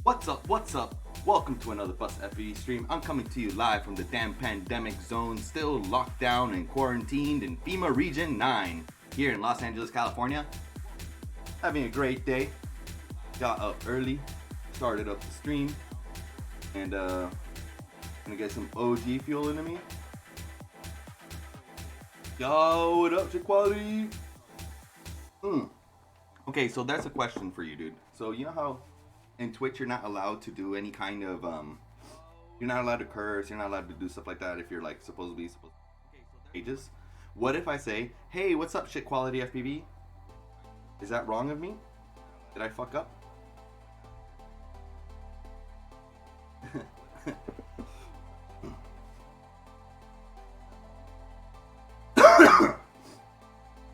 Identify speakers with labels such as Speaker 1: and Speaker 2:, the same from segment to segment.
Speaker 1: What's up? What's up? Welcome to another Bus FE stream. I'm coming to you live from the damn pandemic zone, still locked down and quarantined in FEMA Region 9 here in Los Angeles, California. Having a great day. Got up early, started up the stream, and gonna get some OG fuel into me. Yo, what up, Chiquality? Okay, so that's a question for you, dude. So you know how in Twitch you're not allowed to do any kind of you're not allowed to curse, you're not allowed to do stuff like that if you're like supposedly pages. What if I say, hey, what's up, shit quality FPV? Is that wrong of me? Did I fuck up?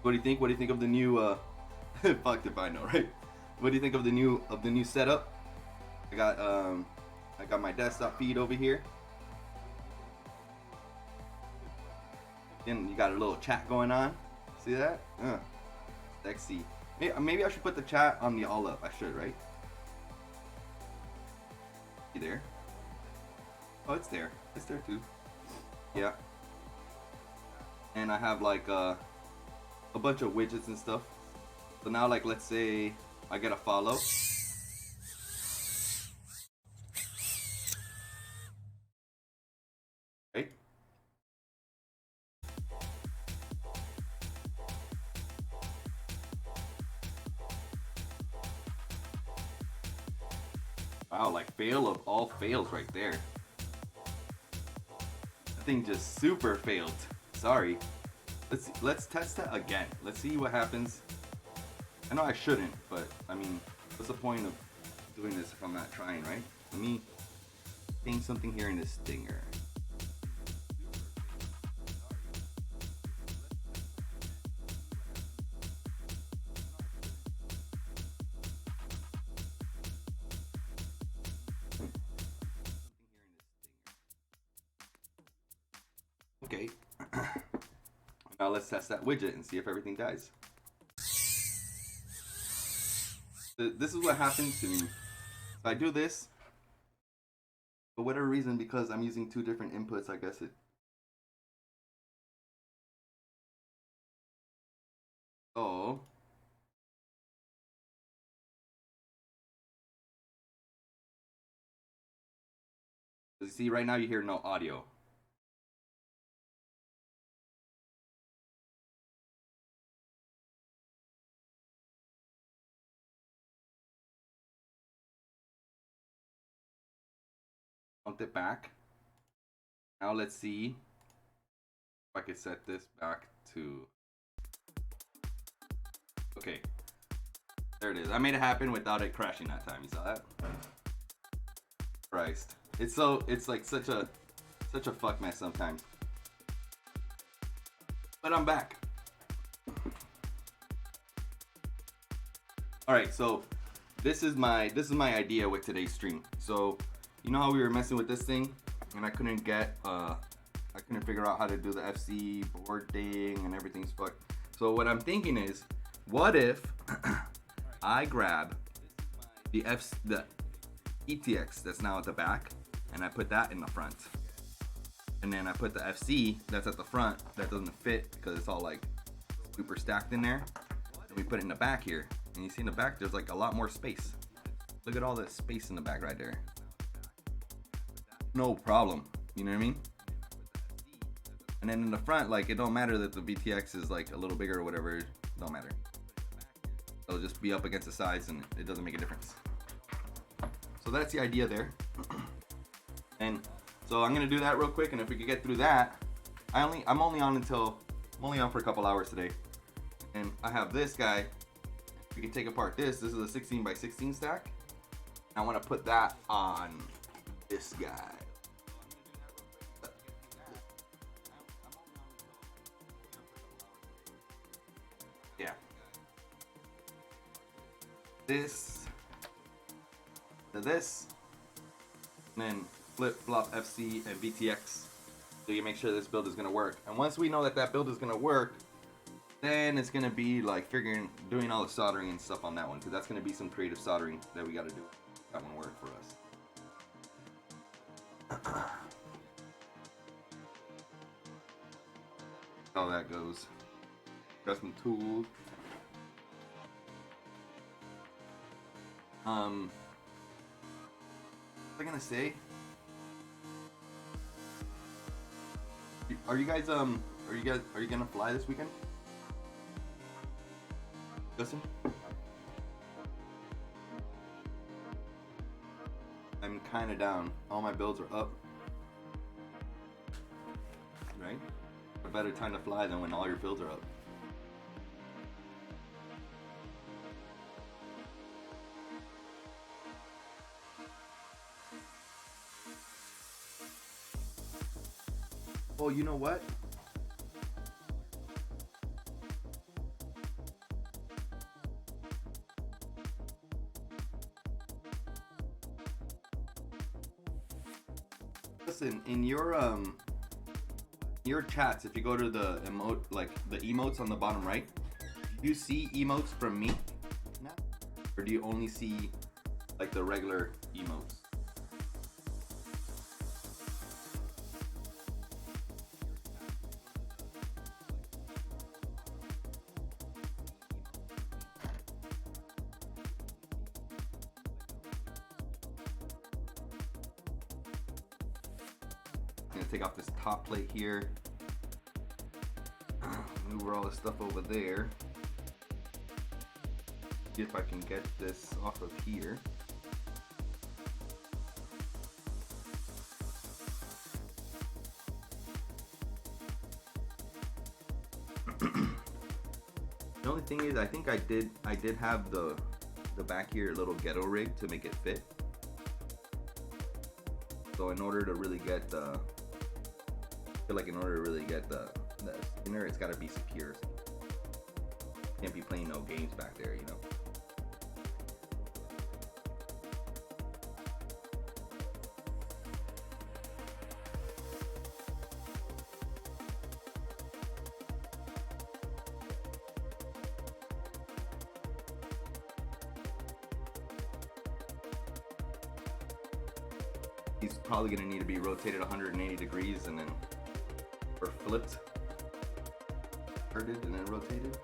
Speaker 1: What do you think? What do you think of the new fuck if I know, right? What do you think of the new setup? I got my desktop feed over here. And you got a little chat going on. See that? Sexy. Maybe I should put the chat on the all up. I should, right? You there? Oh, it's there. It's there too. Yeah. And I have like a bunch of widgets and stuff. So now, like, let's say I get a follow. Right? Wow, like fail of all fails right there. That thing just super failed. Sorry. Let's test that again. Let's see what happens. I know I shouldn't, but I mean, what's the point of doing this if I'm not trying, right? Let me change something here in this stinger. Okay. Now let's test that widget and see if everything dies. This is what happens to me. If I do this, for whatever reason, because I'm using two different inputs, I guess it. Oh. You see, right now you hear no audio. Count it back. Now let's see if I can set this back to. Okay, there it is. I made it happen without it crashing that time. You saw that? Christ, it's like such a fuck mess sometimes. But I'm back. All right, so this is my idea with today's stream. So you know how we were messing with this thing, and I couldn't figure out how to do the FC board thing, and everything's fucked. So what I'm thinking is, what if I grab the ETX that's now at the back, and I put that in the front, and then I put the FC that's at the front that doesn't fit because it's all like super stacked in there, and we put it in the back here. And you see in the back, there's like a lot more space. Look at all that space in the back right there. No problem, you know what I mean? And then in the front, like, it don't matter that the VTX is like a little bigger or whatever, it don't matter. It'll just be up against the sides and it doesn't make a difference. So that's the idea there. And so I'm gonna do that real quick, and if we could get through that, I'm only on for a couple hours today. And I have this guy. We can take apart this. This is a 16 by 16 stack. I want to put that on this guy. Yeah. This to this. And then flip flop FC and VTX. So you make sure this build is going to work. And once we know that build is going to work, then it's gonna be like doing all the soldering and stuff on that one, because that's gonna be some creative soldering that we gotta do. That one worked for us. How that goes. Adjustment tools. What was I gonna say? Are you gonna fly this weekend? Justin? I'm kinda down. All my builds are up. Right? A better time to fly than when all your builds are up. Oh, you know what? Listen, in your chats, if you go to the emote, like the emotes on the bottom right, do you see emotes from me now? Or do you only see like the regular emotes? I'm gonna take off this top plate here. Move all this stuff over there. See if I can get this off of here. The only thing is, I think I did have the back here a little ghetto rig to make it fit. So in order to really get the, I feel like in order to really get the spinner, it's got to be secure. Can't be playing no games back there, you know. He's probably going to need to be rotated 180 degrees and then, or flipped, inverted and then rotated.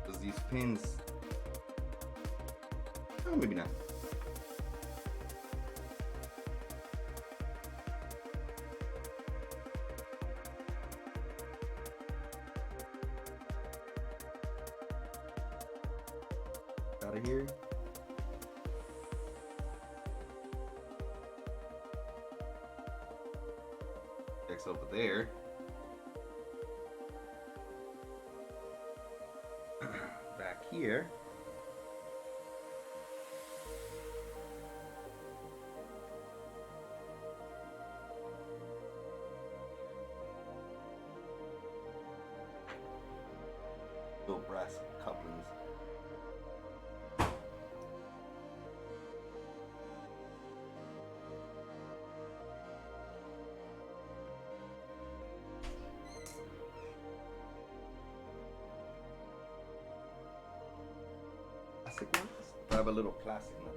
Speaker 1: Because these pins, oh, maybe not. Out of here. X over there. Back here. Little brass couplings. Classic ones? I have a little classic one.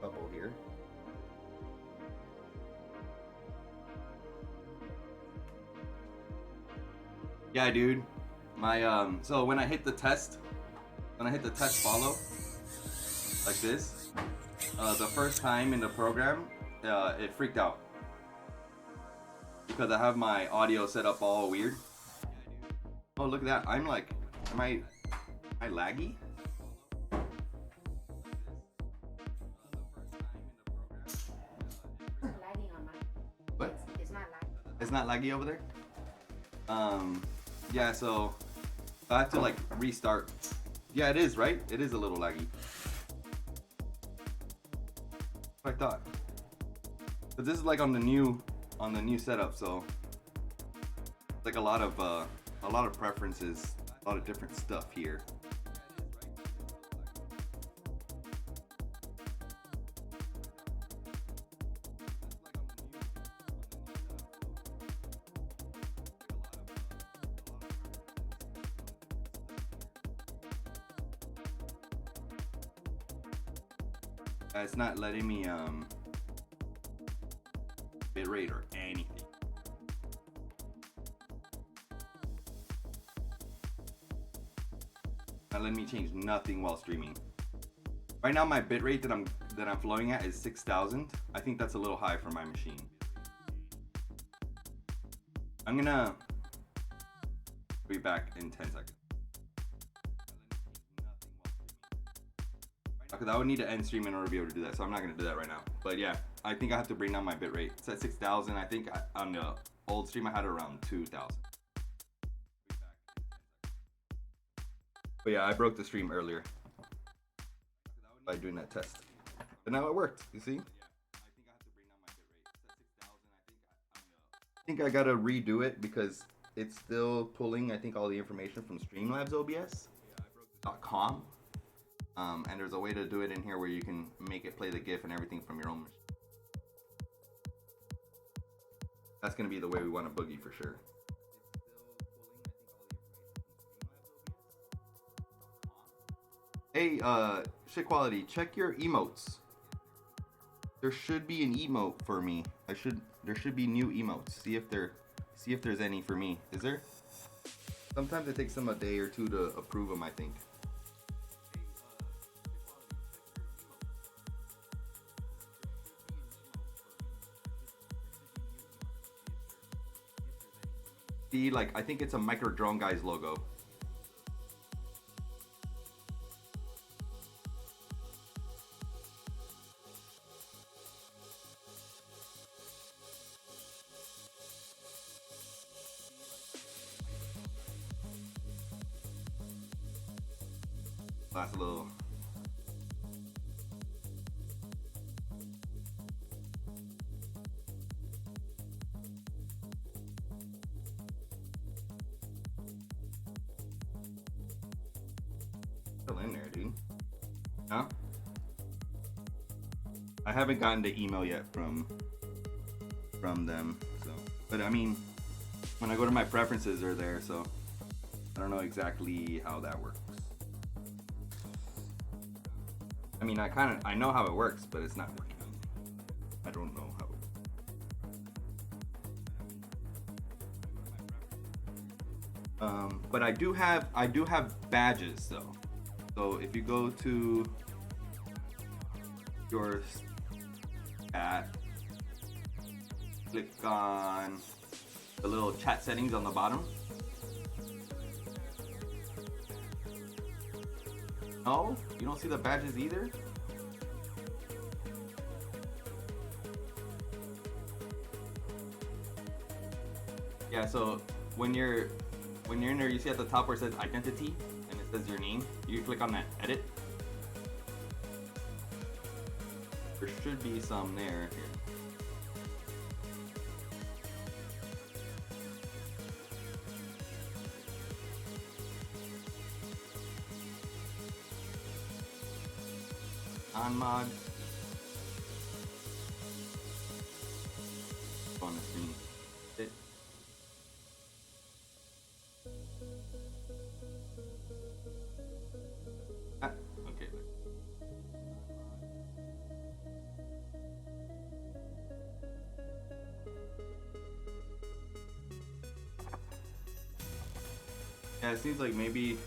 Speaker 1: Couple here. Yeah, dude. My so when I hit the test follow like this, the first time in the program, it freaked out. Because I have my audio set up all weird. Oh, look at that. I'm like, am I laggy?
Speaker 2: It's lagging on mine.
Speaker 1: What?
Speaker 2: It's not lagging.
Speaker 1: It's not laggy over there? Yeah, so I have to like restart. Yeah, it is, right? It is a little laggy. What I thought. But this is like on the new setup, so it's like a lot of preferences, a lot of different stuff here. It's not letting me bitrate or anything. Not letting me change nothing while streaming. Right now my bitrate that I'm flowing at is 6,000. I think that's a little high for my machine. I'm gonna be back in 10 seconds. Because I would need to end stream in order to be able to do that, so I'm not gonna do that right now. But yeah, I think I have to bring down my bitrate. It's at 6,000. I think on the old stream I had it around 2,000. But yeah, I broke the stream earlier by doing that test. But now it worked, you see? I think I gotta redo it because it's still pulling, I think, all the information from Streamlabs OBS.com. And there's a way to do it in here where you can make it play the GIF and everything from your own machine. That's gonna be the way we want to boogie for sure. Hey, shit quality, check your emotes. There should be an emote for me. There should be new emotes. See if there's any for me. Is there? Sometimes it takes them a day or two to approve them, I think. See, like, I think it's a Micro Drone Guys logo. Last little. Still in there, dude. Huh? I haven't gotten the email yet from them, so. But I mean, when I go to my preferences, they're there, so I don't know exactly how that works. I mean, I know how it works, but it's not working. I don't know how. But I do have badges though. So if you go to your chat, click on the little chat settings on the bottom. No? You don't see the badges either? Yeah, so when you're in there, you see at the top where it says identity and it says your name. You click on that edit. There should be some there. Here. On mod. On the screen. It. Ah, okay. Yeah, it seems like maybe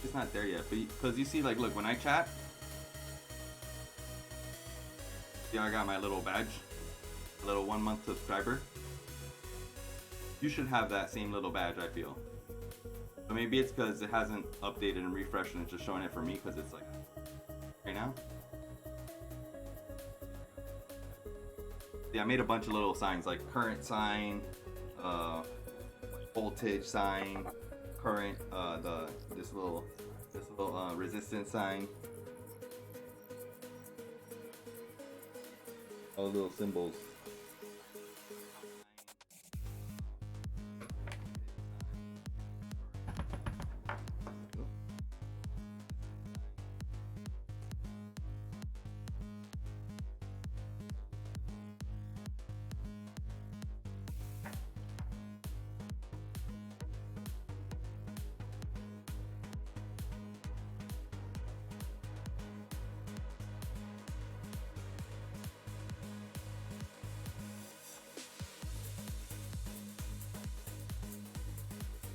Speaker 1: it's not there yet, but because you see, like, look, when I chat, see, I got my little badge, a little 1 month subscriber. You should have that same little badge, I feel. So maybe it's because it hasn't updated and refreshed and it's just showing it for me because it's like right now. Yeah, I made a bunch of little signs like current sign, voltage sign, current, this little resistance sign. All the little symbols.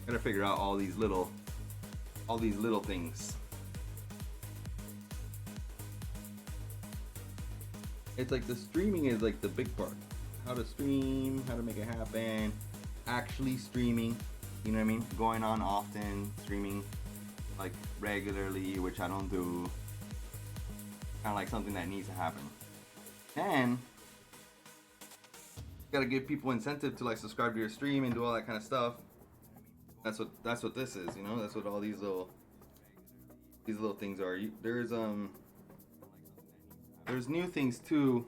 Speaker 1: Gotta figure out all these little things. It's like the streaming is like the big part. How to stream, how to make it happen, actually streaming, you know what I mean? Going on often, streaming like regularly, which I don't do. Kind of like something that needs to happen. And gotta give people incentive to like subscribe to your stream and do all that kind of stuff. That's what this is, you know. That's what all these little things are. There's new things too.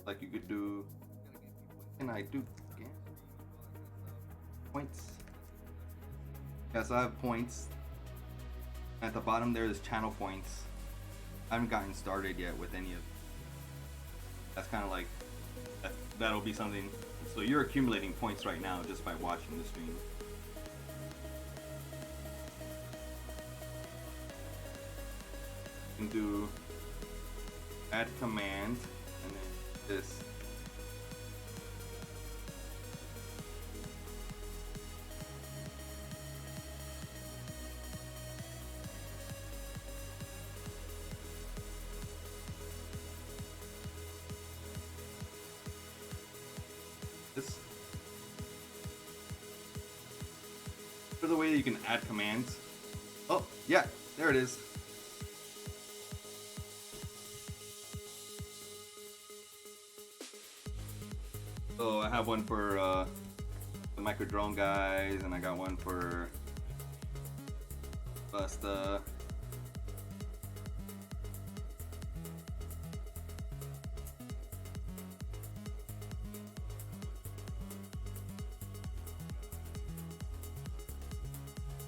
Speaker 1: Like you could do. Can I do points? Yeah, so I have points. At the bottom there's channel points. I haven't gotten started yet with any of. That's kind of like that'll be something. So you're accumulating points right now just by watching the stream. You can do add command and then this. For the way that you can add commands. Oh, yeah, there it is. So I have one for the micro drone guys, and I got one for Busta.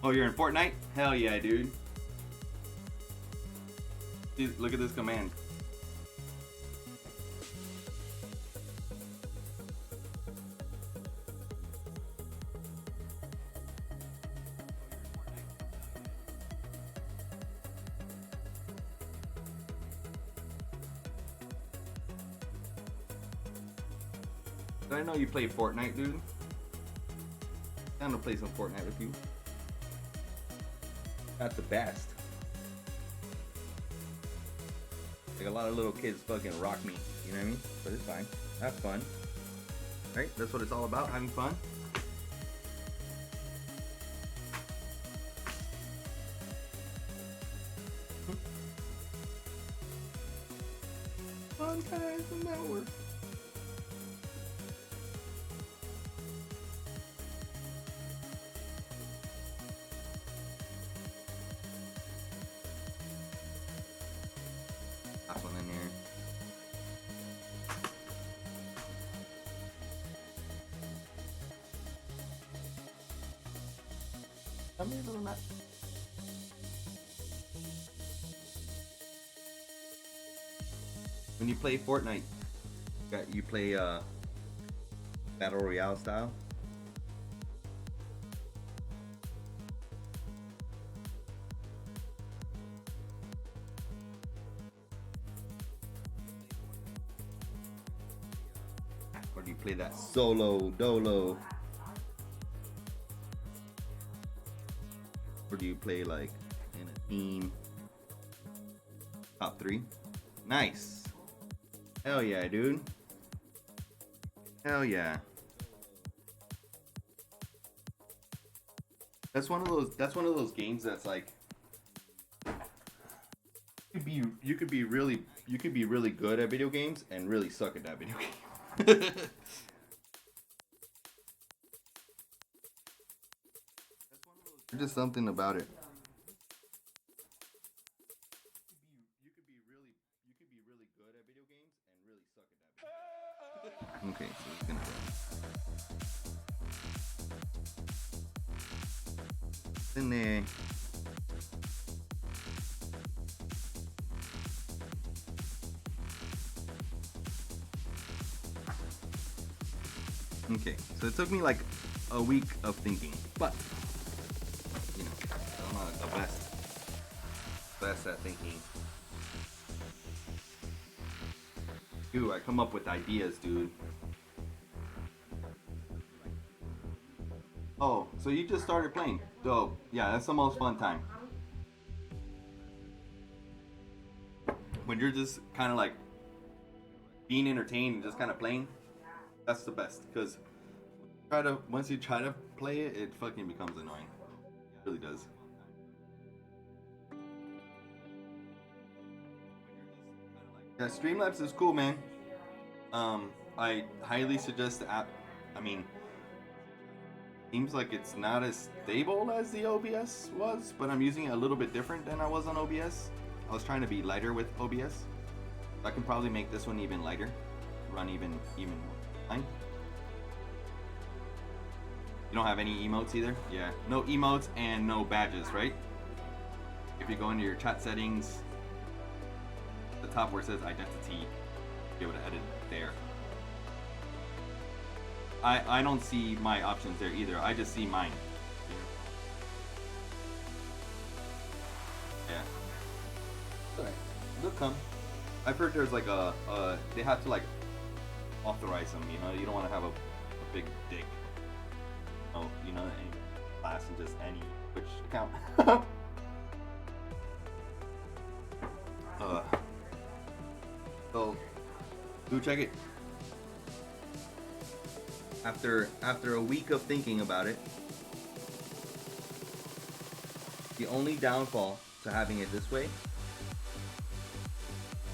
Speaker 1: Oh, you're in Fortnite? Hell yeah, dude. Dude, look at this command. I know you play Fortnite, dude. I'm gonna play some Fortnite with you. That's the best. Like a lot of little kids fucking rock me, you know what I mean? But it's fine. Have fun. Right? That's what it's all about, having fun. Fun times and network. One in here. Come here, little nut. When you play Fortnite, you play Battle Royale style. Or do you play that solo dolo? Or do you play like in a team? Top 3? Nice. Hell yeah, dude. Hell yeah. That's one of those games that's like you could be really good at video games and really suck at that video game. There's just something about it. You could be really good at video games and really suck at that video game. Okay, so it's gonna go in there. Okay, so it took me like a week of thinking, but you know, I'm not the best at thinking. Dude, I come up with ideas, dude. Oh, So you just started playing. Dope. Yeah, that's the most fun time. When you're just kind of like being entertained and just kind of playing, that's the best. Because once you try to play it, it fucking becomes annoying. It really does. Yeah, Streamlabs is cool, man. I highly suggest the app. I mean, seems like it's not as stable as the OBS was, but I'm using it a little bit different than I was on OBS. I was trying to be lighter with OBS. I can probably make this one even lighter, run even more fine. You don't have any emotes either? Yeah, no emotes and no badges, right? If you go into your chat settings, the top where it says identity, you'll be able to edit there. I don't see my options there either. I just see mine. Yeah. Alright. They'll come. I've heard there's like they have to like authorize them, you know? You don't want to have a big dick. Oh, you know, any class and just any Twitch account. So do check it. After a week of thinking about it, the only downfall to having it this way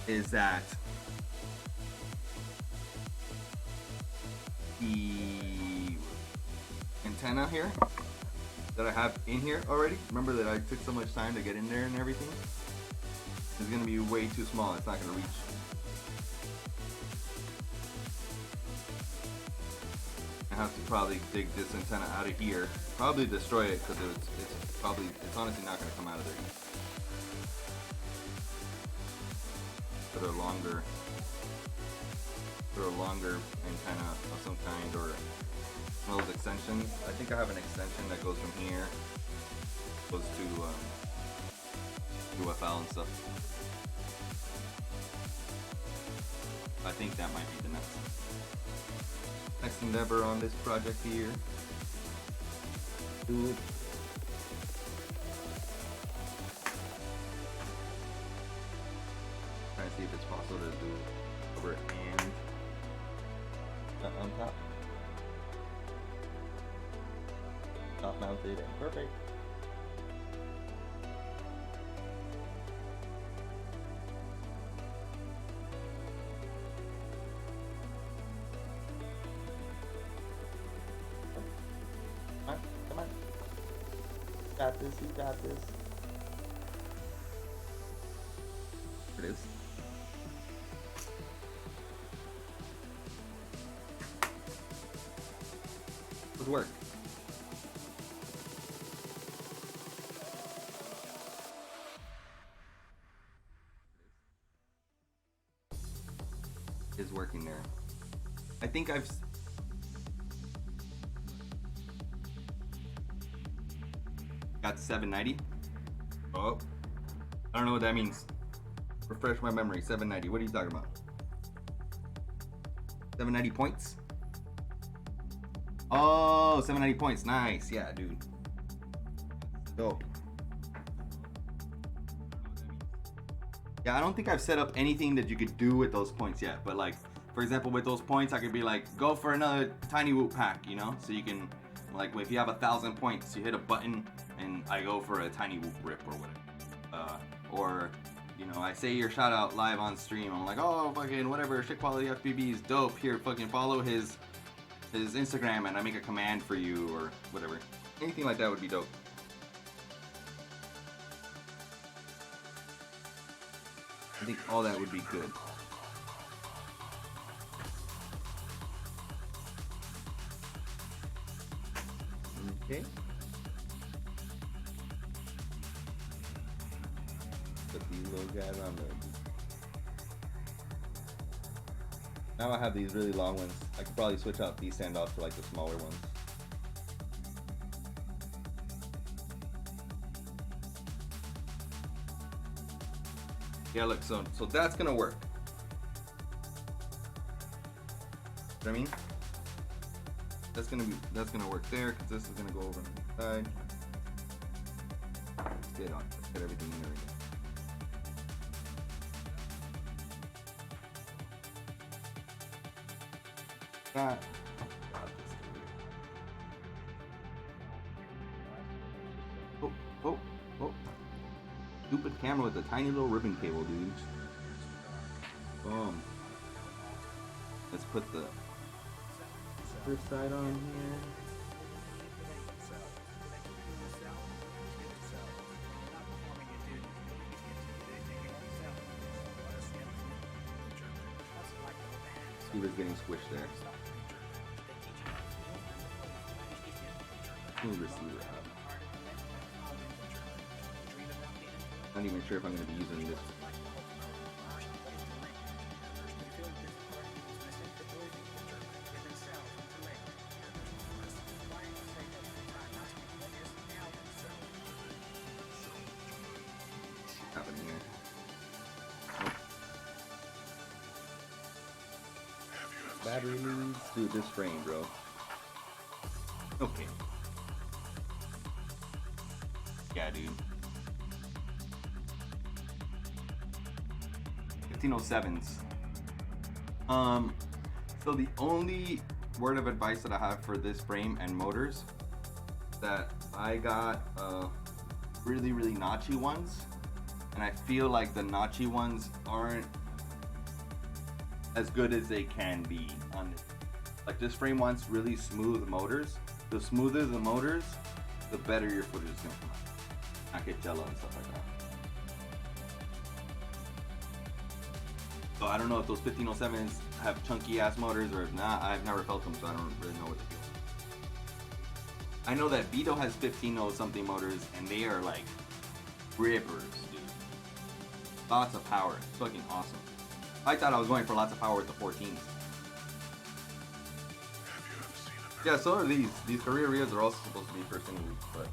Speaker 1: is that the antenna here that I have in here already, remember that I took so much time to get in there and everything, is going to be way too small. It's not going to reach. I have to probably dig this antenna out of here, probably destroy it because it's honestly not going to come out of there. For a longer antenna of some kind, or one of those extensions. I think I have an extension that goes from here, goes to UFL and stuff. I think that might be the next endeavor on this project here. Dude. Trying to see if it's possible to do over and on top. Top mounted and perfect. Come on. Got this, you got this. There it is. Good work. Is working there. I think I've got 790. Oh, I don't know what that means. Refresh my memory. 790. What are you talking about? 790 points? Oh, 790 points. Nice. Yeah, dude. Dope. Yeah, I don't think I've set up anything that you could do with those points yet. But like, for example, with those points, I could be like, go for another tiny whoop pack, you know? So you can, like, if you have 1,000 points, you hit a button and I go for a tiny whoop rip or whatever. Or, you know, I say your shout out live on stream. I'm like, oh, fucking whatever, shit quality FBB is dope. Here, fucking follow his Instagram and I make a command for you or whatever. Anything like that would be dope. I think all that would be good. Okay. Put these little guys on there. Now I have these really long ones. I could probably switch out these standoffs for like the smaller ones. Yeah, look, so that's gonna work. You know what I mean? That's gonna work there because this is gonna go over on the side. Let's get everything in there again. That. Oh, oh, oh. Stupid camera with a tiny little ribbon cable, dude. Boom. Let's put the first side on here. Receiver's getting squished there. Move receiver up. Not even sure if I'm going to be using this. Happening here. Battery leads. Dude, this frame, bro. Okay. Yeah, dude. 1507s. So the only word of advice that I have for this frame and motors, that I got really, really notchy ones, and I feel like the notchy ones aren't as good as they can be on this. Like, this frame wants really smooth motors. The smoother the motors, the better your footage is gonna come out. Not get jello and stuff like that. So I don't know if those 1507s have chunky ass motors or if not. I've never felt them, so I don't really know what to feel. I know that Vito has 15 something motors, and they are like rippers, dude. Lots of power. It's fucking awesome. I thought I was going for lots of power with the 14s. Yeah, so are these. These Carrerias are also supposed to be first in use, but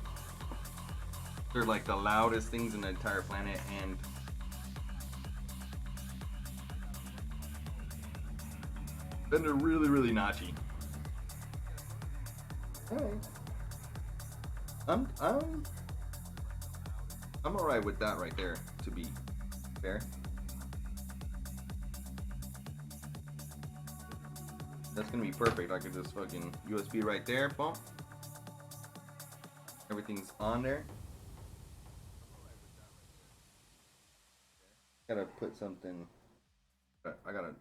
Speaker 1: they're like the loudest things in the entire planet, and then they're really, really notchy. Alright. I'm alright with that right there, to be fair. That's gonna be perfect. I could just fucking USB right there, boom. Everything's on there. Gotta put something. I gotta.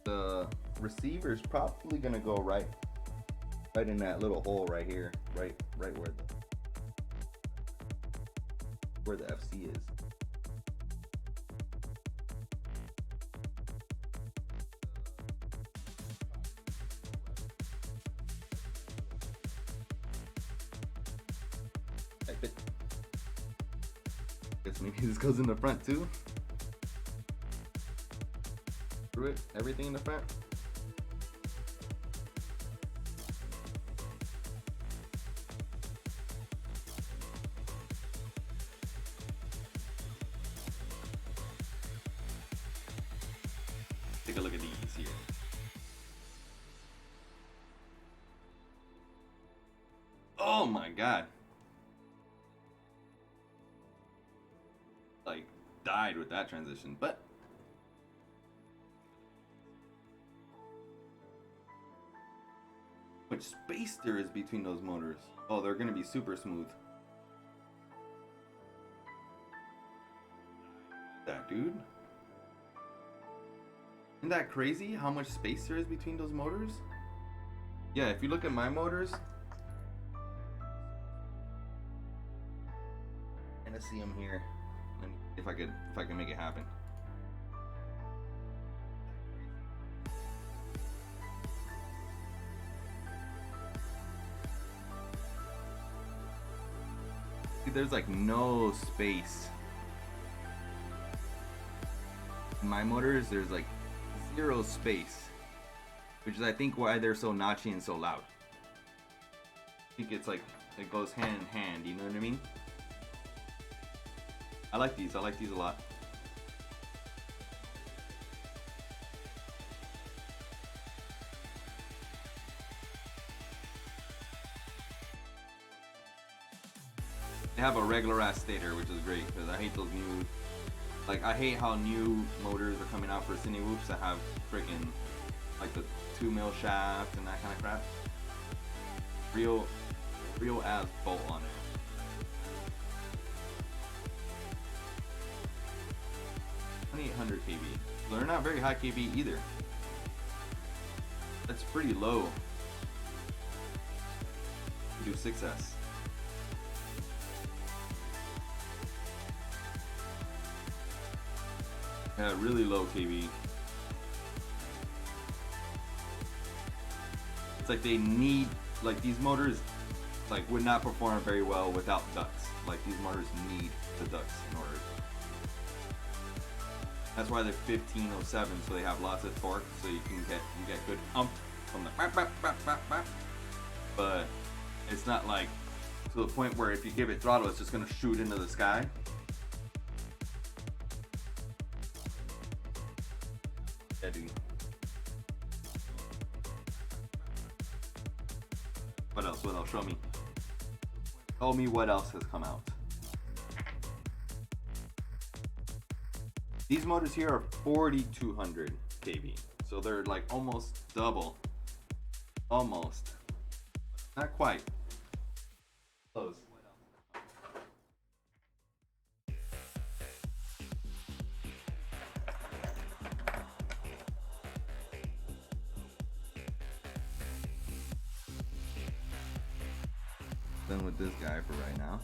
Speaker 1: The receiver's probably gonna go right in that little hole right here, right where the FC is. Guess maybe this goes in the front too. Screw it, everything in the front. Take a look at these here. Oh my god. Like, died with that transition, but how much space there is between those motors. Oh, they're gonna be super smooth. That dude. Isn't that crazy how much space there is between those motors? Yeah, if you look at my motors, and I see them here. If I can make it happen. See, there's like no space. In my motors, there's like zero space, which is I think why they're so notchy and so loud. I think it's like it goes hand in hand. You know what I mean? I like these a lot. They have a regular ass stator, which is great because I hate those new. Like I hate how new motors are coming out for Cine Whoops that have freaking like the 2 mil shaft and that kind of crap. Real ass bolt on it. $2,800 kV. They're not very high kV either. That's pretty low. Do 6S. Yeah, really low kV. It's like they need, like these motors like would not perform very well without ducts. Like these motors need the ducts in order. That's why they're 1507, so they have lots of torque, so you get good ump from the bap, bap, bap, bap, bap. But it's not like to the point where if you give it throttle, it's just gonna shoot into the sky. Yeah, dude. What else? What else? Show me. Tell me what else has come out. These motors here are 4,200 kV, so they're like almost double. Almost. Not quite. Close. Done with this guy for right now.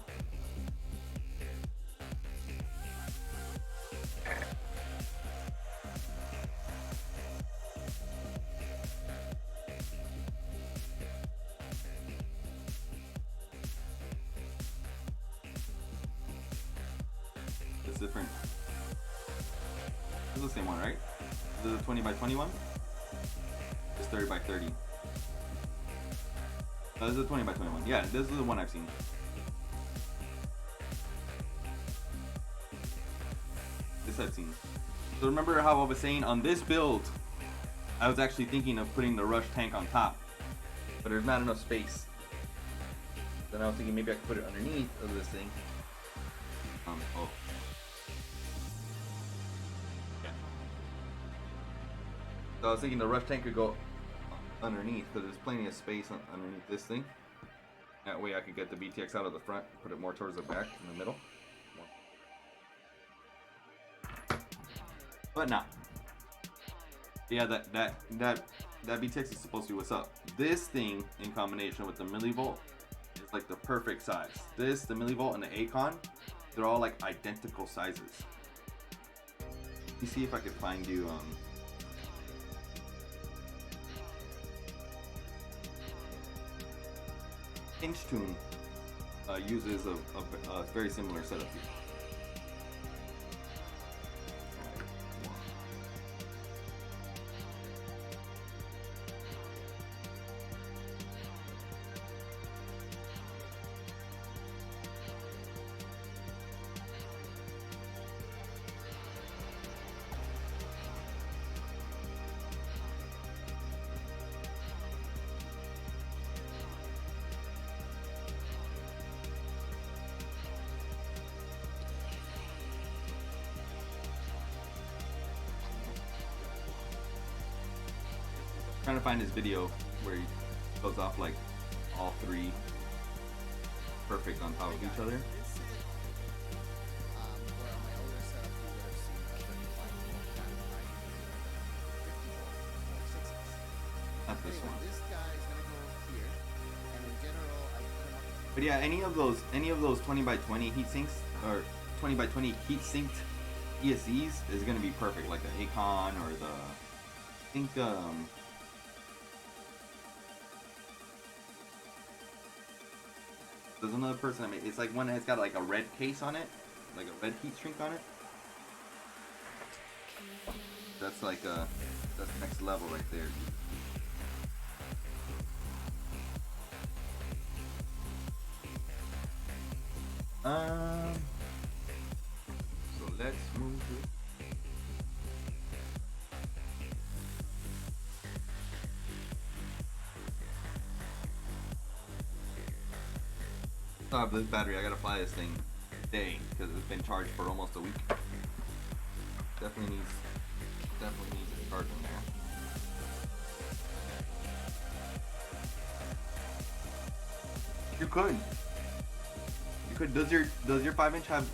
Speaker 1: It's different. This is the same one, right? This is a 20 by 21. It's 30 by 30. Oh, this is a 20 by 21. Yeah, this is the one I've seen. This I've seen. So remember how I was saying on this build, I was actually thinking of putting the rush tank on top, but there's not enough space. Then I was thinking maybe I could put it underneath of this thing. Oh. Yeah. So I was thinking the rush tank could go underneath, because there's plenty of space underneath this thing. That way I could get the BTX out of the front, put it more towards the back, in the middle. But nah. Yeah, that BTX is supposed to be what's up. This thing, in combination with the millivolt, is like the perfect size. This, the millivolt, and the Acon, they're all like identical sizes. Let me see if I can find you Inchtune uses a very similar setup here. Trying to find his video where he goes off like all three perfect on top of each other. Not this one. But yeah, any of those 20 by 20 heat sinks or 20 by 20 heat synced ESCs is gonna be perfect, like the Acon or the I think there's another person that made it's like one that's got like a red case on it, like a red heat shrink on it. That's like that's next level right there. So let's move it. have this battery. I gotta fly this thing today because it's been charged for almost a week. Definitely needs a charge in there. You could. Does your 5-inch have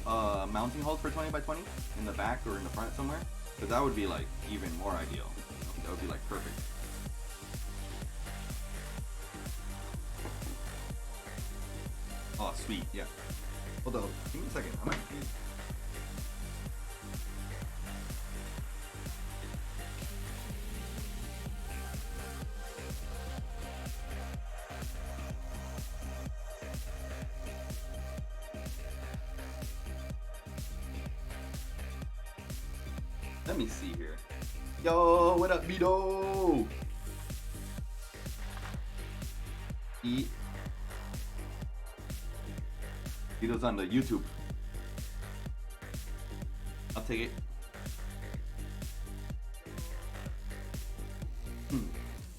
Speaker 1: mounting holes for 20x20 in the back or in the front somewhere? Because that would be like even more ideal. You know? That would be like perfect. Oh, sweet. Yeah. Hold on. Give me a second. I might use... Let me see here. Yo, what up, Vito? Eat. Vito's on the YouTube. I'll take it.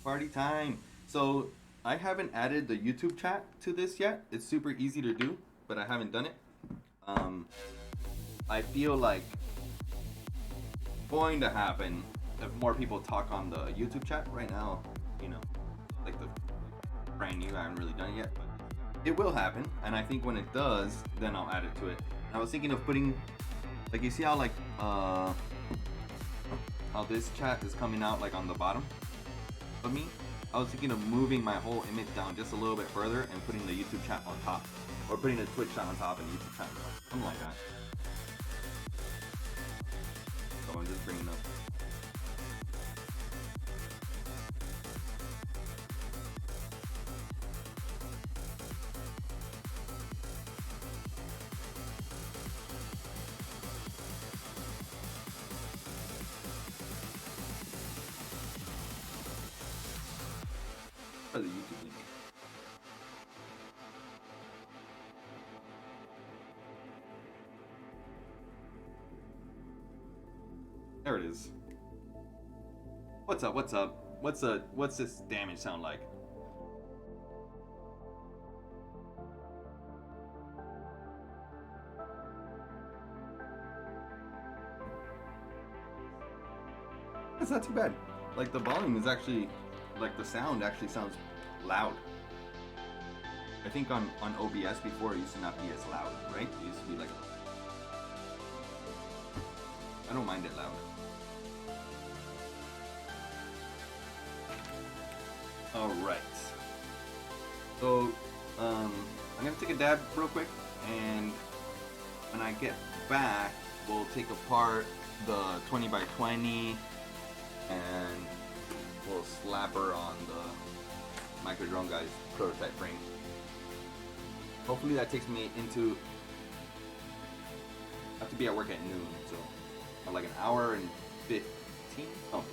Speaker 1: Party time. So I haven't added the YouTube chat to this yet. It's super easy to do, but I haven't done it. I feel like going to happen if more people talk on the YouTube chat. Right now, you know, like the brand new, I haven't really done it yet, but it will happen. And I think when it does, then I'll add it to it. And I was thinking of putting, like, you see how like how this chat is coming out like on the bottom of me? I was thinking of moving my whole image down just a little bit further and putting the YouTube chat on top, or putting the Twitch chat on top and YouTube chat on top. Something like that. So I'm just bringing up. The YouTube link. There it is. What's up? What's up? What's this damage sound like? It's not too bad. Like the volume is actually, like the sound actually sounds loud. I think on OBS before it used to not be as loud, right? It used to be like, I don't mind it loud. Alright. So, I'm gonna take a dab real quick, and when I get back, we'll take apart the 20x20 and we'll slap her on the Micro Drone Guy's prototype frame. Hopefully that takes me into, I have to be at work at noon, so like an hour and 15, oh,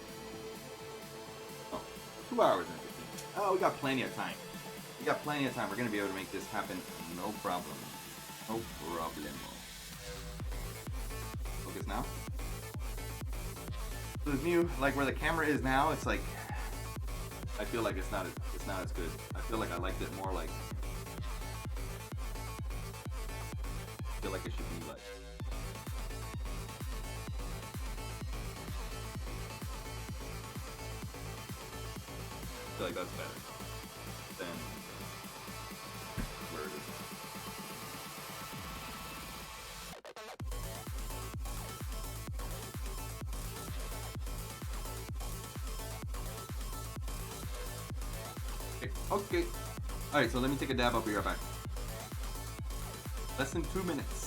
Speaker 1: 2 hours and 15. Oh, we got plenty of time. We got plenty of time. We're gonna be able to make this happen, no problem. No problem. Focus now. So it's new, like where the camera is now, it's like, I feel like it's not as good. I feel like I liked it more like, I feel like it should be like, I feel like that's better than where it is. Okay. Alright, so let me take a dab. I'll be right back. Less than 2 minutes.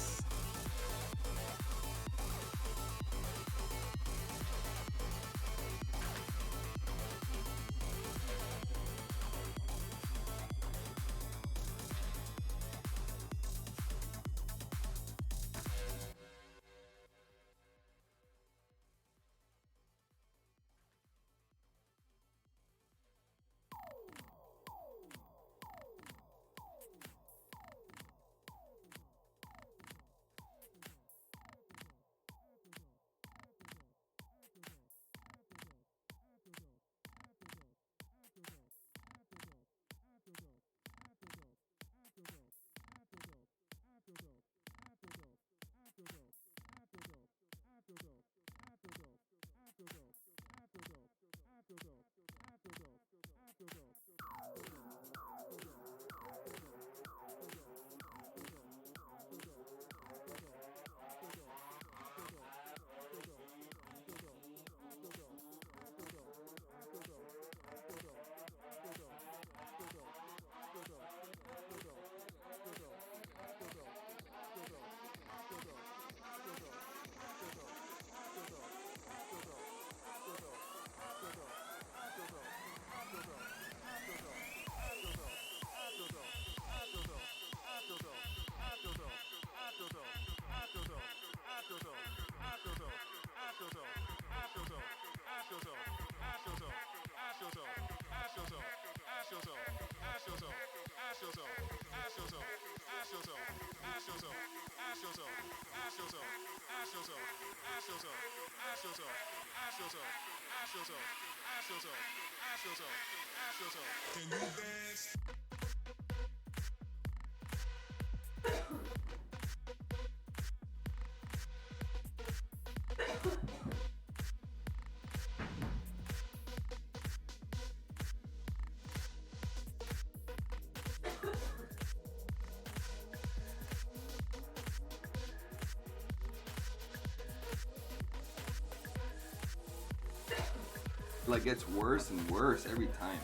Speaker 1: Like gets worse and worse every time.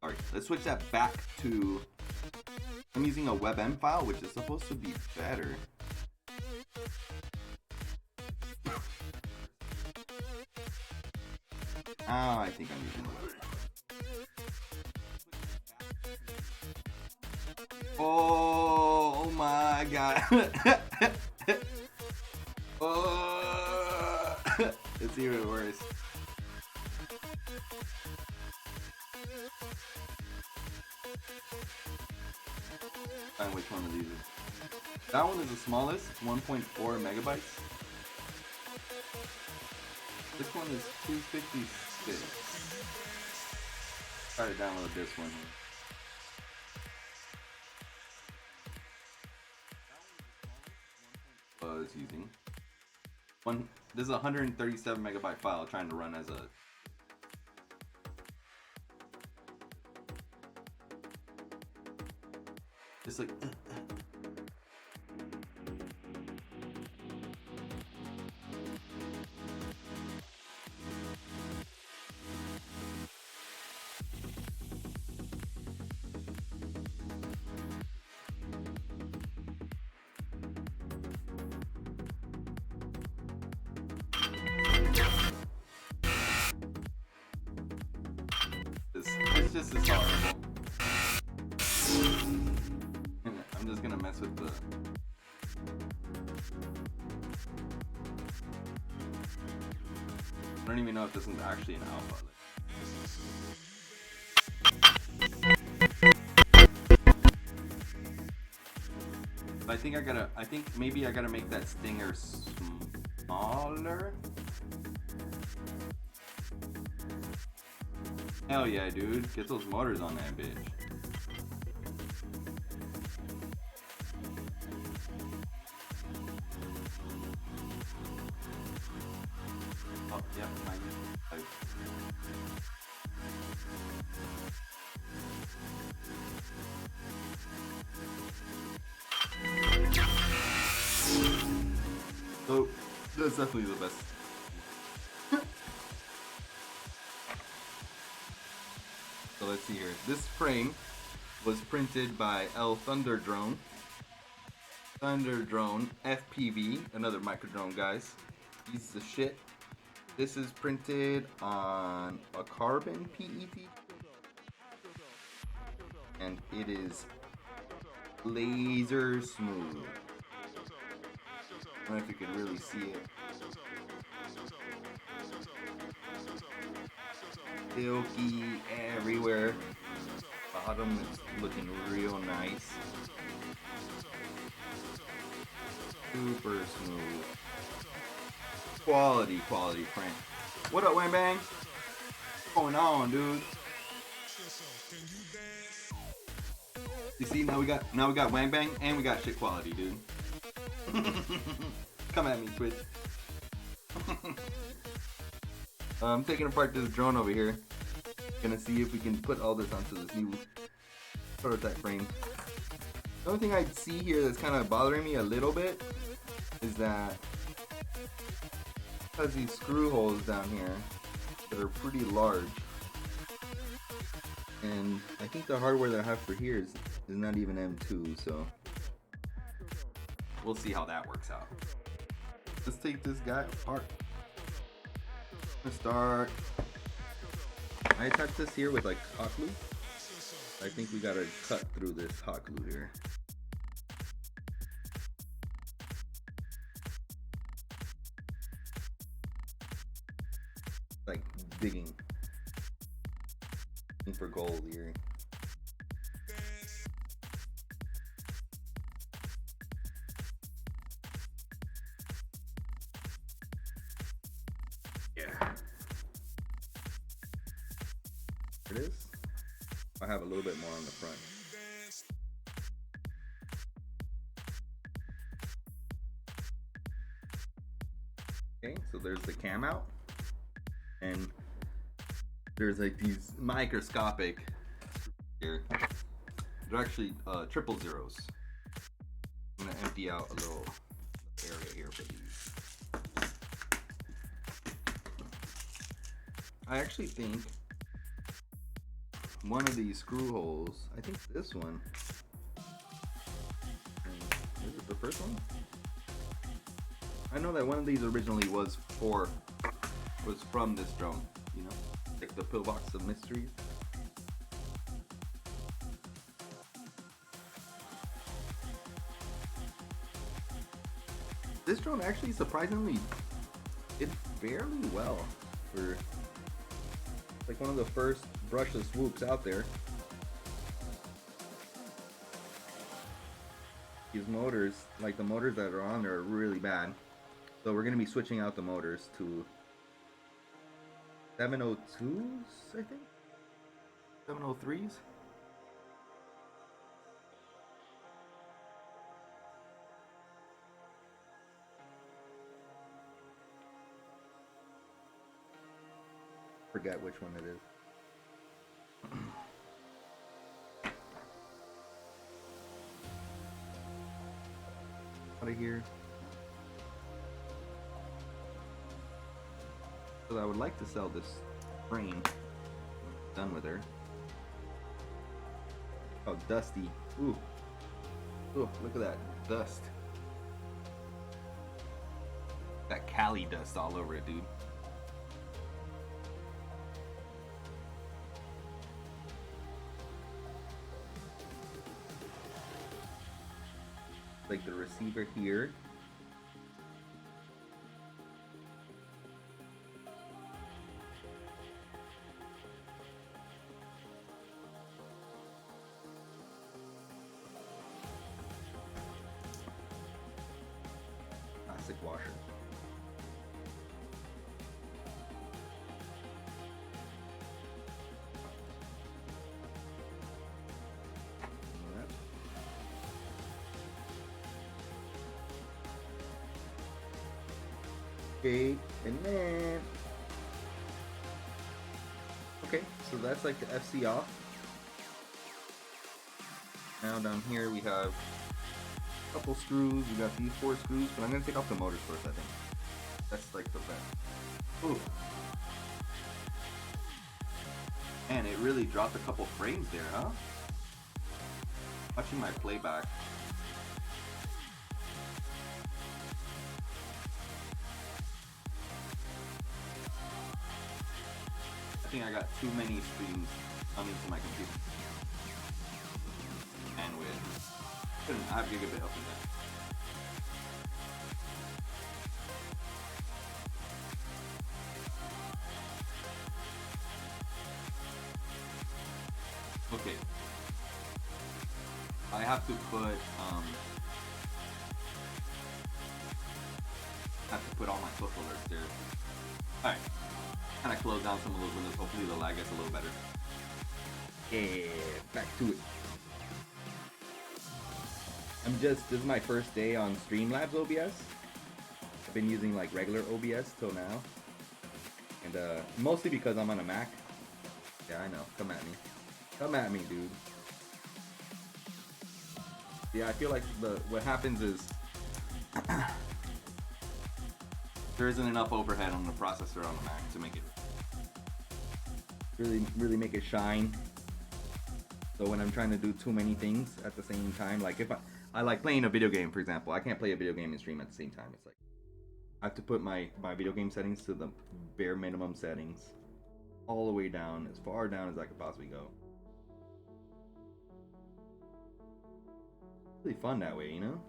Speaker 1: Alright, let's switch that back to. I'm using a WebM file, which is supposed to be better. I think I'm using it. Oh my god. Oh, it's even worse. Find which one of these is. That one is the smallest, 1.4 megabytes. This one is 256. Try to download this one here. Was using one. This is a 137 megabyte file trying to run as a. Just like. It's just as horrible. I'm just gonna mess with the. I don't even know if this one's actually an alpha. But I think maybe I gotta make that stinger smaller. Hell yeah, dude. Get those motors on that bitch. Oh, yeah, mine. So, that's definitely the best. So let's see here. This frame was printed by L Thunder Drone. Thunder Drone FPV, another micro drone, guys. He's the shit. This is printed on a carbon PET. And it is laser smooth. I don't know if you can really see it. Silky everywhere. Bottom is looking real nice. Super smooth. Quality print. What up, Wang Bang? What's going on, dude? You see, now we got Wang Bang and we got shit quality, dude. Come at me, Twitch. I'm taking apart this drone over here. Gonna see if we can put all this onto this new prototype frame. The only thing I see here that's kind of bothering me a little bit is that it has these screw holes down here that are pretty large. And I think the hardware that I have for here is not even M2, so we'll see how that works out. Let's take this guy apart. Let's start. I attached this here with like hot glue. I think we gotta cut through this hot glue here. Like digging. for gold here. Yeah. There it is. I have a little bit more on the front. Okay, so there's the cam out, and there's like these microscopic here. They're actually triple zeros. I'm gonna empty out a little area here for these. I actually think one of these screw holes, I think this one, is it the first one? I know that one of these originally was from this drone, you know, like the pillbox of mysteries. This drone actually surprisingly did fairly well for like one of the first brushless swoops out there. These motors, like the motors that are on there, are really bad. So we're going to be switching out the motors to 702s, I think? 703s? Forget which one it is. Out of here. So I would like to sell this frame. Done with her. Oh, dusty. Ooh. Ooh, look at that dust. That Cali dust all over it, dude. Like the receiver here. Plastic washer. Okay, and then okay, so that's like the FC off. Now down here we have a couple screws. We got these 4 screws, but I'm gonna take off the motors first. I think that's like the best. Ooh, and it really dropped a couple frames there, huh? Watching my playback. I think I got too many streams coming to my computer. And I have gigabit up and down. Okay. I have to put all my social alerts there. Alright. Kind of close down some of those windows. Hopefully the lag gets a little better. Yeah, back to it. This is my first day on Streamlabs OBS. I've been using like regular OBS till now. And mostly because I'm on a Mac. Yeah, I know. Come at me. Come at me, dude. Yeah, I feel like what happens is there isn't enough overhead on the processor on the Mac to make it really make it shine. So when I'm trying to do too many things at the same time, like if I like playing a video game, for example, I can't play a video game and stream at the same time. It's like I have to put my video game settings to the bare minimum settings, all the way down, as far down as I could possibly go. Really fun that way, you know?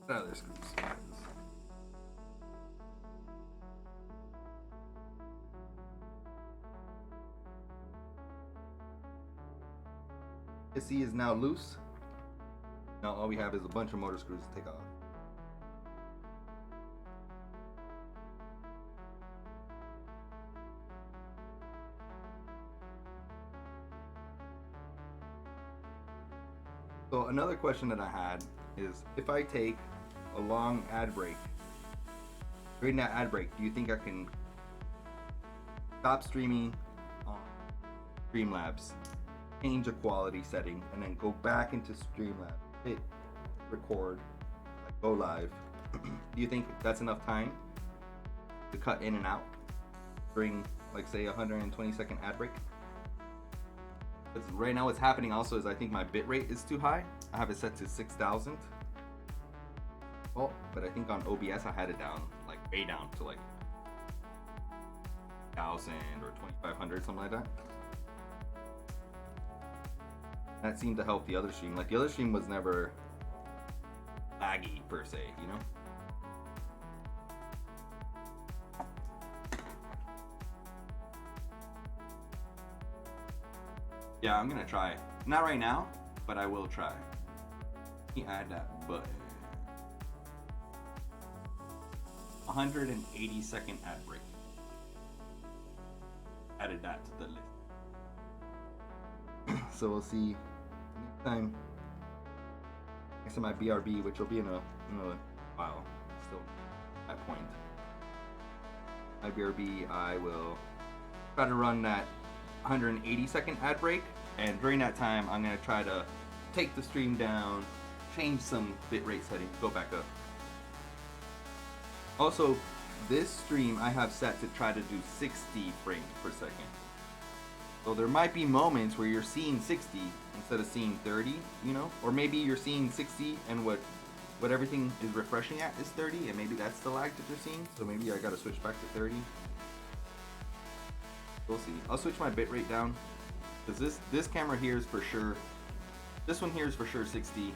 Speaker 1: What other screws? see is now loose. Now all we have is a bunch of motor screws to take off. So another question that I had is, if I take a long ad break, during that ad break, do you think I can stop streaming on Streamlabs, change a quality setting, and then go back into Streamlabs, hit record, like go live? Do you think that's enough time to cut in and out during, like, say, a 120-second ad break? Because right now what's happening also is I think my bitrate is too high. I have it set to 6,000. Oh, but I think on OBS I had it down, like way down to like 1,000 or 2,500, something like that. That seemed to help the other stream. Like, the other stream was never laggy per se, you know? Yeah, I'm gonna try. Not right now, but I will try. Let me add that button. 180-second ad break. Added that to the list. So we'll see next time. Next time my BRB, which will be in a while, still at that point. My BRB, I will try to run that 180-second ad break, and during that time I'm going to try to take the stream down, change some bitrate settings, go back up. Also, this stream I have set to try to do 60 frames per second. So there might be moments where you're seeing 60 instead of seeing 30, you know? Or maybe you're seeing 60 and what everything is refreshing at is 30, and maybe that's the lag that you're seeing. So maybe I gotta switch back to 30. We'll see. I'll switch my bitrate down, because this camera here is for sure. This one here is for sure 60.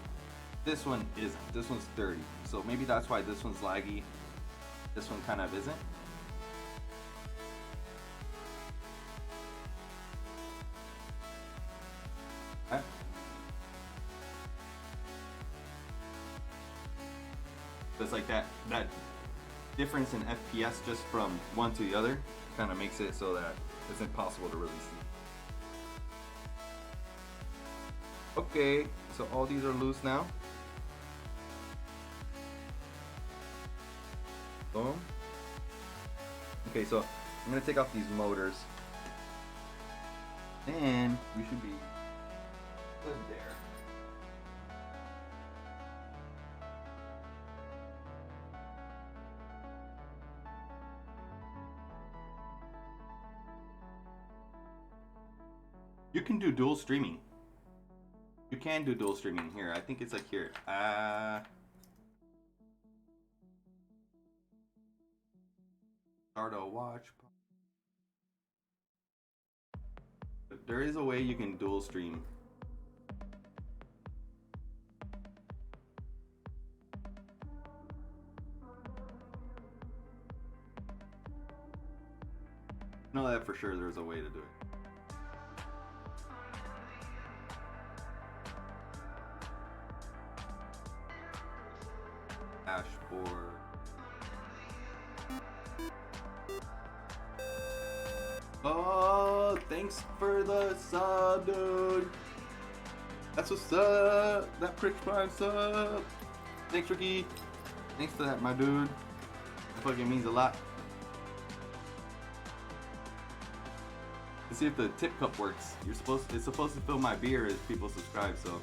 Speaker 1: This one isn't. This one's 30. So maybe that's why this one's laggy. This one kind of isn't. Okay. So it's like that difference in FPS just from one to the other kind of makes it so that it's impossible to really see. Okay, so all these are loose now. Boom. Okay, so I'm gonna take off these motors, and we should be good there. You can do dual streaming. You can do dual streaming here. I think it's like here. Start a watch. But there is a way you can dual stream. I know that for sure there's a way to do it. Dashboard. Oh, thanks for the sub, dude. That's what's up. That prick prime sub. Thanks, Ricky. Thanks for that, my dude. That fucking means a lot. Let's see if the tip cup works. It's supposed to fill my beer as people subscribe, so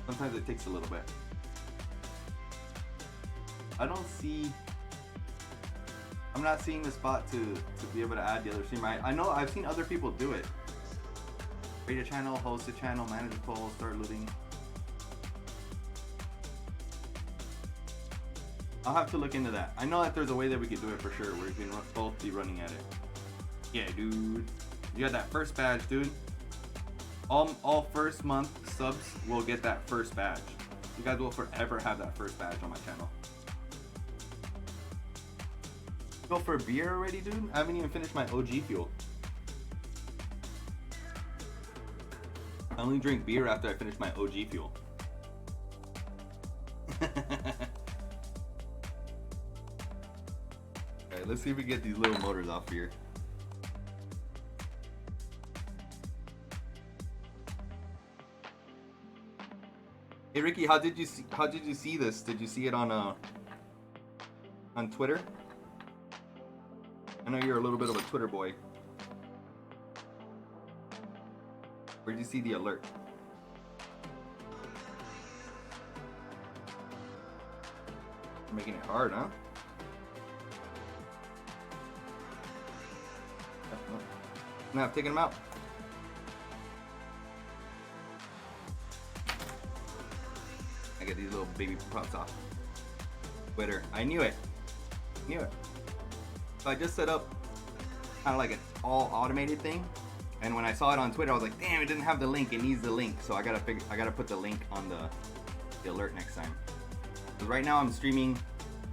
Speaker 1: sometimes it takes a little bit. I'm not seeing the spot to be able to add the other stream. I know I've seen other people do it. Create a channel, host a channel, manage a poll, start looting. I'll have to look into that. I know that there's a way that we could do it for sure, where we can both be running at it. Yeah, dude. You got that first badge, dude. All first month subs will get that first badge. You guys will forever have that first badge on my channel. Go for a beer already, dude? I haven't even finished my OG fuel. I only drink beer after I finish my OG fuel. Alright, let's see if we get these little motors off here. Hey Ricky, how did you see this? Did you see it on Twitter? I know you're a little bit of a Twitter boy. Where'd you see the alert? Making it hard, huh? No, I'm taking them out. I get these little baby props off. Twitter. I knew it. Knew it. So I just set up kind of like an all automated thing. And when I saw it on Twitter, I was like, damn, it didn't have the link. It needs the link. So I gotta put the link on the alert next time. Because right now I'm streaming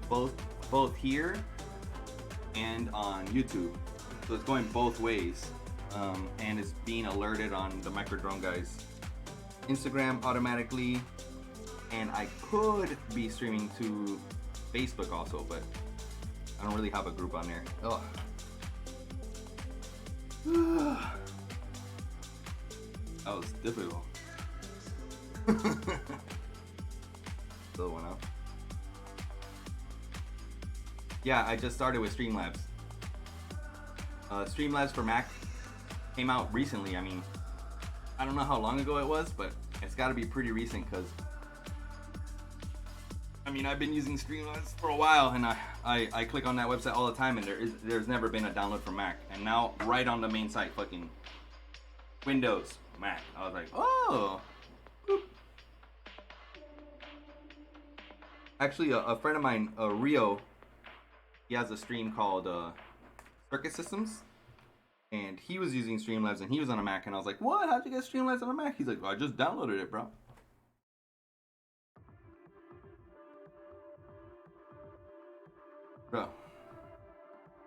Speaker 1: both here and on YouTube. So it's going both ways. And it's being alerted on the Microdrone guys' Instagram automatically. And I could be streaming to Facebook also, but I don't really have a group on there. Ugh. That was difficult. Still one up. Yeah, I just started with Streamlabs. Streamlabs for Mac came out recently. I mean, I don't know how long ago it was, but it's got to be pretty recent because I mean, I've been using Streamlabs for a while, and I click on that website all the time, and there's never been a download for Mac. And now, right on the main site, fucking Windows, Mac. I was like, oh. Boop. Actually, a friend of mine, Rio, he has a stream called Circuit Systems, and he was using Streamlabs, and he was on a Mac, and I was like, what? How'd you get Streamlabs on a Mac? He's like, well, I just downloaded it, bro. Bro,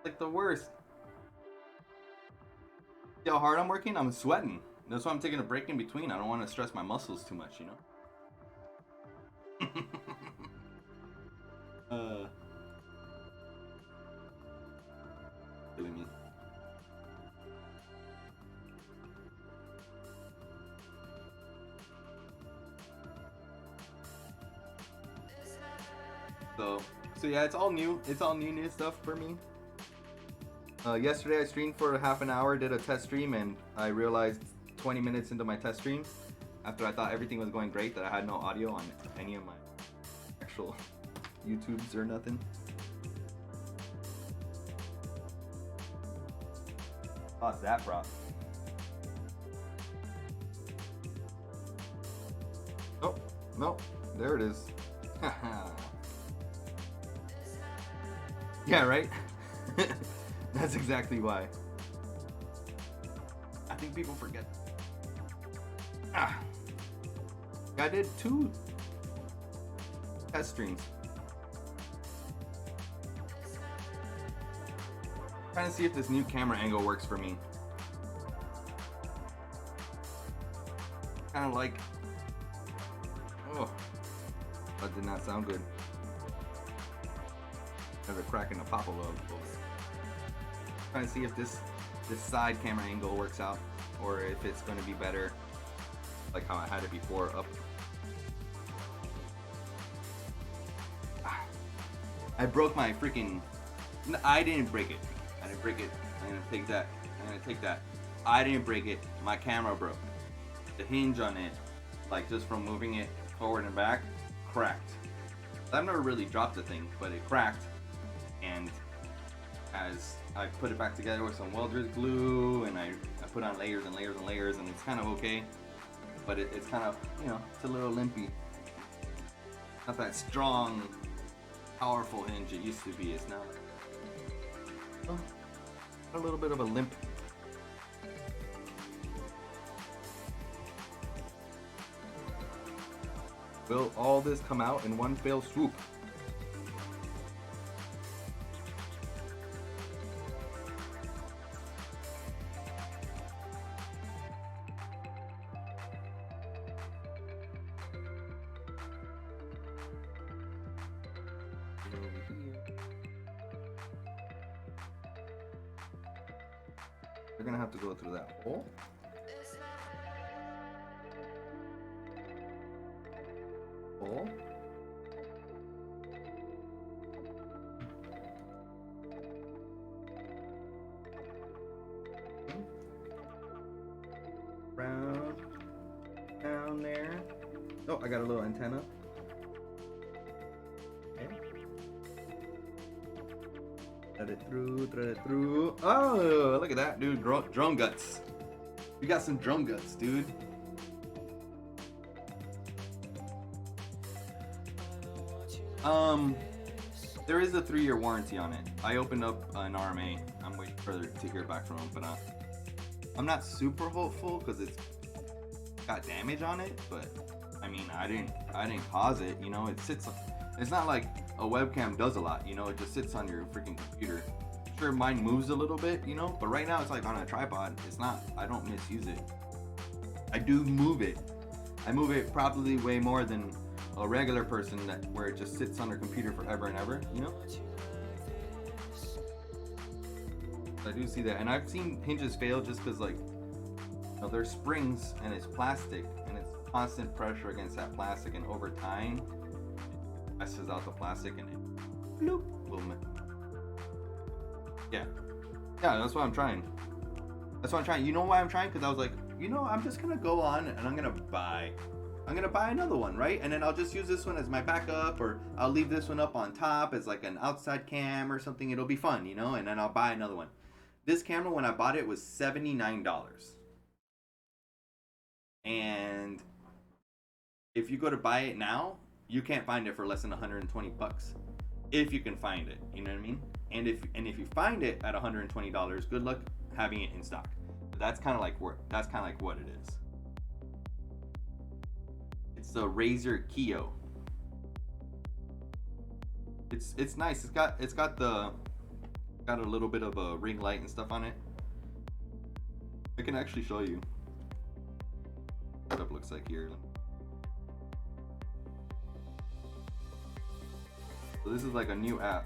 Speaker 1: like the worst. See how hard I'm working? I'm sweating. That's why I'm taking a break in between. I don't want to stress my muscles too much, you know? Doing me. So yeah, it's all new. It's all new stuff for me. Yesterday I streamed for half an hour, did a test stream, and I realized 20 minutes into my test stream, after I thought everything was going great, that I had no audio on any of my actual YouTubes or nothing. How's that, bro? Oh, no, there it is. Yeah, right? That's exactly why. I think people forget. I did 2 test streams. Trying to see if this new camera angle works for me. Kind of like... Oh, that did not sound good. There's a crack in the pop a little bit. Trying to see if this side camera angle works out, or if it's going to be better like how I had it before up. I broke my freaking... I didn't break it. I didn't break it. I'm gonna take that. I'm gonna take that. I didn't break it. My camera broke. The hinge on it, like just from moving it forward and back, cracked. I've never really dropped the thing, but it cracked. And as I put it back together with some welder's glue, and I put on layers and layers and layers, and it's kind of okay. But it's kind of, you know, it's a little limpy. Not that strong, powerful hinge it used to be. It's now a little bit of a limp. Will all this come out in one fell swoop? Over here. They're gonna have to go through that hole. Hole. Round. Down there. Oh, I got a little antenna. Okay. Thread it through, thread it through. Oh, look at that, dude. Drone guts. You got some drone guts, dude. There is a 3-year warranty on it. I opened up an RMA. I'm waiting to hear back from them, but I'm not super hopeful because it's got damage on it. But I mean, I didn't cause it. You know, it sits. It's not like a webcam does a lot. You know, it just sits on your freaking computer. Sure, mine moves a little bit. You know, but right now it's like on a tripod. It's not. I don't misuse it. I do move it. I move it probably way more than a regular person where it just sits on their computer forever and ever, you know? I do see that, and I've seen hinges fail just because, like, you know, there's springs and it's plastic, and it's constant pressure against that plastic, and over time, it messes out the plastic, and it bloop, boom. Yeah, that's what I'm trying. You know why I'm trying? Because I was like, you know, I'm just gonna go on and I'm gonna buy another one, right? And then I'll just use this one as my backup, or I'll leave this one up on top as like an outside cam or something. It'll be fun, you know? And then I'll buy another one. This camera, when I bought it, was $79. And if you go to buy it now, you can't find it for less than 120 bucks. If you can find it, you know what I mean? And if you find it at $120, good luck having it in stock. But that's kind of like what it is. It's the Razer Kio. It's nice. It's got a little bit of a ring light and stuff on it. I can actually show you what it looks like here. So this is like a new app.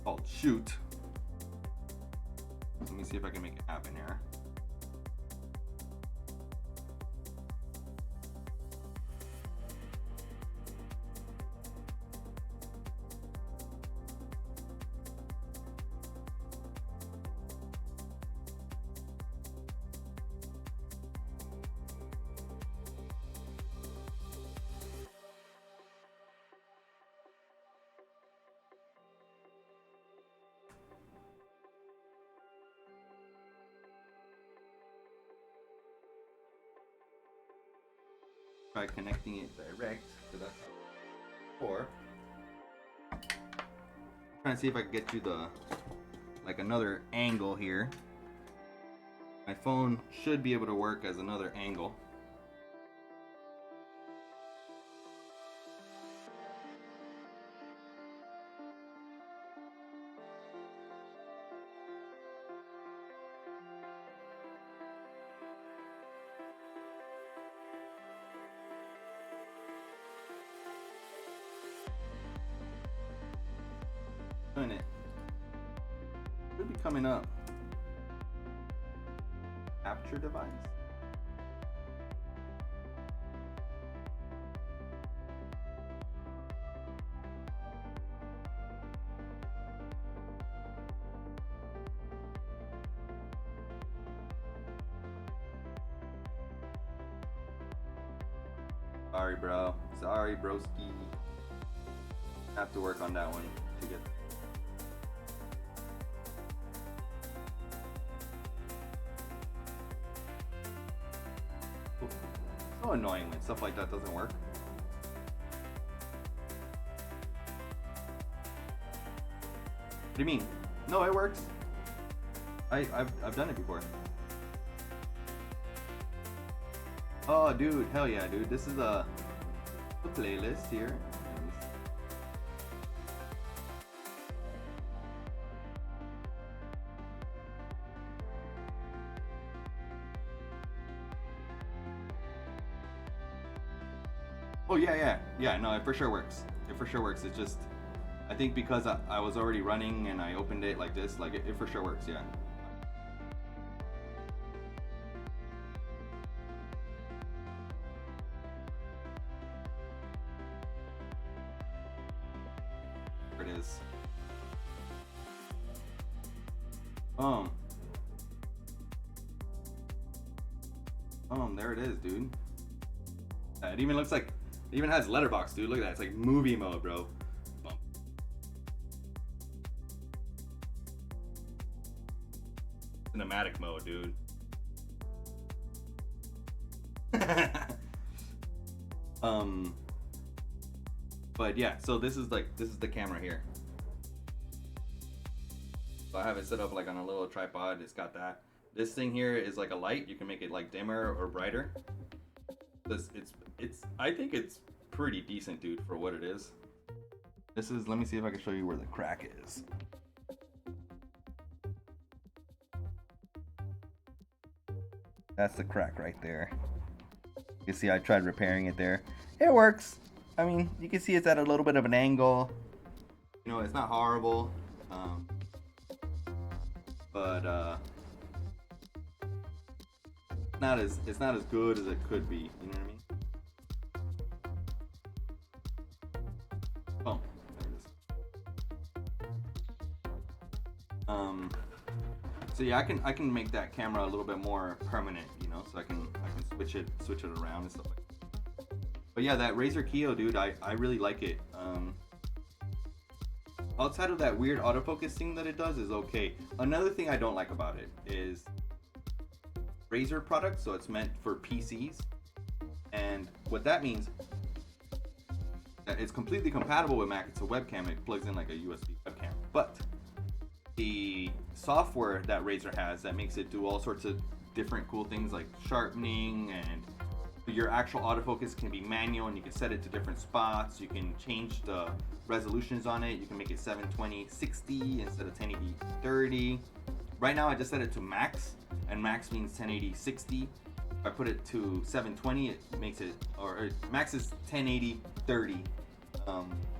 Speaker 1: Called Shoot. Let me see if I can make it happen here. Try connecting it direct to that, or trying to see if I can get you another angle here. My phone should be able to work as another angle. It should be coming up. Capture device. Sorry, bro. Sorry, broski. Have to work on that one to get. So annoying when stuff like that doesn't work. What do you mean? No, it works. I've done it before. Oh, dude, hell yeah, dude. This is a playlist here. Oh yeah. No, it for sure works. It for sure works. It's just, I think because I was already running and I opened it like this, like it for sure works. Yeah. There it is. Um, there it is, dude. It even looks like, it even has letterbox, dude. Look at that. It's like movie mode, bro. Bump. Cinematic mode, dude. um, but yeah. So this is the camera here. So I have it set up like on a little tripod. It's got that. This thing here is like a light. You can make it like dimmer or brighter. It's I think it's pretty decent, dude, for what it is. This is, let me see if I can show you where the crack is. That's the crack right there. You see, I tried repairing it there. It works. I mean, you can see it's at a little bit of an angle. You know, it's not horrible. But it's not as good as it could be. You know what I mean? Oh, there it is. So yeah, I can make that camera a little bit more permanent, you know, so I can switch it around and stuff like that. But yeah, that Razer Kiyo, dude, I really like it. Outside of that weird autofocus thing that it does is okay. Another thing I don't like about it is Razer product, so it's meant for PCs, and what that means, it's completely compatible with Mac. It's a webcam. It plugs in like a USB webcam, but the software that Razer has that makes it do all sorts of different cool things like sharpening, and your actual autofocus can be manual and you can set it to different spots. You can change the resolutions on it. You can make it 720 60 instead of 1080 30. Right now I just set it to max, and max means 1080 60. If I put it to 720, it makes it, or max is 1080 30.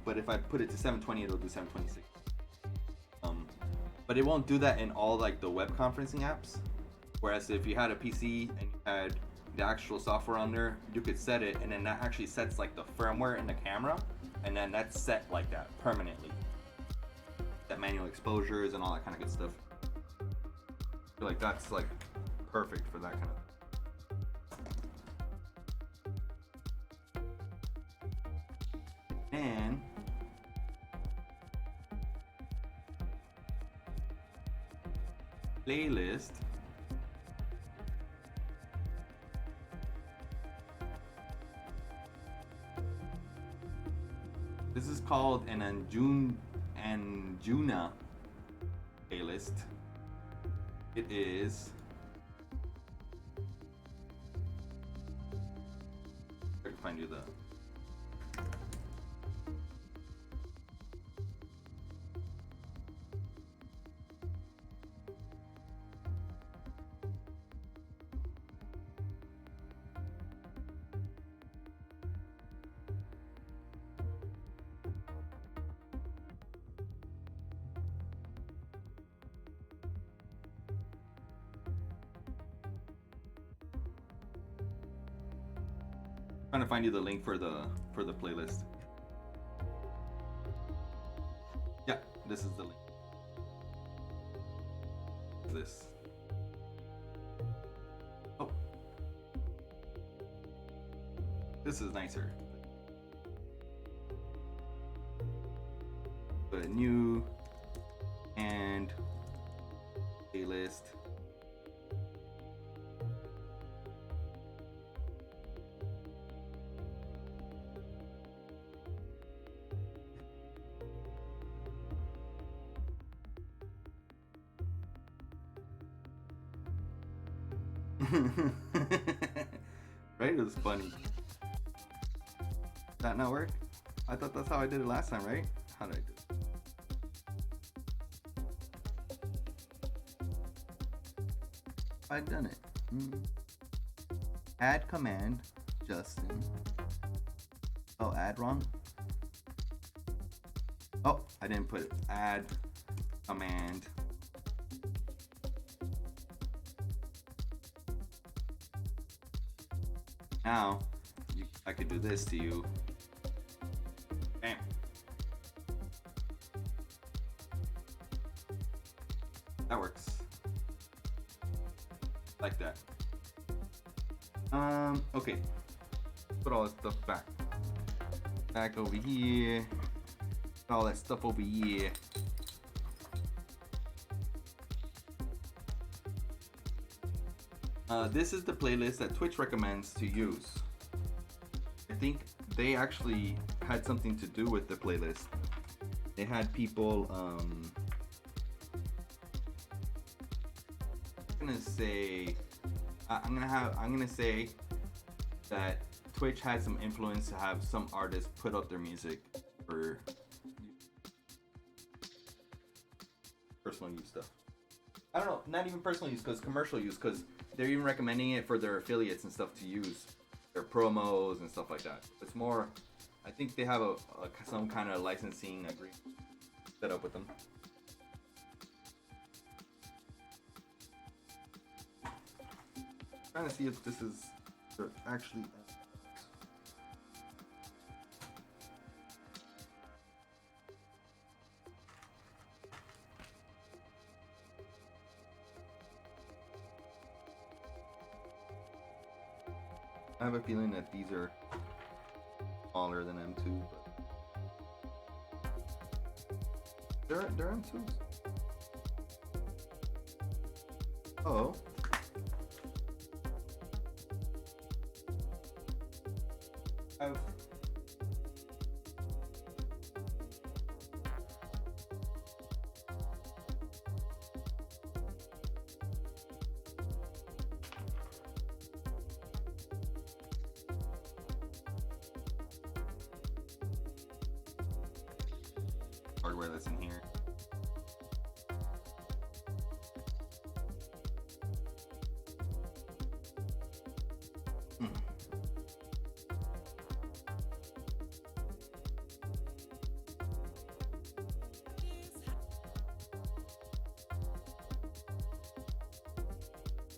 Speaker 1: But if I put it to 720, it'll do 720 60. But it won't do that in all like the web conferencing apps. Whereas if you had a PC and you had the actual software on there, you could set it, and then that actually sets like the firmware in the camera, and then that's set like that permanently. That manual exposures and all that kind of good stuff. I feel like that's like perfect for that kind of thing. And playlist. This is called an Anjuna playlist. It is, I can find you the, trying to find you the link for the playlist. Yeah, this is the link. This. Oh, this is nicer. Put a new and playlist. Right? It was funny. Did that not work? I thought that's how I did it last time, right? How did I do it? I've done it. Add command, Justin. spell add wrong. Oh, I didn't put add command. Now, I could do this to you. Bam. That works. Like that. Okay. Put all this stuff back. Back over here. Put all that stuff over here. This is the playlist that Twitch recommends to use. I think they actually had something to do with the playlist. They had people, I'm gonna say that Twitch had some influence to have some artists put up their music for personal use stuff. I don't know, not even personal use, because commercial use, because they're even recommending it for their affiliates and stuff to use, their promos and stuff like that. It's more, I think they have some kind of licensing agreement set up with them. Trying to see if this is actually. I have a feeling that these are smaller than M2, but they're M2s. Oh. I've hardware that's in here.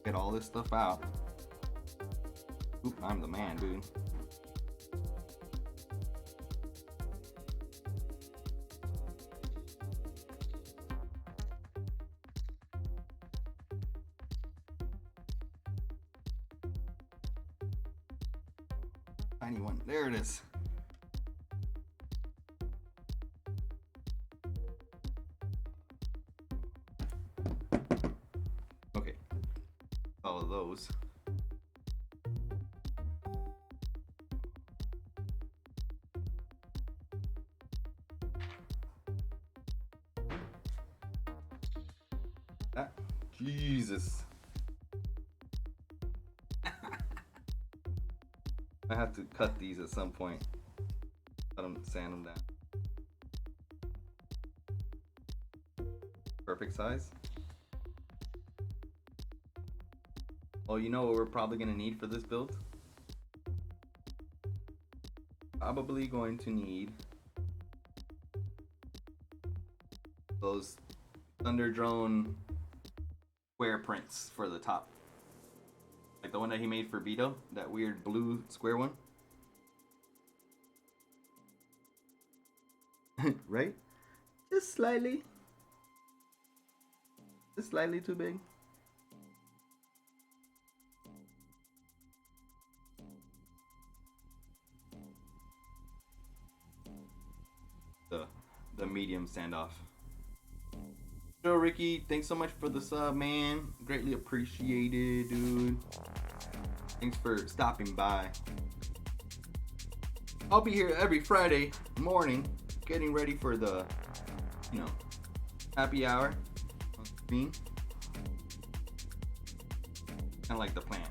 Speaker 1: Get all this stuff out. Oop, I'm the man, dude. Tiny one. There it is. Okay. All of those. That, Jesus. I have to cut these at some point. Let them sand them down. Perfect size. Oh, you know what we're probably gonna need for this build? Probably going to need those Thunder Drone square prints for the top. Like the one that he made for Vito, that weird blue square one. Right? Just slightly too big. The medium standoff. Yo, Ricky, thanks so much for the sub, man. Greatly appreciated, dude. Thanks for stopping by. I'll be here every Friday morning, getting ready for the, happy hour on screen. Kind of like the plan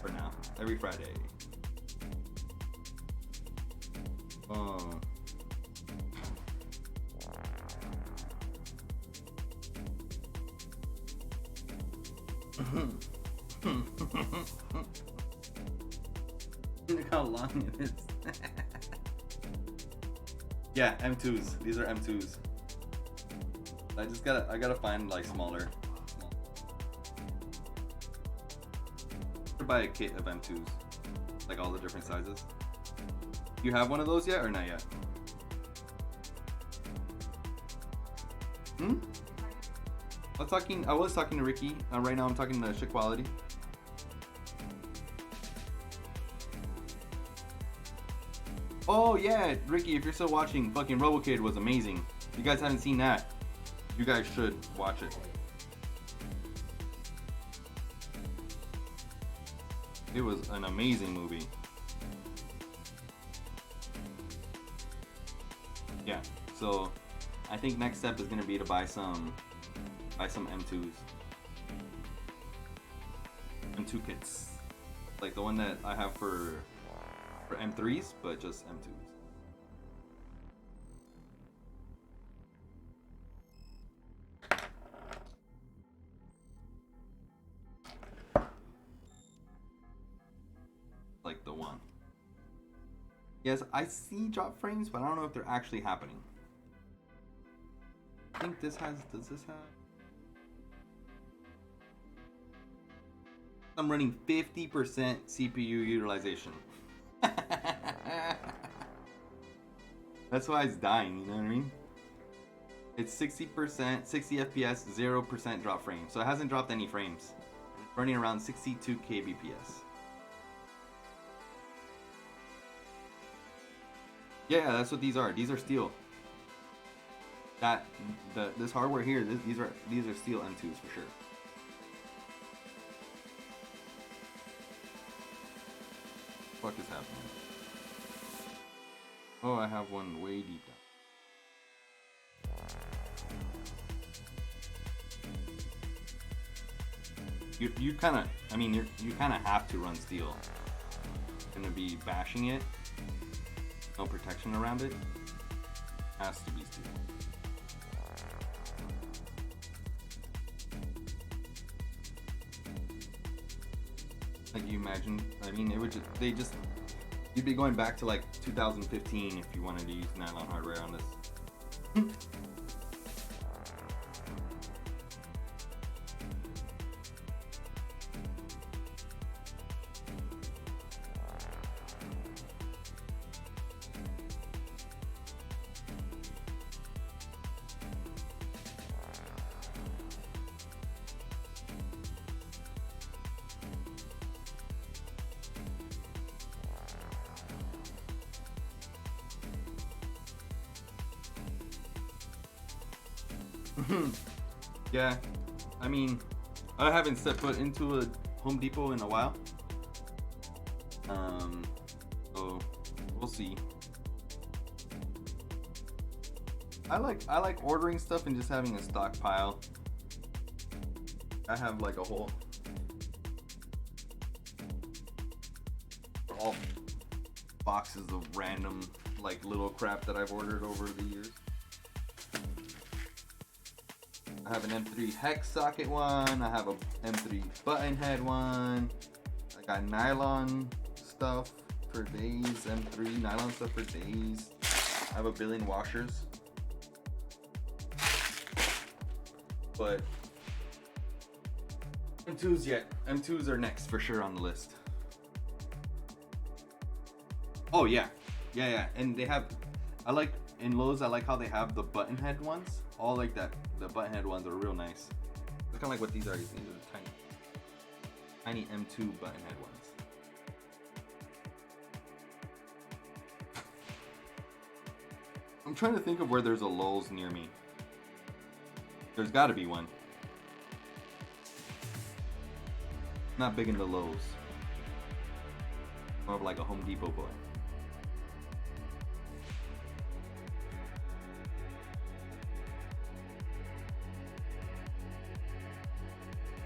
Speaker 1: for now. Every Friday. Look how long it is. Yeah, M2s. These are M2s. I gotta find like smaller. Buy a kit of M2s, like all the different sizes. You have one of those yet or not yet? I was talking to Ricky. Right now I'm talking to Shit Quality. Oh yeah, Ricky, if you're still watching, fucking RoboKid was amazing. If you guys haven't seen that, you guys should watch it. It was an amazing movie. Yeah, so I think next step is gonna be to buy some M2s. M2 kits. Like the one that I have for M3s, but just M2s. Like the one. Yes, I see drop frames, but I don't know if they're actually happening. I think does this have? I'm running 50% CPU utilization. That's why it's dying, you know what I mean? It's 60%, 60 FPS, 0% drop frames. So it hasn't dropped any frames. It's running around 62 kbps. Yeah, that's what these are. These are steel. This hardware here, these are steel M2s for sure. What the fuck is happening? Oh, I have one way deep down. You kind of, I mean, you kind of have to run steel. Gonna be bashing it. No protection around it. Has to be steel. Like you imagine, I mean, it would just, you'd be going back to like 2015 if you wanted to use nylon hardware on this. Yeah, I mean, I haven't set foot into a Home Depot in a while. So we'll see. I like ordering stuff and just having a stockpile. I have like a whole all boxes of random like little crap that I've ordered over the years. I have an M3 hex socket one. I have a M3 button head one. I got nylon stuff for days. M3 nylon stuff for days. I have a billion washers. But M2s yet. M2s are next for sure on the list. Oh yeah. Yeah. And they have, I like, in Lowe's, I like how they have the button head ones. All like that. The button head ones are real nice. It's kind of like what these are. These are tiny M2 button head ones. I'm trying to think of where there's a Lowe's near me. There's got to be one. Not big into Lowe's. More of like a Home Depot boy.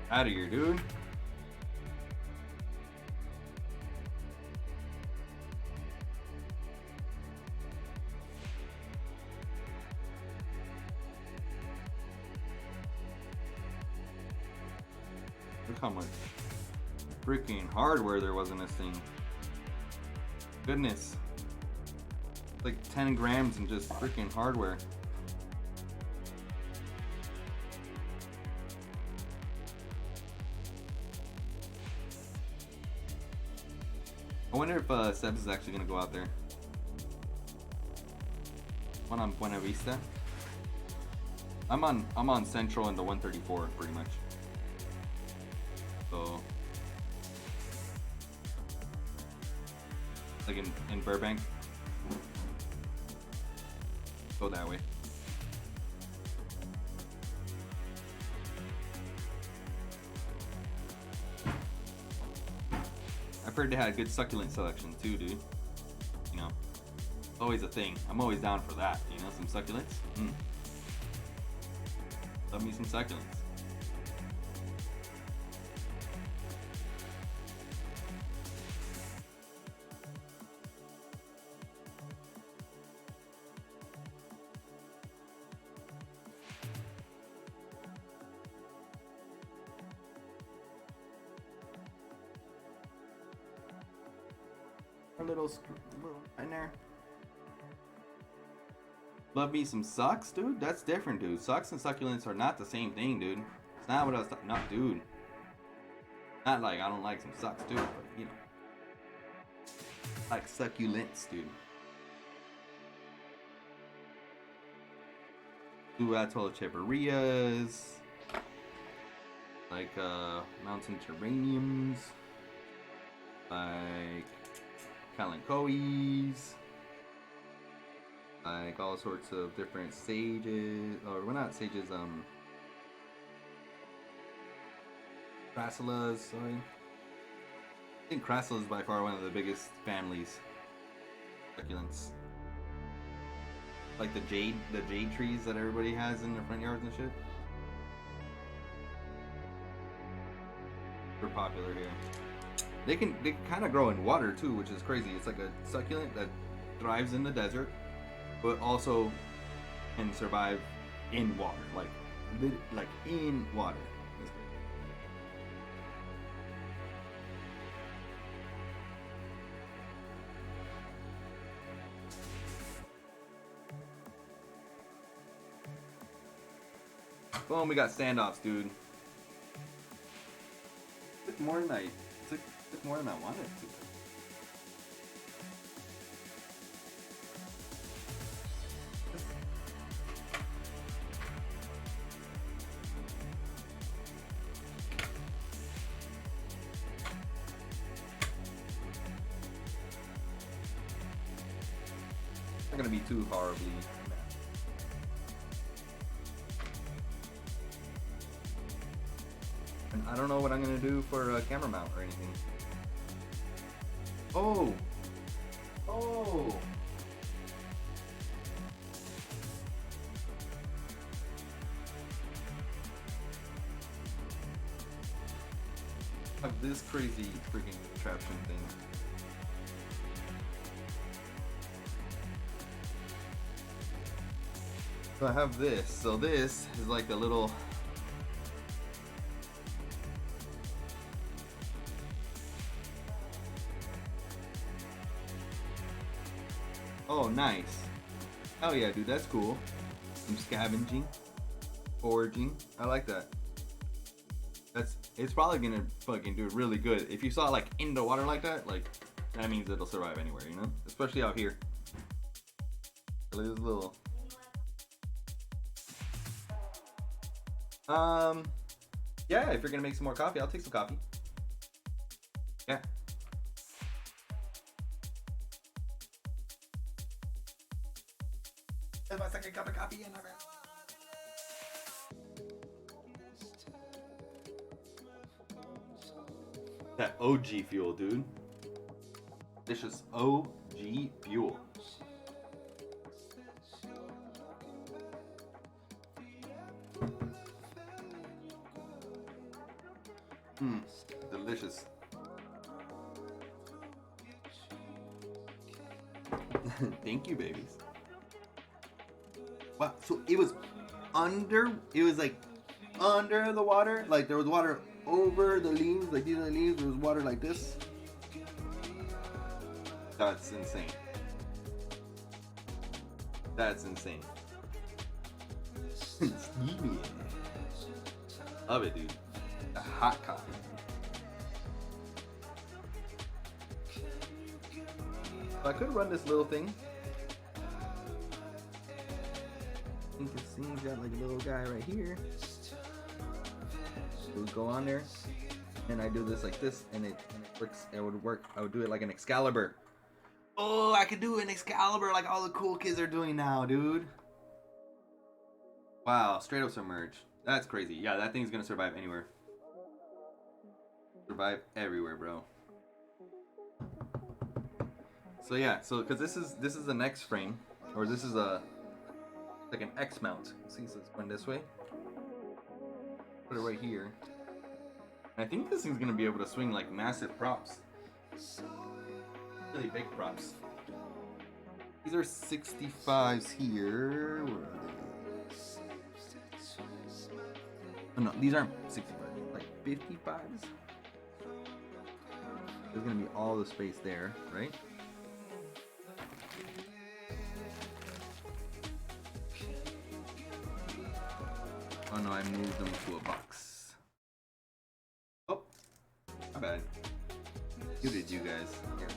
Speaker 1: Out of here, dude. Look how much freaking hardware there was in this thing. Goodness. Like 10 grams in just freaking hardware. I wonder if Sebs is actually gonna go out there. One on Buena Vista. I'm on Central and the 134 pretty much. So like in Burbank. Go that way. I've heard they had a good succulent selection too, dude. You know, always a thing. I'm always down for that. You know, some succulents. Love me some succulents. A little in there. Love me some sucks, dude. That's different, dude. Sucks and succulents are not the same thing, dude. It's not what I was talking. No, dude. Not like I don't like some sucks, dude, but you know, like succulents, dude. Blue atoll cheverias, like mountain geraniums, like kalanchoes, like all sorts of different sages, or well, not sages, crassulas, sorry. I think crassula is by far one of the biggest families succulents. Like the jade trees that everybody has in their front yards and shit. They're popular here. They can kind of grow in water too, which is crazy. It's like a succulent that thrives in the desert, but also can survive in water, like in water. Boom, we got standoffs, dude. Took more than I took more than I wanted to. Not gonna be too horribly. I don't know what I'm gonna do for a camera mount or anything. Oh! I have this crazy freaking contraption thing. So I have this. So this is like a little. Oh, nice. Hell yeah, dude, that's cool. Some scavenging, foraging. I like that. It's probably gonna fucking do really good. If you saw it like in the water like that means it'll survive anywhere, you know? Especially out here. Look at this little. Yeah, if you're gonna make some more coffee, I'll take some coffee. Yeah. That's my second cup of coffee in there. That OG fuel, dude. Delicious OG fuel. Delicious. Thank you, babies. Wow, so it was like under the water, like there was water over the leaves, like these are the leaves, there was water like this. That's insane. That's insane. Steamy. Love it, dude. A hot coffee. So I could run this little thing. I think this thing's got like a little guy right here. It would go on there, and I do this like this, and it works. It would work. I would do it like an Excalibur. Oh, I could do an Excalibur like all the cool kids are doing now, dude. Wow, straight up submerge. That's crazy. Yeah, that thing's gonna survive anywhere. Survive everywhere, bro. So yeah, so because this is the next frame, or this is a like an X mount. See, so it's going this way. Put it right here. And I think this thing's gonna be able to swing like massive props. Really big props. These are 65s here. Where are they? Oh no, these aren't 65s, like 55s. There's gonna be all the space there, right? Oh no, I moved them to a box. Oh, my bad. You did, you guys. Here.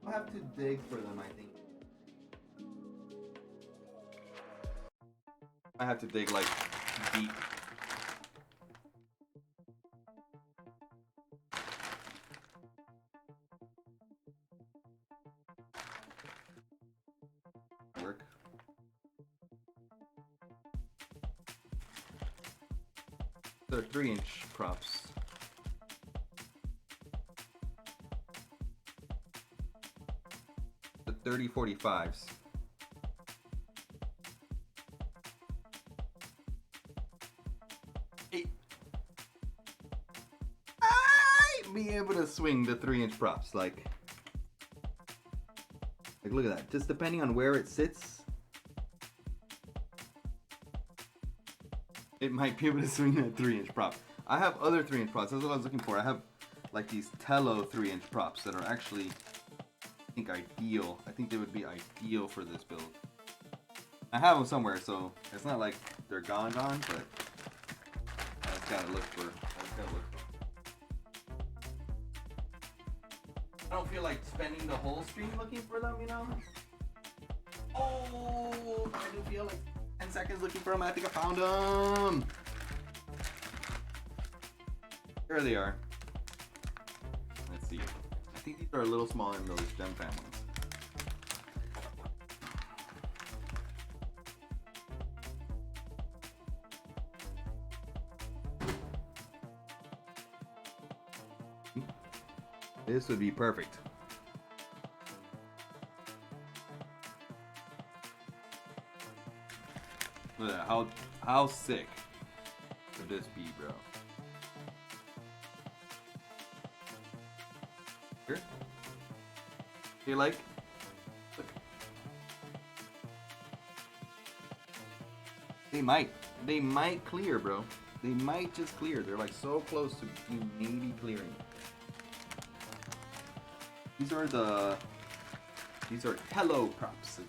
Speaker 1: I'll have to dig for them, I think. I have to dig like deep. Work. They're 3-inch props. The 30-45s. I be able to swing the 3-inch props like look at that. Just depending on where it sits, it might be able to swing that 3-inch prop. I have other 3-inch props. That's what I was looking for. I have like these Tello 3-inch props that are actually, I think, ideal. I think they would be ideal for this build. I have them somewhere, so it's not like they're gone, but I just gotta look for. I don't feel like spending the whole stream looking for them, you know? Oh, I do feel like 10 seconds looking for them. I think I found them. There they are. Let's see. I think these are a little smaller than those gem families. This would be perfect. Look at that. How sick would this be, bro? Here? You like? Look. They might clear, bro. They might just clear. They're like so close to maybe clearing. These are Tello props.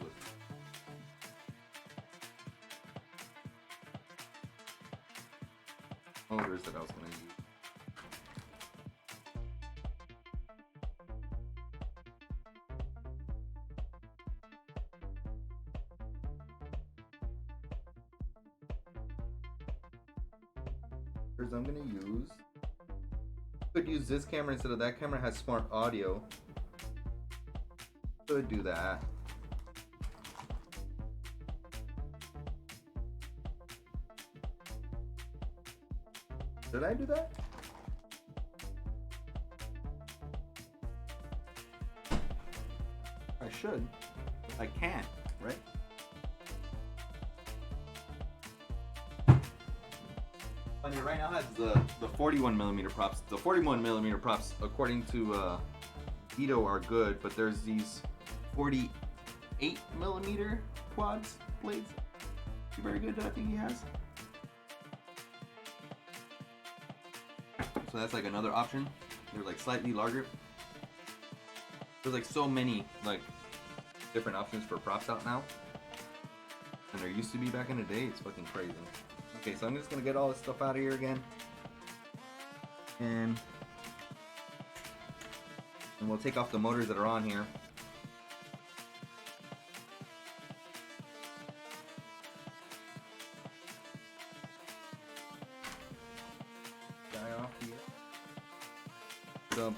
Speaker 1: Motors that I was gonna use. I'm gonna use. Could use this camera instead of that camera. It has smart audio. Could do that. Did I do that? I should. I can't, right? Funny, right now has the 41mm props. The 41mm props, according to Vito, are good, but there's these 48mm quads blades. Very good that I think he has. So that's like another option. They're like slightly larger. There's like so many like different options for props out now than there used to be back in the day. It's fucking crazy. Okay, so I'm just gonna get all this stuff out of here again, and we'll take off the motors that are on here. Off here. Dump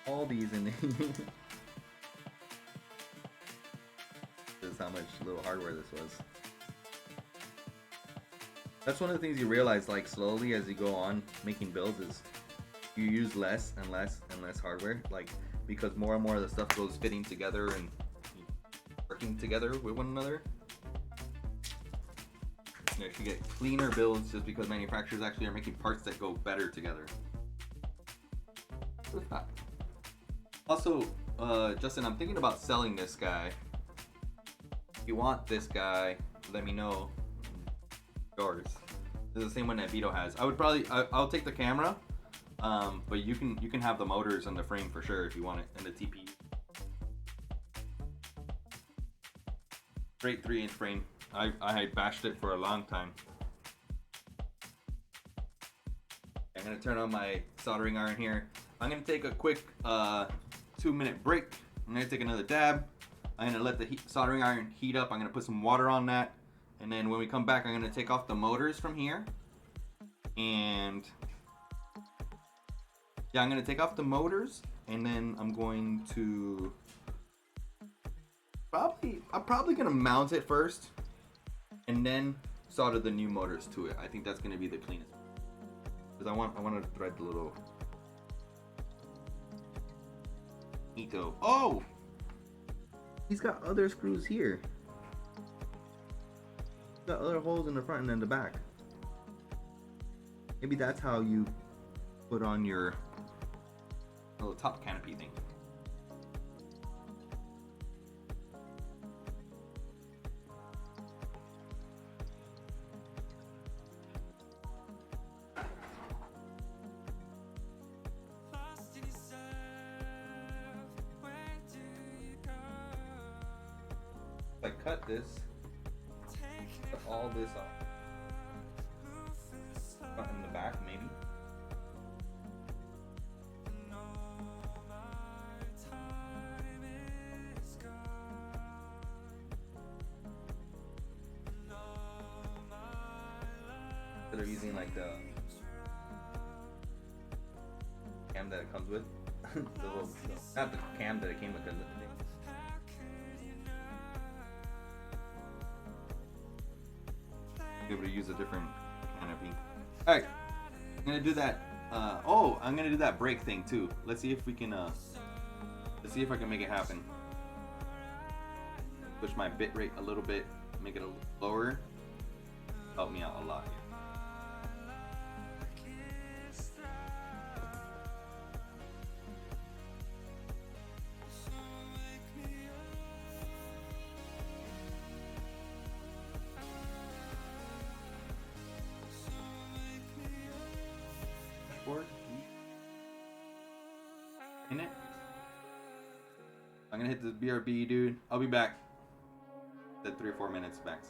Speaker 1: all these in there. This is how much little hardware this was. That's one of the things you realize, like, slowly as you go on making builds, is you use less and less and less hardware, like, because more and more of the stuff goes fitting together and working together with one another. You actually get cleaner builds just because manufacturers actually are making parts that go better together. Also, Justin, I'm thinking about selling this guy. If you want this guy, let me know. Yours. This is the same one that Vito has. I would probably, I'll take the camera, but you can have the motors and the frame for sure if you want it, and the TP. Great 3-inch frame. I had bashed it for a long time. I'm gonna turn on my soldering iron here. I'm gonna take a quick 2-minute break. I'm gonna take another dab. I'm gonna let the soldering iron heat up. I'm gonna put some water on that. And then when we come back, I'm gonna take off the motors from here. And yeah, I'm gonna take off the motors, and then I'm going to I'm probably gonna mount it first and then solder the new motors to it. I think that's gonna be the cleanest, because I want to thread the little Ito. Oh, he's got other screws here. He's got other holes in the front and in the back. Maybe that's how you put on your little top canopy thing. If I cut this, cut all this off, front and the back maybe. Instead of using like the cam that it comes with, not the cam that it came with, because be able to use a different canopy. All right, I'm gonna do that. Oh, I'm gonna do that brake thing too. Let's see if we can. Let's see if I can make it happen. Push my bit rate a little bit, make it a little lower. Help me out a lot here. In it. I'm gonna hit this BRB, dude. I'll be back. At 3 or 4 minutes max.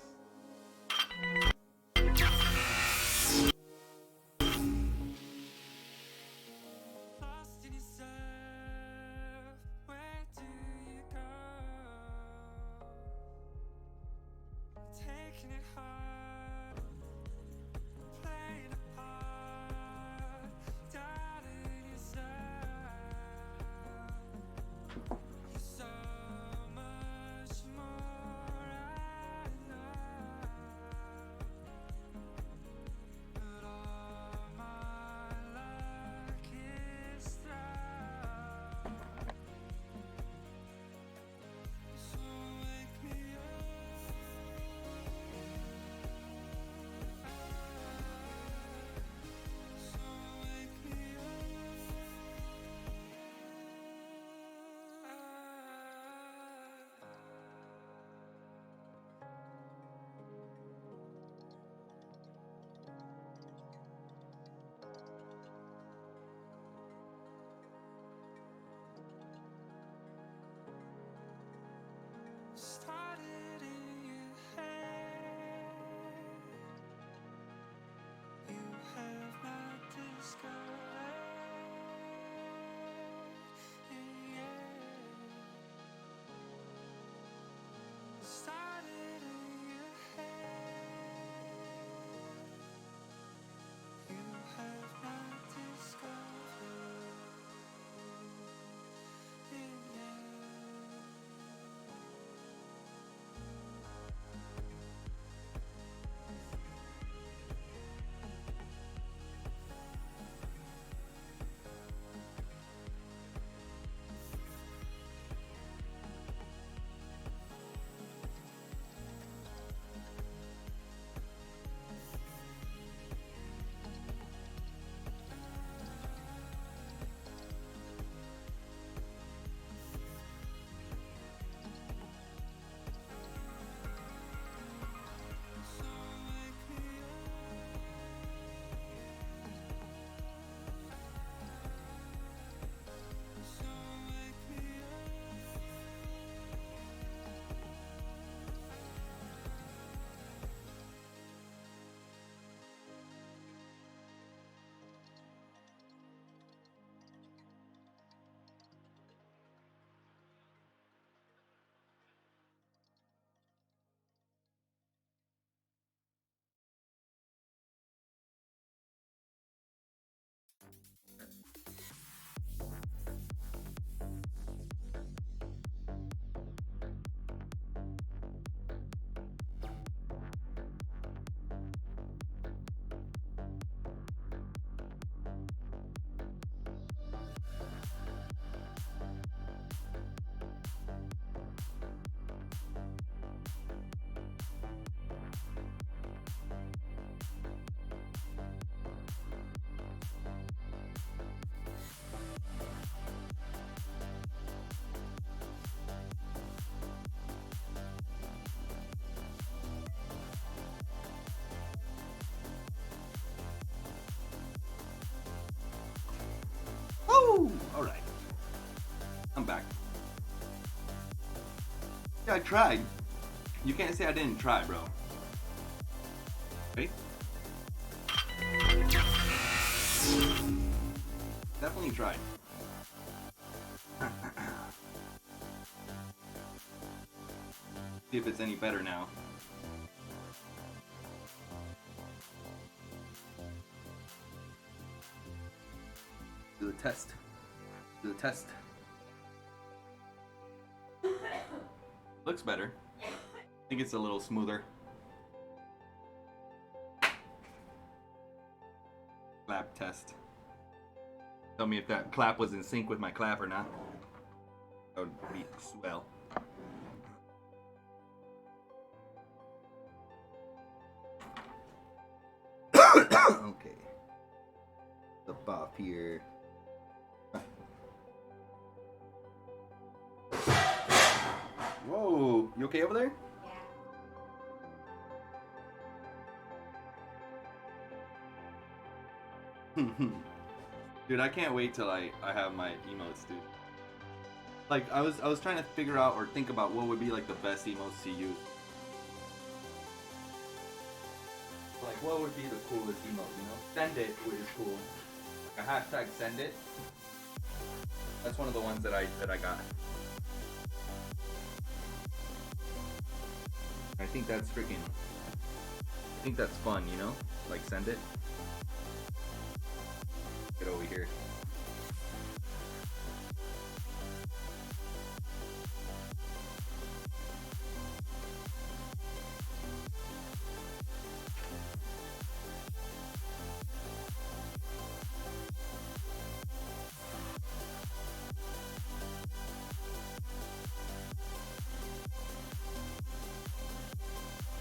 Speaker 1: Come back. Yeah, I tried. You can't say I didn't try, bro. Right? Definitely tried. See if it's any better now. Do the test. Do the test. Looks better. I think it's a little smoother. Clap test. Tell me if that clap was in sync with my clap or not. That would be swell. Okay. The bop here. Whoa, you okay over there? Yeah. Dude, I can't wait till I have my emotes, dude. Like I was trying to figure out or think about what would be like the best emotes to use. Like what would be the coolest emote, you know? Send it is cool. Like a hashtag send it. That's one of the ones that I got. I think that's freaking. I think that's fun, you know? Like send it. Get over here.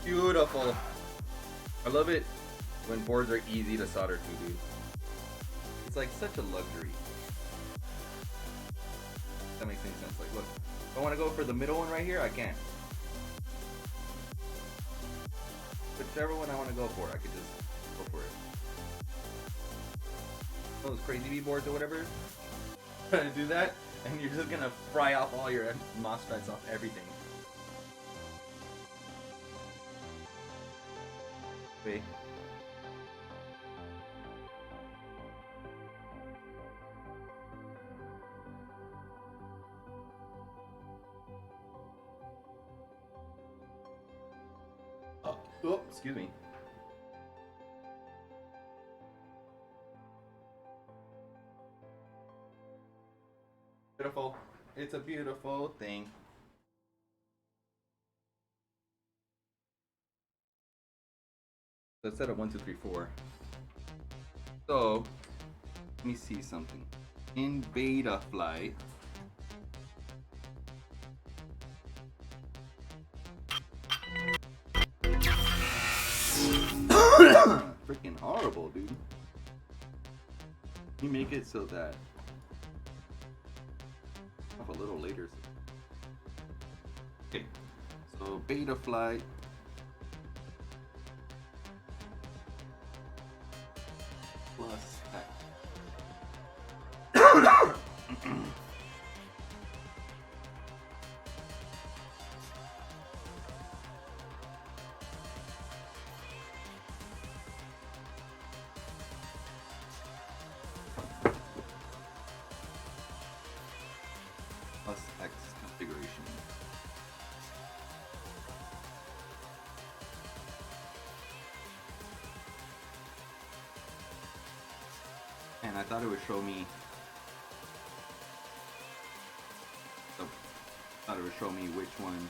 Speaker 1: Beautiful. I love it when boards are easy to solder to, dude. It's like such a luxury. That makes any sense. Like, look, if I want to go for the middle one right here, I can. Whichever one I want to go for, I could just go for it. Those crazy B boards or whatever, trying to do that, and you're just gonna fry off all your MOSFETs off everything. Wait. Oh, excuse me. Beautiful. It's a beautiful thing. Let's set up 1, 2, 3, 4. So, let me see something. In beta flight, freaking horrible, dude. You make it so that up a little later. Okay, so beta flight. Plus X configuration. And I thought it would show me. I thought it would show me which one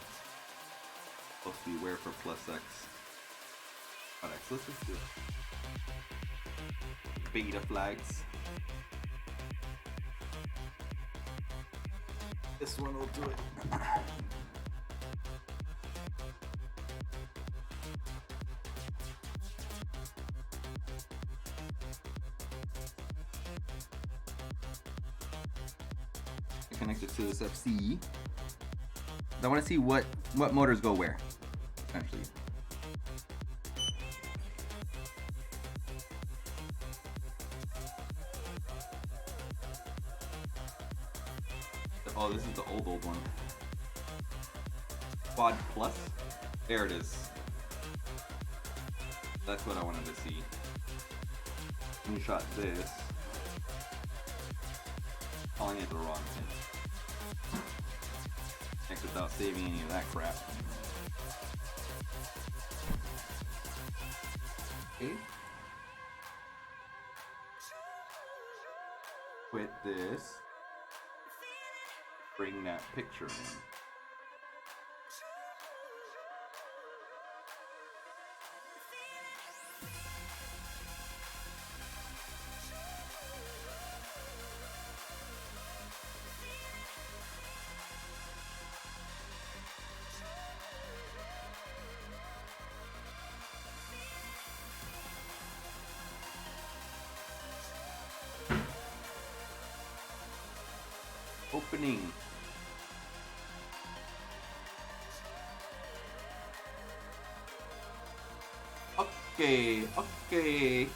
Speaker 1: supposed to be where for plus X. Alright, so let's just do it. Beta flags. This one will do it. Connect it to this FC. I want to see what motors go where, essentially. Oh, this is the old one. Quad Plus? There it is. That's what I wanted to see. Screenshot this. Calling it the wrong thing. Next without saving any of that crap. Okay. Quit this. Bring that picture in. Opening. Okay, okay.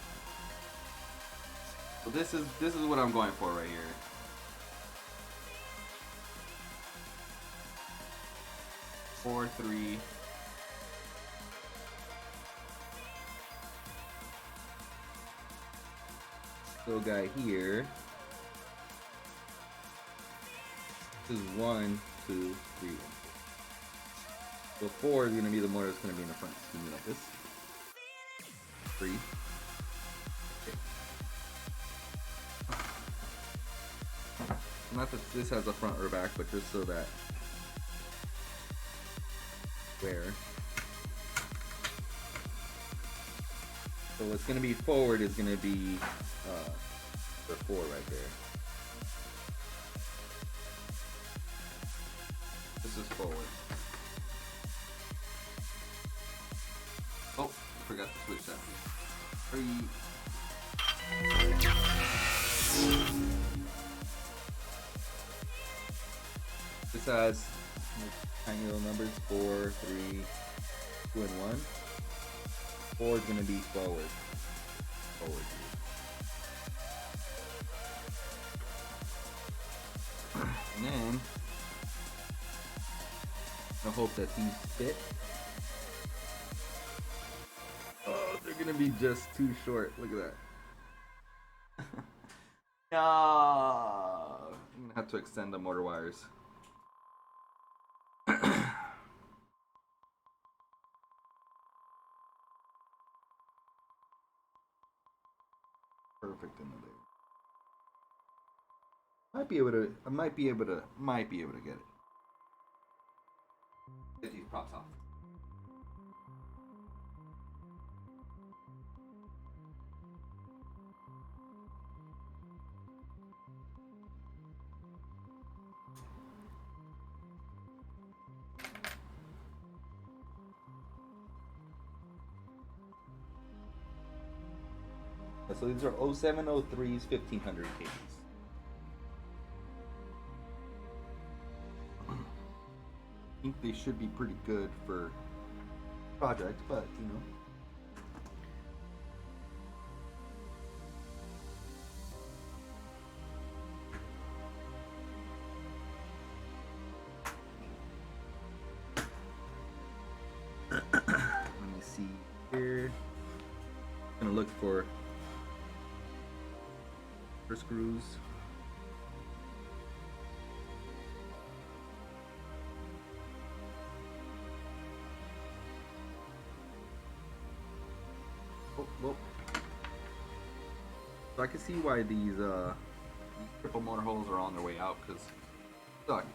Speaker 1: So this is what I'm going for right here. Four, three. Little guy here. This is 1, 2, 3, and 4. So 4 is going to be the motor that's going to be in the front. It's going to be like this. 3. Okay. Not that this has a front or back, but just so that where. So what's going to be forward is going to be the 4 right there. This is forward. Oh, I forgot to switch that. 3. This has tiny little numbers, 4, 3, 2, and 1. 4 is going to be forward. Forward. And then I hope that these fit. Oh, they're gonna be just too short. Look at that. No, I'm gonna have to extend the motor wires. Perfect in there. I might be able to get it. Get these props off. So these are 0703s 1500 Ks. I think they should be pretty good for project, but you know. Let me see here. I'm gonna look for screws. Oh. So I can see why these triple motor holes are on their way out, because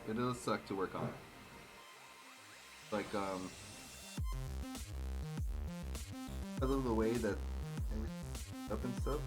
Speaker 1: it does suck to work on. Like because of the way that everything's up and stuff.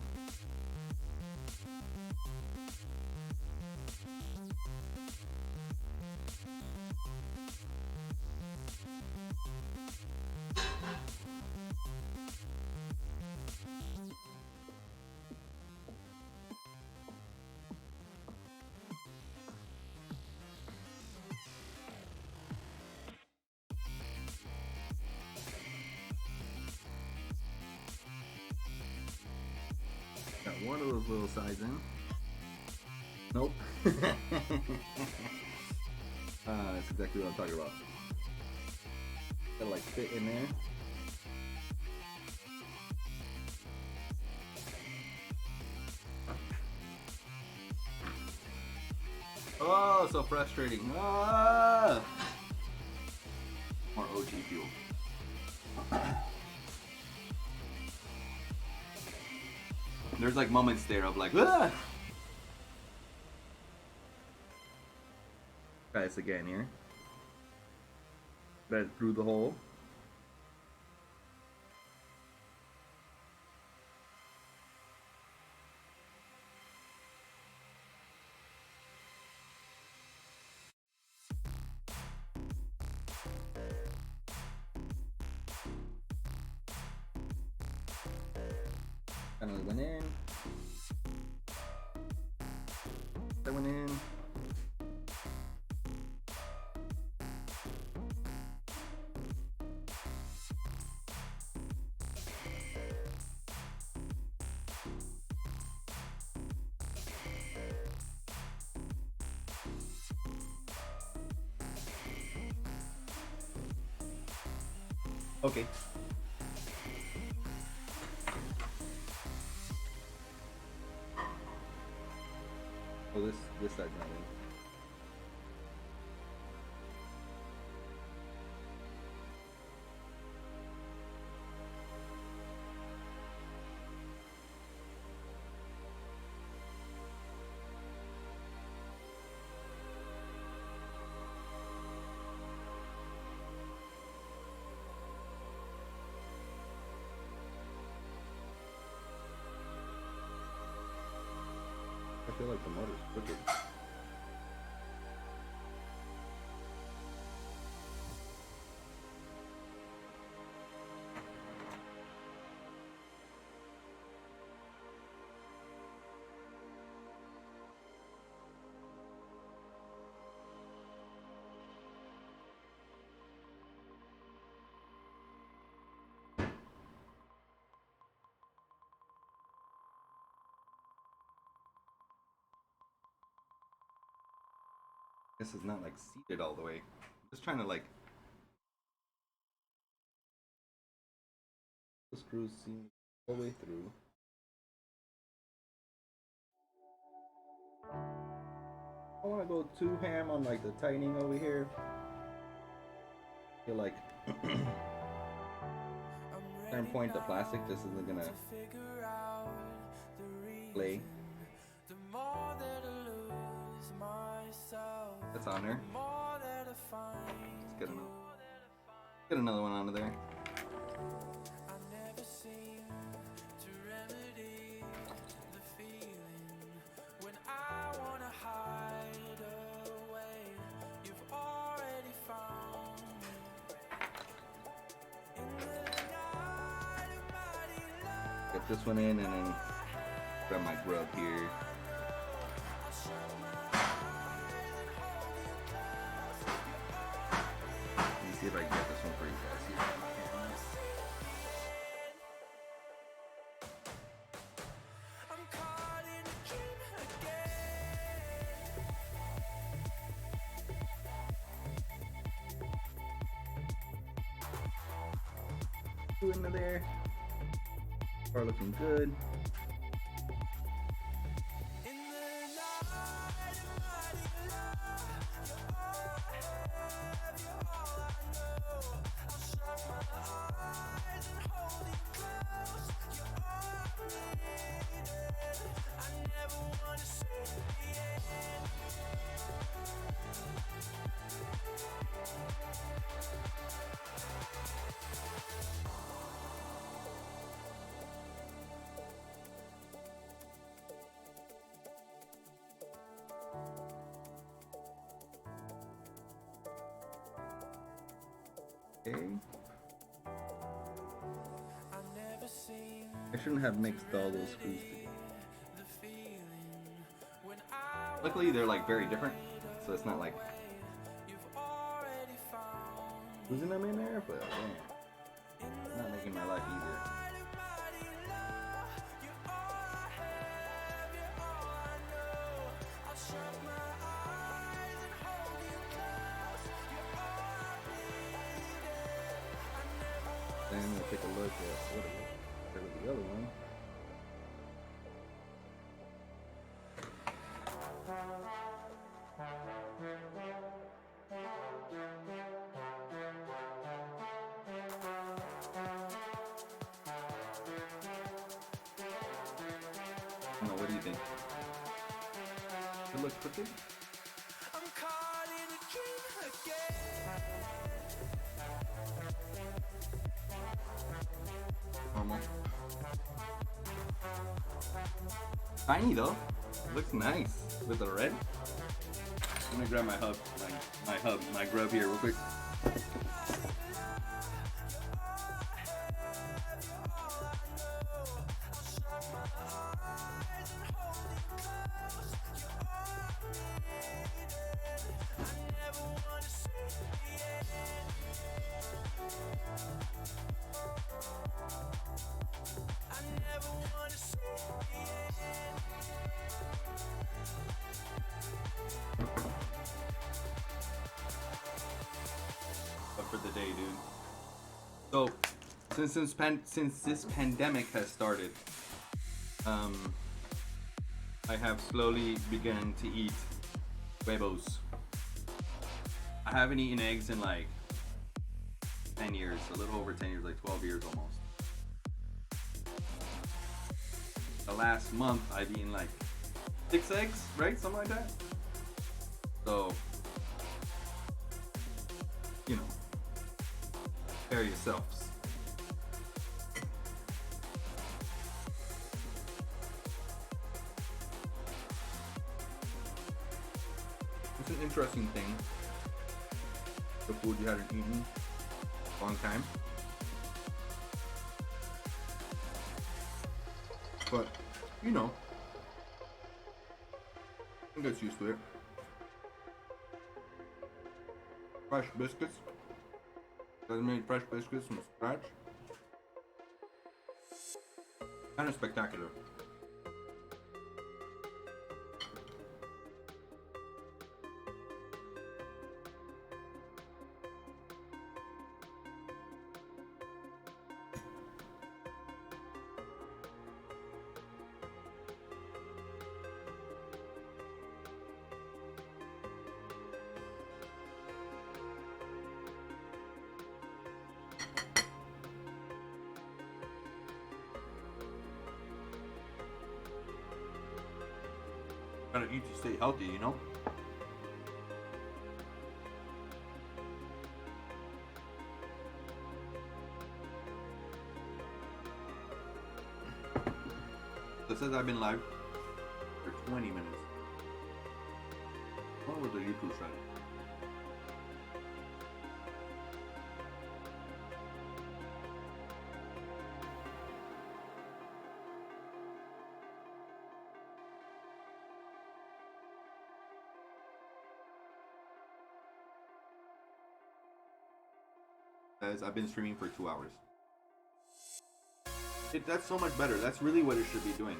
Speaker 1: Got one of those little sides in. Nope. That's exactly what I'm talking about. Gotta like fit in there. Oh, so frustrating. Ah! More OG fuel. There's like moments there of like, ah! Try this again here. Let it through the hole. Finally went in. That went in. Okay. Oh, this side's not in. I feel like the motor's crooked. This is not like seated all the way. I'm just trying to like. The screws seem all the way through. I want to go too ham on like the tightening over here. I feel like at a certain point the plastic just isn't gonna play. That's on there. Let's get another one onto there. Get this one in and then grab my grub here. Let me see if I can get this one for you guys here. Two into there. Are looking good. Okay. I shouldn't have mixed all those screws together. Luckily, they're like very different, so it's not like losing them in there, but damn, not making my life easier.
Speaker 2: Shut my
Speaker 1: I'm gonna take a look at what it was the other one. I don't know, what do you think? It looks crooked?
Speaker 2: I'm caught in a dream again.
Speaker 1: Normal. Tiny though. Looks nice with the red. I'm gonna grab my hub, my grub here real quick. Up for the day, dude. So, since this pandemic has started, I have slowly begun to eat huevos. I haven't eaten eggs in like 10 years, a little over 10 years, like 12 years almost. The last month I've eaten like 6 eggs, right? Something like that. So, you know, prepare yourselves. It's an interesting thing. The food you hadn't eaten in a long time. But, you know, I get used to it. Fresh biscuits. I made fresh biscuits from scratch. Kind of spectacular. Gotta eat to stay healthy, you know? So it says I've been live for 20 minutes. What was the YouTube site? I've been streaming for 2 hours. That's so much better. That's really what it should be doing.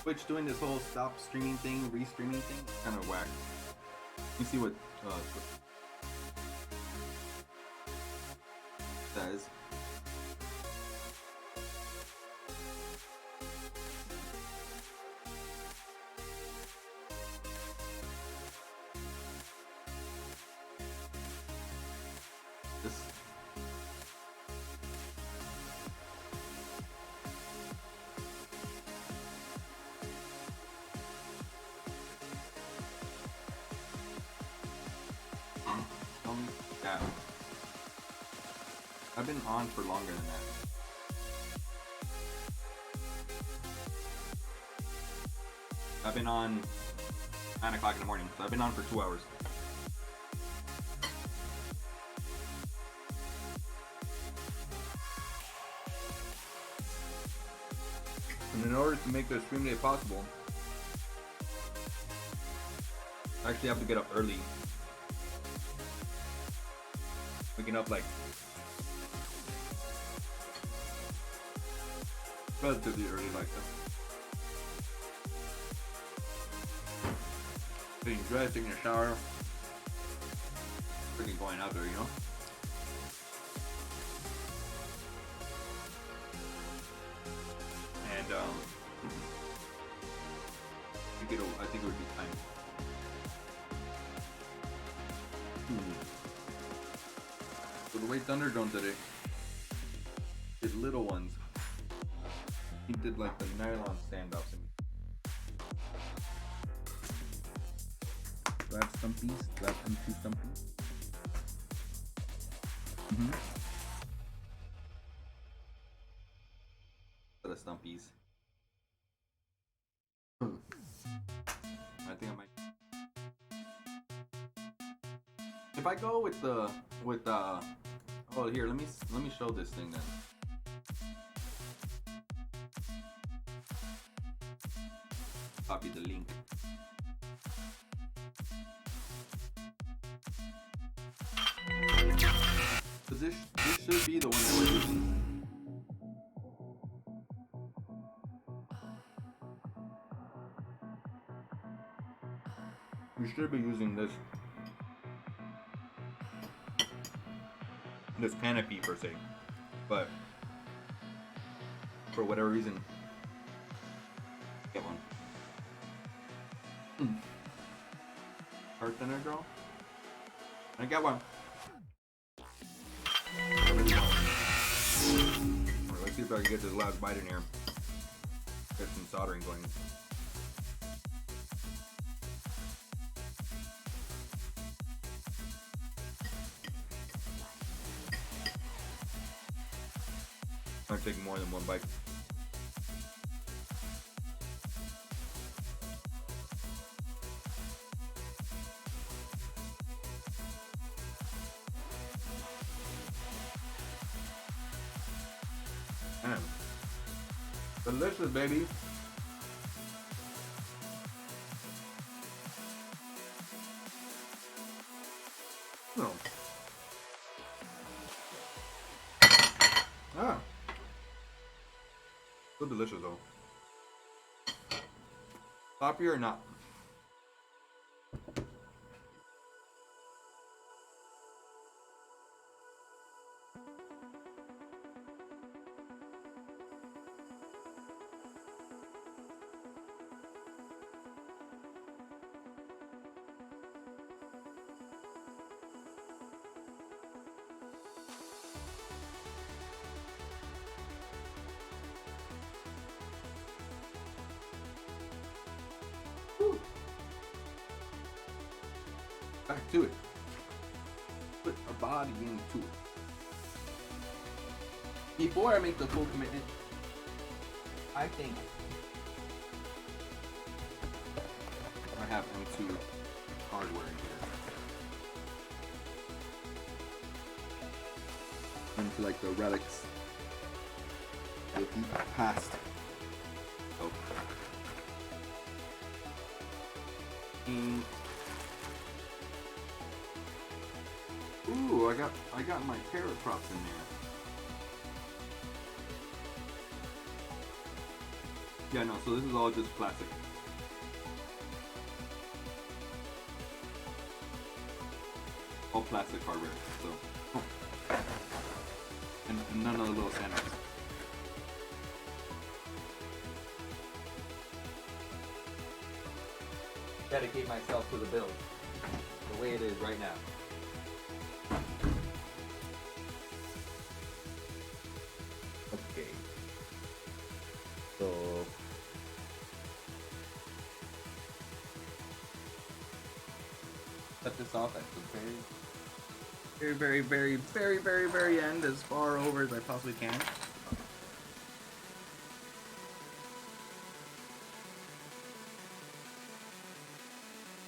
Speaker 1: Twitch doing this whole stop streaming thing, re-streaming thing, kind of whack. You see what says. This. Yeah. I've been on for longer than that. I've been on 9 o'clock in the morning, so I've been on for 2 hours. And in order to make the stream day possible, I actually have to get up early. Waking up like relatively early like that. Getting dressed, taking a shower, freaking going out there, you know? And I think it would be time. So the way Thunderdome did it, did little ones. He did like the nylon standoffs. Do I have stumpies? Do I have M2 stumpies? Set of stumpies. I think I might. If I go with oh here, let me show this thing then. Copy the link. So this should be the one that we're using. We should be using this canopy per se, but for whatever reason, get one. Heart thinner girl. I got one. I really don't. Alright, let's see if I can get this last bite in here. Get some soldering going. Might take more than one bite. Man. Delicious, baby. Oh. Ah. So delicious though. Poppy or not? Whew. Back to it. Put our body into it. Before I make the full commitment, I think I have M2 hardware in here. Into like the relics. You'll eat past. Oh. Ooh, I got my carrot props in there. Yeah, no, so this is all just plastic. All plastic hardware, so. And none of the little sandals. Dedicate myself to the build the way it is right now. Okay. So cut this off at the very end, as far over as I possibly can.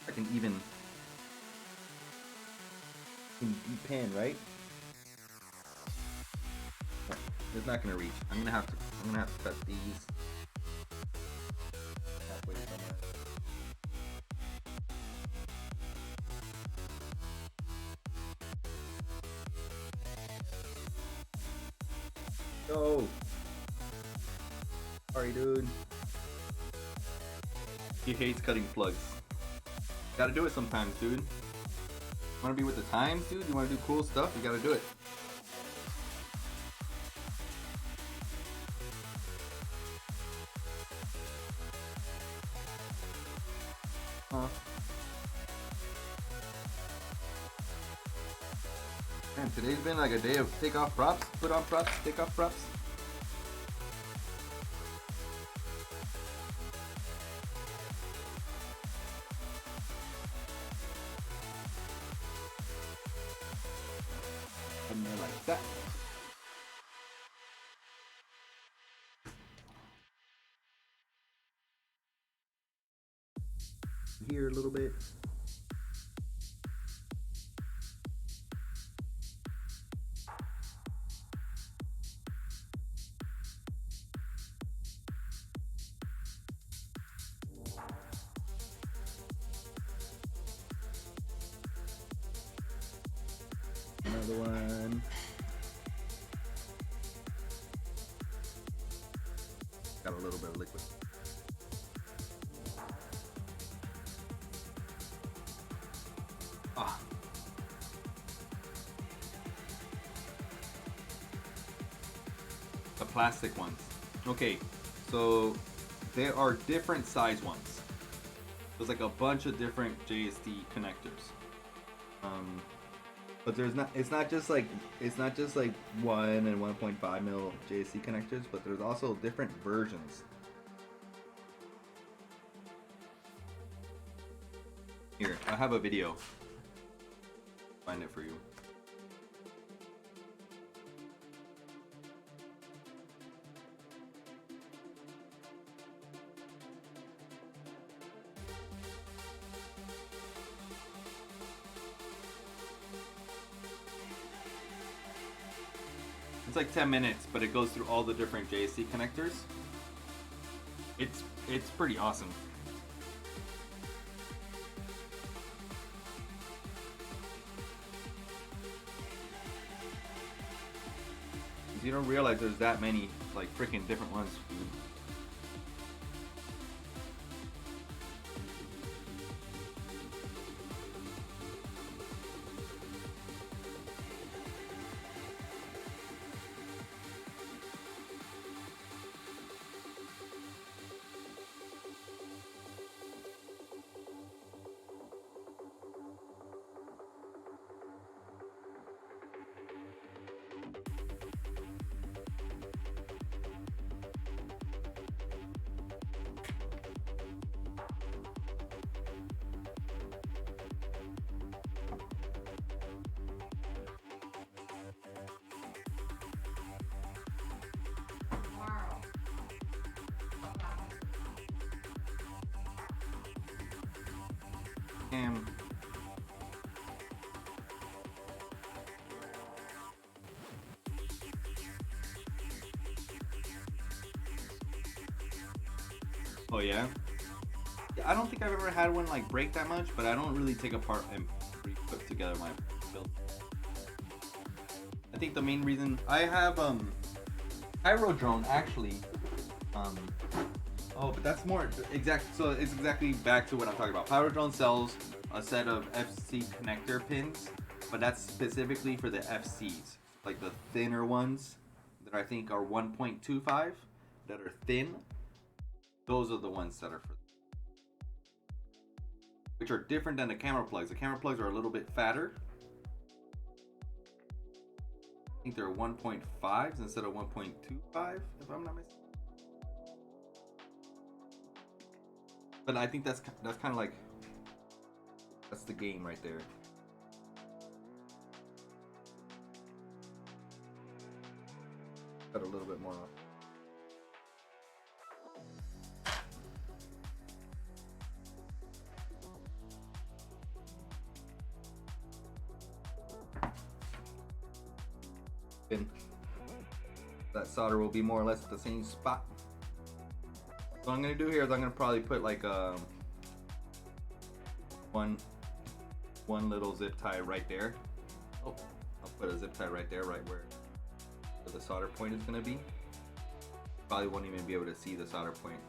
Speaker 1: I can even pin, right? It's not gonna reach. I'm gonna have to cut these halfway somewhere. Go. Sorry, dude. He hates cutting plugs. Gotta do it sometimes, dude. Wanna be with the times, dude? You wanna do cool stuff? You gotta do it. Man, today's been like a day of take off props, put on props, take off props. And they're like that. Here a little bit. Another one. Got a little bit of liquid. Ah. The plastic ones. Okay, so there are different size ones. There's like a bunch of different JST connectors. But it's not just like 1 and 1.5 mil JST connectors, but there's also different versions. Here, I have a video. Find it for you. It's like 10 minutes, but it goes through all the different JST connectors. It's pretty awesome. You don't realize there's that many like freaking different ones. Oh yeah? I don't think I've ever had one like break that much, but I don't really take apart and put together my build. I think the main reason I have Aerodrone actually oh, but that's more exact. So it's exactly back to what I'm talking about. Aerodrone sells a set of FC connector pins, but that's specifically for the FCs, like the thinner ones that I think are 1.25 that are thin. Those are the ones that are for, which are different than the camera plugs. The camera plugs are a little bit fatter. I think they're 1.5s instead of 1.25, if I'm not mistaken. But I think that's kind of like, that's the game right there. Got a little bit more off. That solder will be more or less at the same spot. So what I'm gonna do here is I'm gonna probably put like one little zip tie right there. Oh, I'll put a zip tie right there, right where the solder point is gonna be. Probably won't even be able to see the solder point.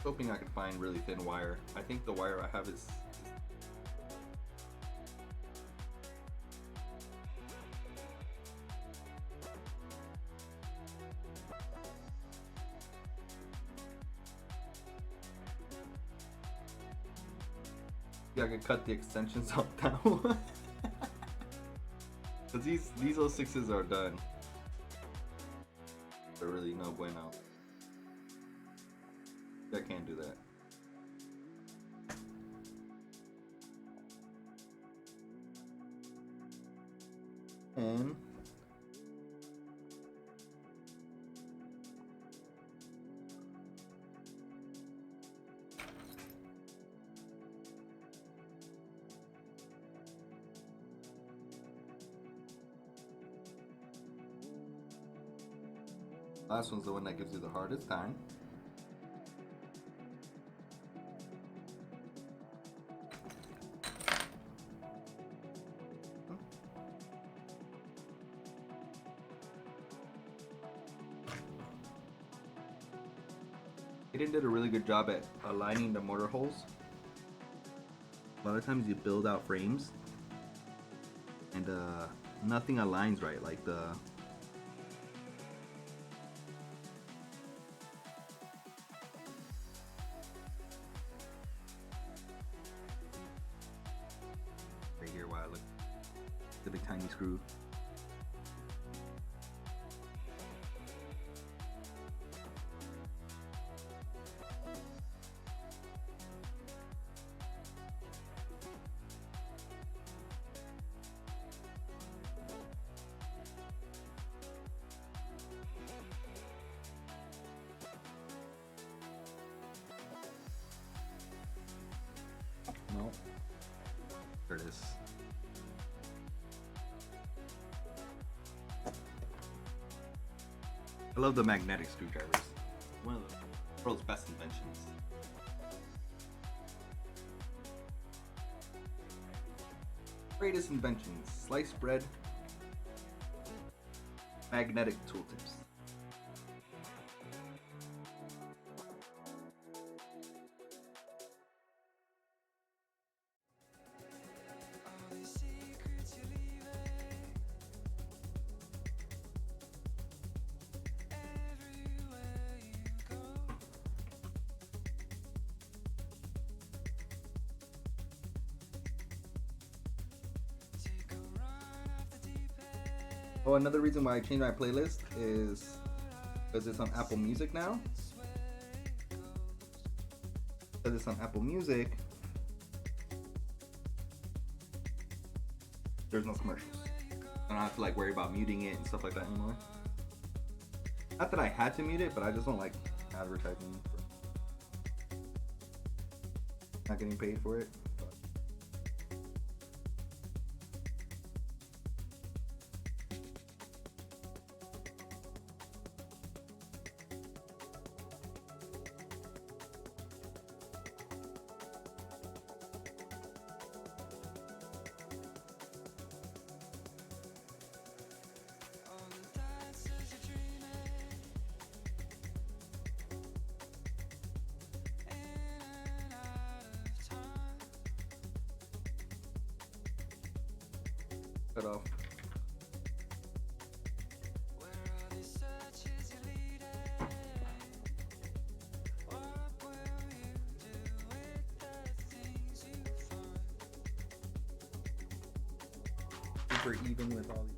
Speaker 1: Hoping I can find really thin wire. I think the wire I have is Yeah, I could cut the extensions off that one. Cause these 06s are done. They're really no bueno. I can't do that. And last one's the one that gives you the hardest time. Aiden did a really good job at aligning the mortar holes. A lot of times you build out frames and nothing aligns right, like the right here while I look the big tiny screw. No. There it is. I love the magnetic screwdrivers. One of the world's best inventions. Greatest inventions: sliced bread, magnetic tooltips.
Speaker 2: All these secrets you're leaving everywhere you go. Take a run off the deep end.
Speaker 1: Oh, another reason why I changed my playlist is because it's on Apple Music now. Because it's on Apple Music, there's no commercials. I don't have to like worry about muting it and stuff like that anymore. Not that I had to mute it, but I just don't like advertising. Not getting paid for it.
Speaker 2: All the dances you're dreaming in and out of time.
Speaker 1: Cut off.
Speaker 2: Where are these searches you're leading? What will you do with the things you find?
Speaker 1: Super even with all these.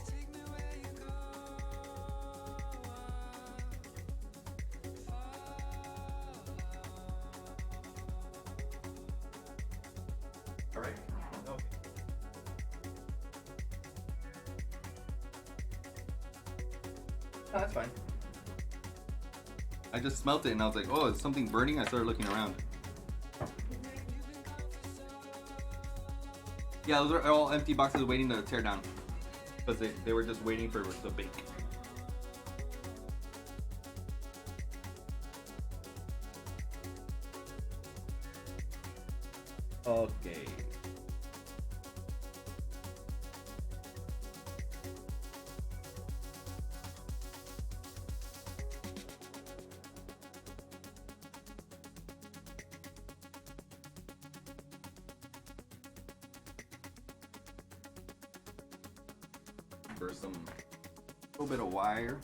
Speaker 2: Take me where you go.
Speaker 1: All right. Okay. No, that's fine. I just smelt it and I was like, oh, is something burning? I started looking around. Yeah, those are all empty boxes waiting to tear down. Because they were just waiting for it to bake. Okay. For some little bit of wire.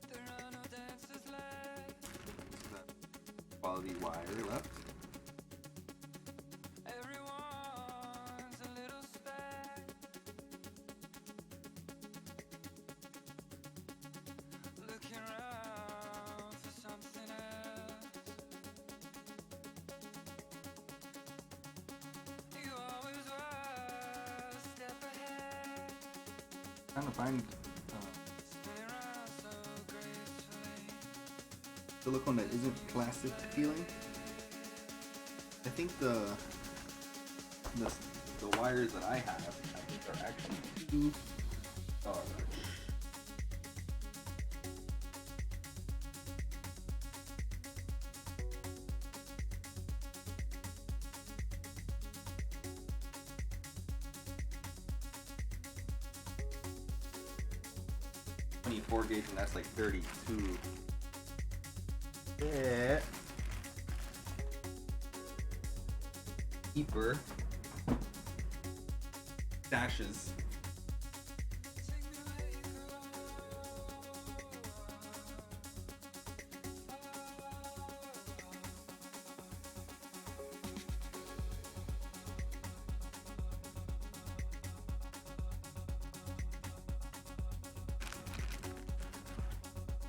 Speaker 2: There are no dances left.
Speaker 1: While quality wire left.
Speaker 2: Everyone's a little speck, looking around for something else. You always were a step ahead,
Speaker 1: Trying to find
Speaker 2: spinning around so gracefully.
Speaker 1: silicone that isn't plastic feeling. I think the wires that I have, I think are actually too. Oh, 24 gauge, and that's like 32. Yeah. Keeper dashes.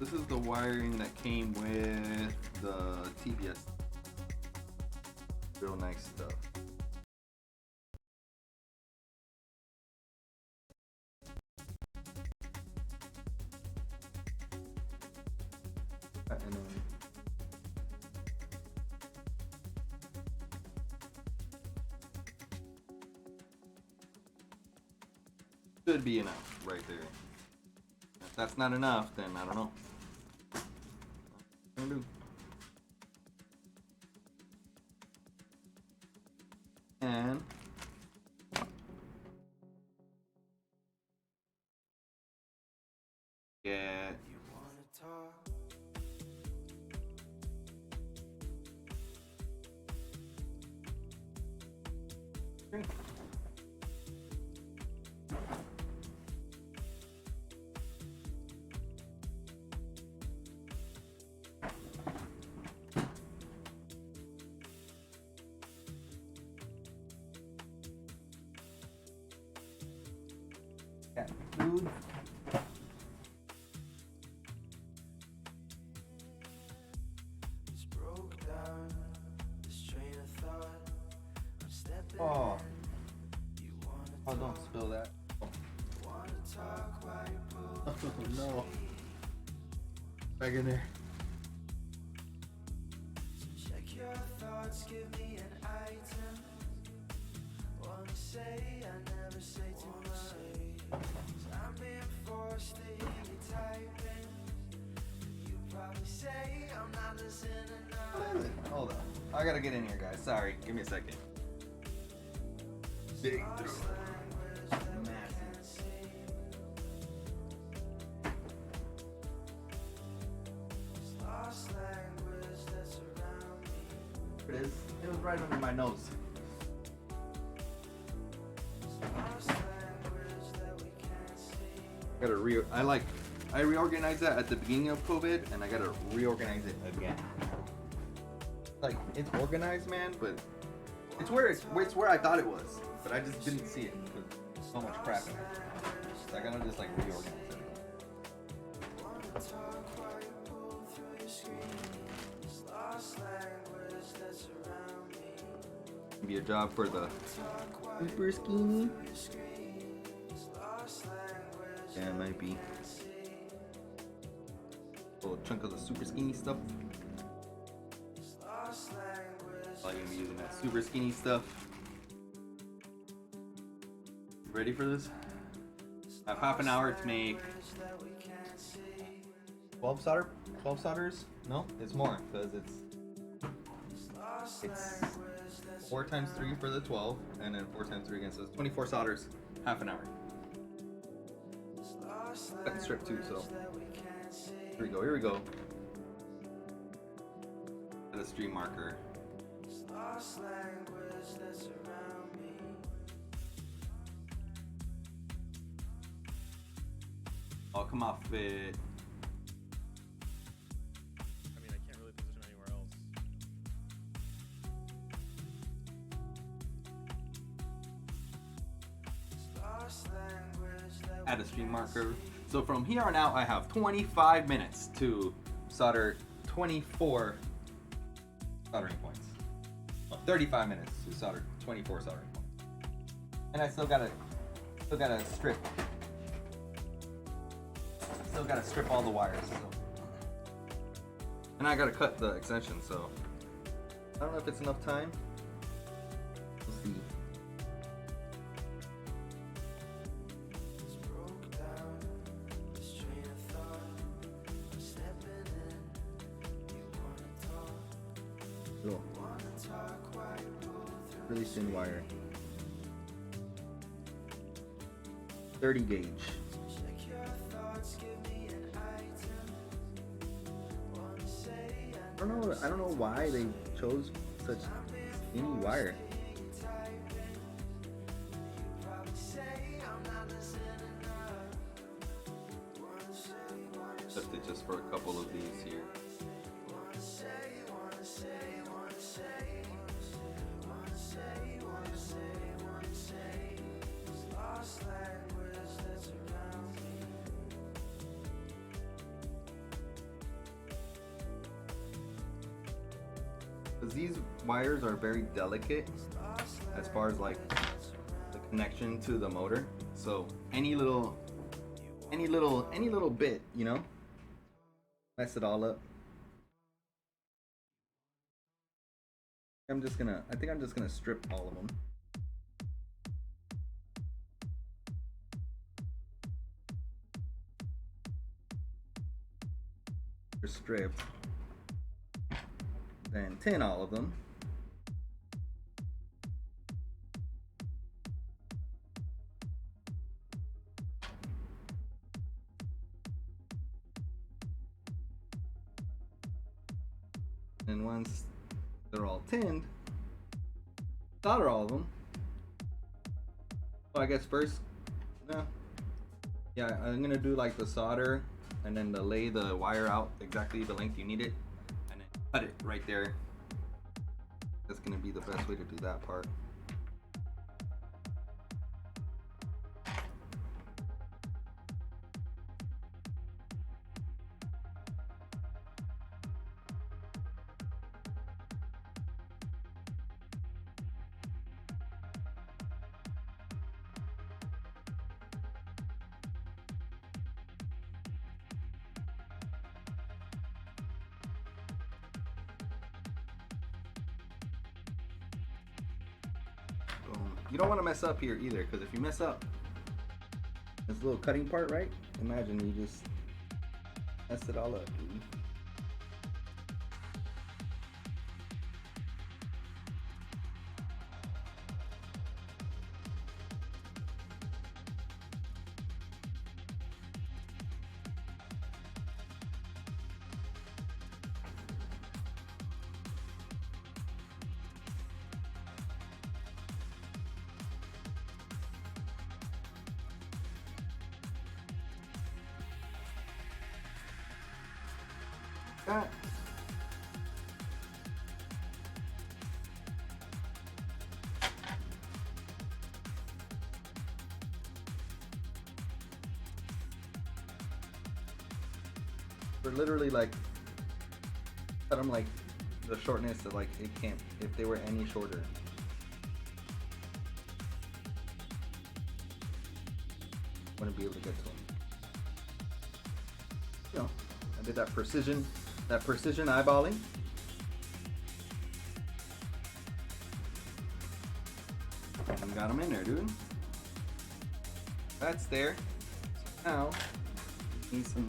Speaker 1: This is the wiring that came with the TBS. Real nice stuff. And then should be enough right there. If that's not enough, then I don't know. What do. And yeah.
Speaker 2: You wanna talk?
Speaker 1: Cat food.
Speaker 2: It's broke down, this train of thought. I'm stepping
Speaker 1: Oh,
Speaker 2: in. You wanna
Speaker 1: oh,
Speaker 2: talk?
Speaker 1: don't spill that.
Speaker 2: Wanna talk while you pull
Speaker 1: Oh
Speaker 2: through the
Speaker 1: no.
Speaker 2: screen.
Speaker 1: Back in there.
Speaker 2: So check your thoughts, give me an item. Wanna say, I never say too much. 'Cause I'm being forced to hear you typing. You probably say I'm not listening
Speaker 1: What is it?
Speaker 2: enough.
Speaker 1: Hold on. I gotta get in here, guys. Sorry. Give me a second. Big throat.
Speaker 2: Lost language that we
Speaker 1: Massive.
Speaker 2: can't see. It's lost language that's around me.
Speaker 1: It is. It was right under my nose.
Speaker 2: It's lost language that we can't see.
Speaker 1: I reorganized that at the beginning of COVID, and I gotta reorganize it again. Like, it's organized, man, but it's where I thought it was, but I just didn't see it because there's so much crap in it. So I gotta just like reorganize everything.
Speaker 2: Wanna talk while you pull through your screen. It's lost language that's around me.
Speaker 1: Be a job for the
Speaker 2: Talk while you
Speaker 1: super skinny.
Speaker 2: through your screen. It's lost language
Speaker 1: Yeah, it might be.
Speaker 2: can't see.
Speaker 1: A little chunk of the super skinny stuff.
Speaker 2: It's lost language.
Speaker 1: I'm gonna be using that super skinny stuff. Ready for this? I have half an hour to make 12 solders? No, it's more because it's 4 times 3 for the 12, and then 4 times 3 again, so it's 24 solders, half an hour. Cut and strip too, so here we go. At a stream marker.
Speaker 2: Lost language that's around me.
Speaker 1: I'll come off it.
Speaker 3: I mean, I can't really position anywhere else.
Speaker 1: add a stream marker. So from here on out, I have 25 minutes to solder 24 soldering points. Well, 35 minutes to solder 24 soldering points. And I still gotta strip. Still gotta strip all the wires. So. And I gotta cut the extension, so I don't know if it's enough time. We'll see. Cool. Really thin wire. 30 gauge. I don't know why they chose such skinny wire. Left it just for a couple of these here. Because these wires are very delicate as far as like the connection to the motor. So any little bit, you know, mess it all up. I think I'm just gonna strip all of them. They're stripped. Then tin all of them. And once they're all tinned, solder all of them. So I guess first, yeah, I'm gonna do like the solder and then lay the wire out exactly the length you need it, and then cut it right there. That's gonna be the best way to do that part. You don't want to mess up here either, because if you mess up this little cutting part, right? Imagine you just messed it all up, dude. That. We're literally like cut them like the shortness that like it can't, if they were any shorter. Wouldn't be able to get to them. You know, I did that precision eyeballing. And got them in there, dude. That's there. So now, need some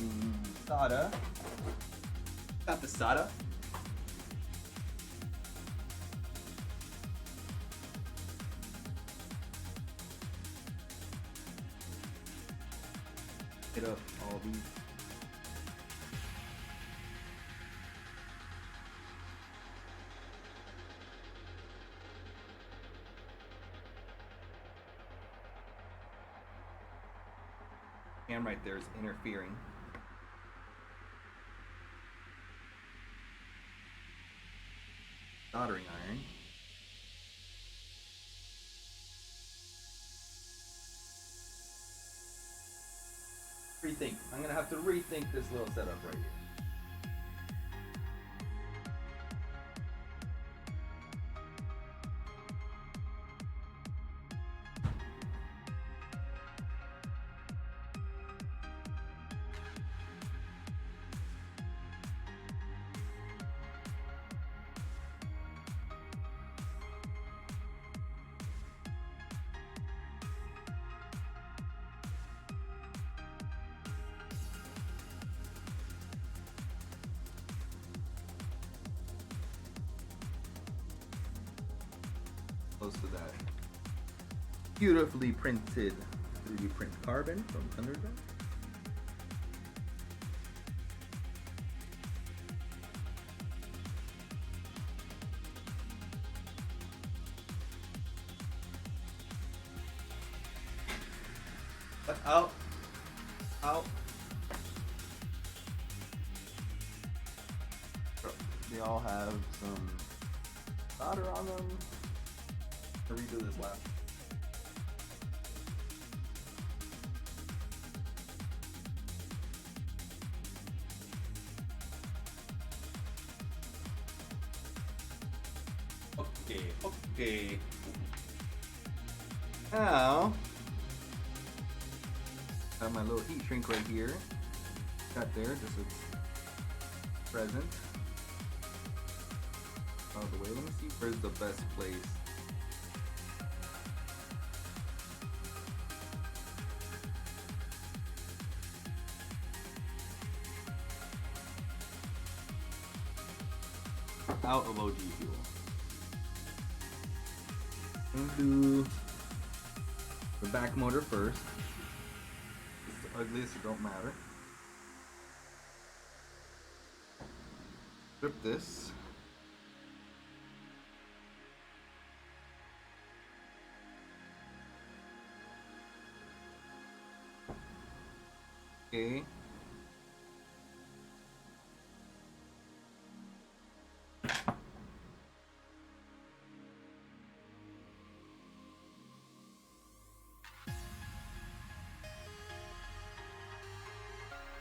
Speaker 1: solder. Got the solder. Hit up all these. Hand right there is interfering. Soldering iron. rethink. I'm gonna have to rethink this little setup right here. Close to that beautifully printed 3D print carbon from Thunderdome. Out. Out. They all have some solder on them. I'll redo this last. Okay. Now, I have my little heat shrink right here. Got there, just a present. Out of the way. Let me see where's the best place. Out of OG fuel. I'm gonna do the back motor first. It's the ugliest, it don't matter. Strip this. Okay.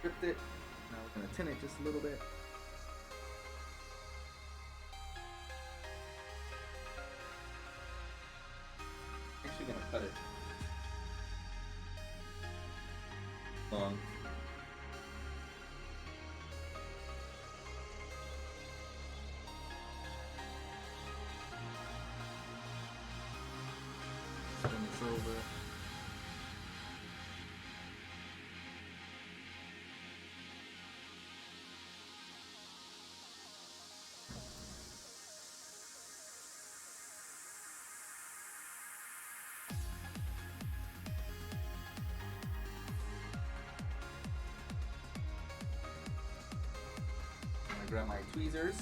Speaker 1: Stripped it. Now we're gonna tin it just a little bit. Actually gonna cut it long. Turn this over. I'm gonna grab my tweezers.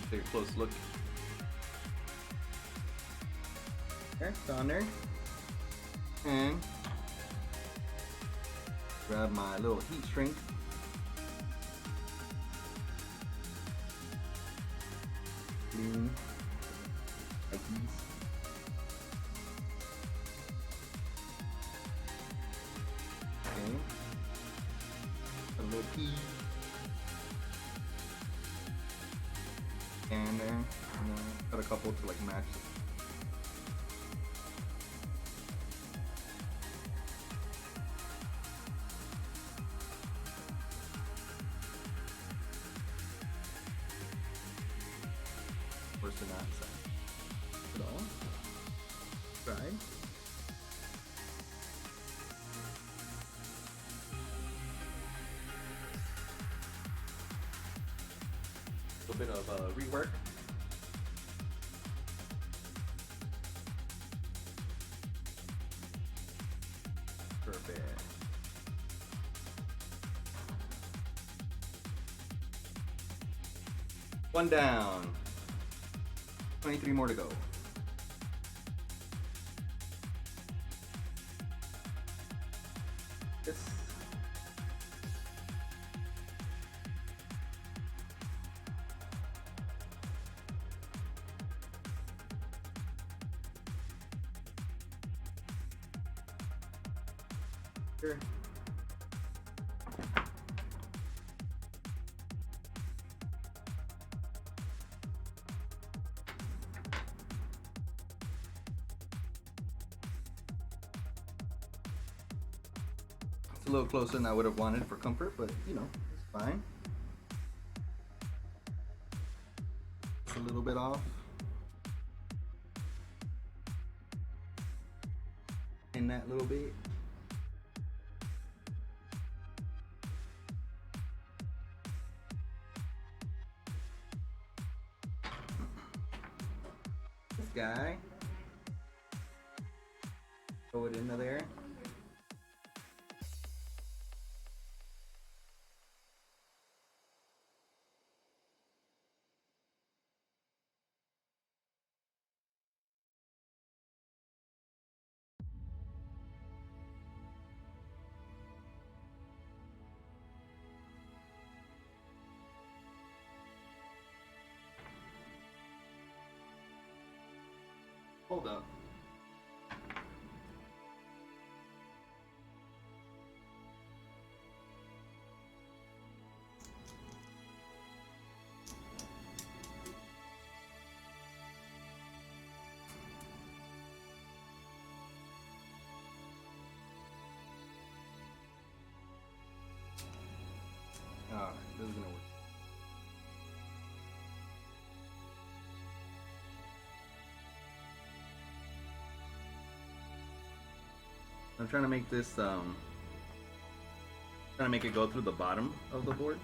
Speaker 1: Take a close look. There, it's on there. And grab my little heat shrink. Clean like these. Okay. A little pea. And there, and cut a couple to like match. Worse than that side. Put it all. Try. A bit of rework. Perfect. One down. 23 more to go. This. Here. It's a little closer than I would have wanted for comfort, but you know, it's fine. It's a little bit off. In that little bit. This guy. Throw it into there. Hold up. Alright, this is gonna work. I'm trying to make this trying to make it go through the bottom of the board.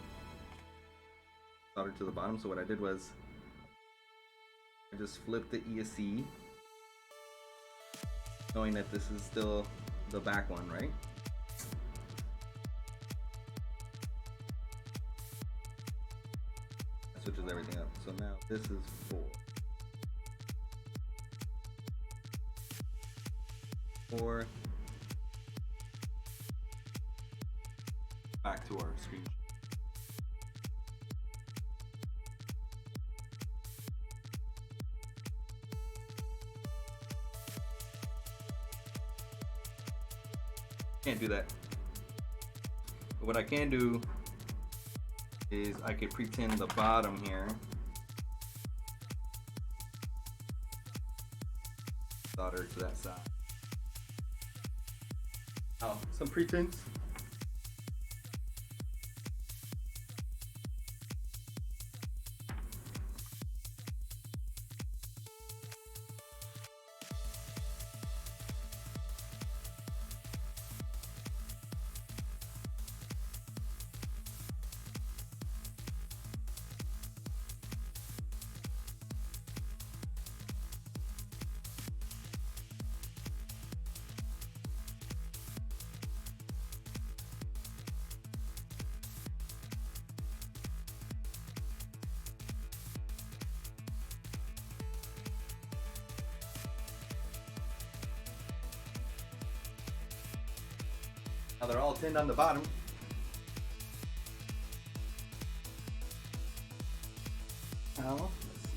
Speaker 1: Solder to the bottom, so what I did was I just flipped the ESC, knowing that this is still the back one, right? That switches everything up. So now this is 4. Back to our screen. Can't do that. But what I can do is I could pretend the bottom here. Solder to that side. Oh, some pretense. Now they're all tinned on the bottom. Now, let's see.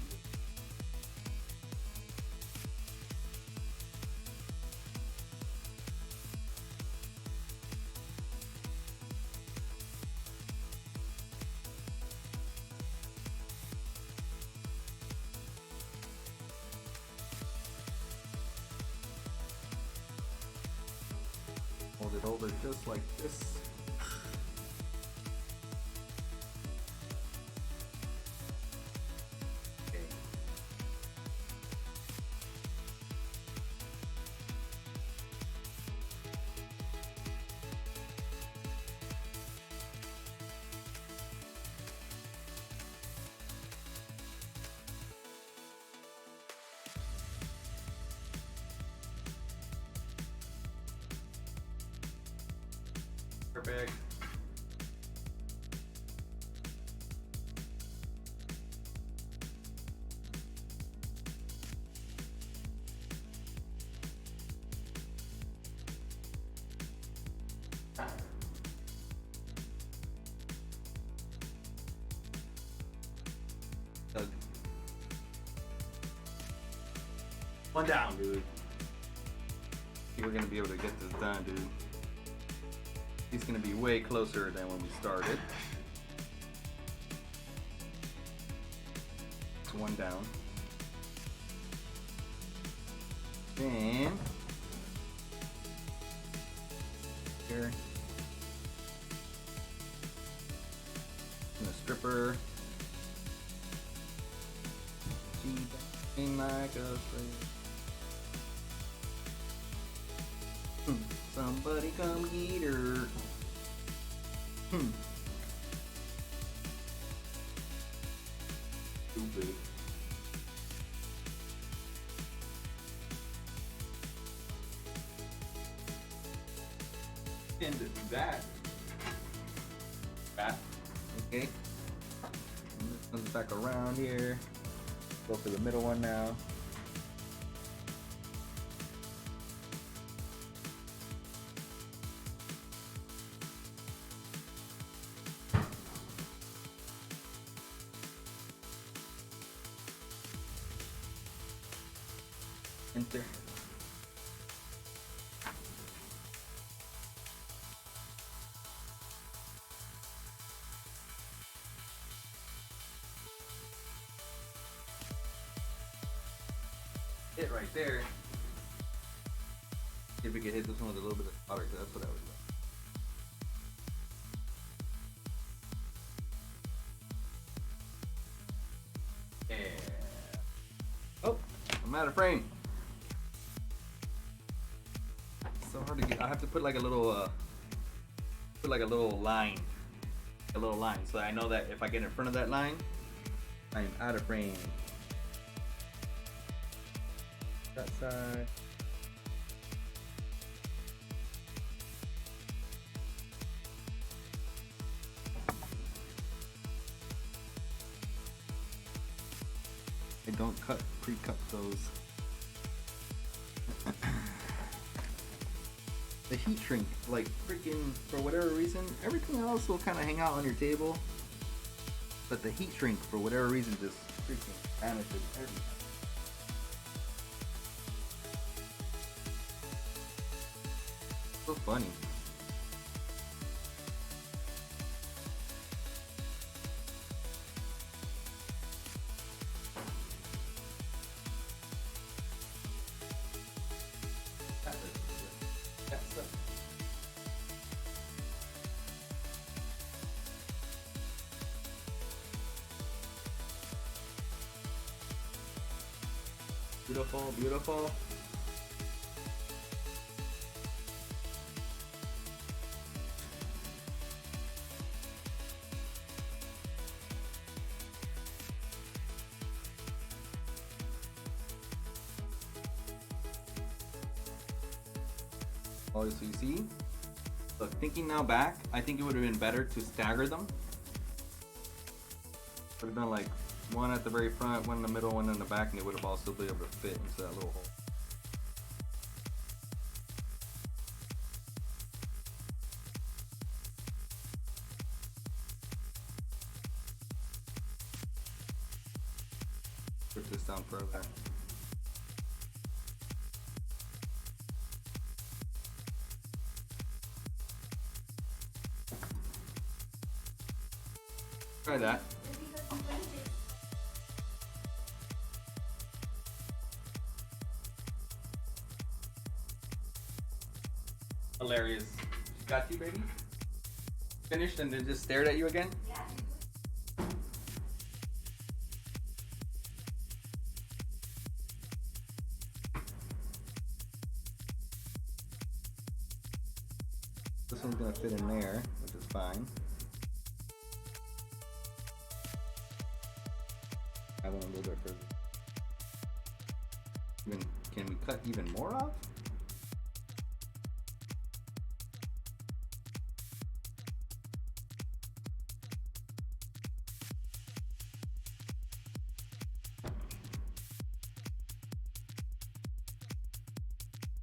Speaker 1: Hold it over just like this. Okay. Perfect. One down, dude. We're gonna be able to get this done, dude. He's gonna be way closer than when we started. It's one down. Then here. And a stripper. She dancing like a slave. Somebody come get her. Too big. And to do that. Back. Okay. And this comes back around here. Go for the middle one now. Enter. Hit right there. See if we can hit this one with a little bit of powder, because that's what I would like. Yeah. Oh, I'm out of frame. It's so hard to get. I have to put like a little, line, so I know that if I get in front of that line, I'm out of frame. That side. I don't pre-cut those. The heat shrink, like freaking, for whatever reason, everything else will kind of hang out on your table, but the heat shrink, for whatever reason, just freaking vanishes everything. So funny. Beautiful, beautiful. Oh, so you see? Look, thinking now back, I think it would have been better to stagger them. Would have done like one at the very front, one in the middle, one in the back, and they would have all still been able to fit into that little hole. Put this down further. Try that. Hilarious. She got you, baby? Finished and then just stared at you again? Yeah. This one's gonna fit in there, which is fine. I want a little bit further. Can we cut even more off?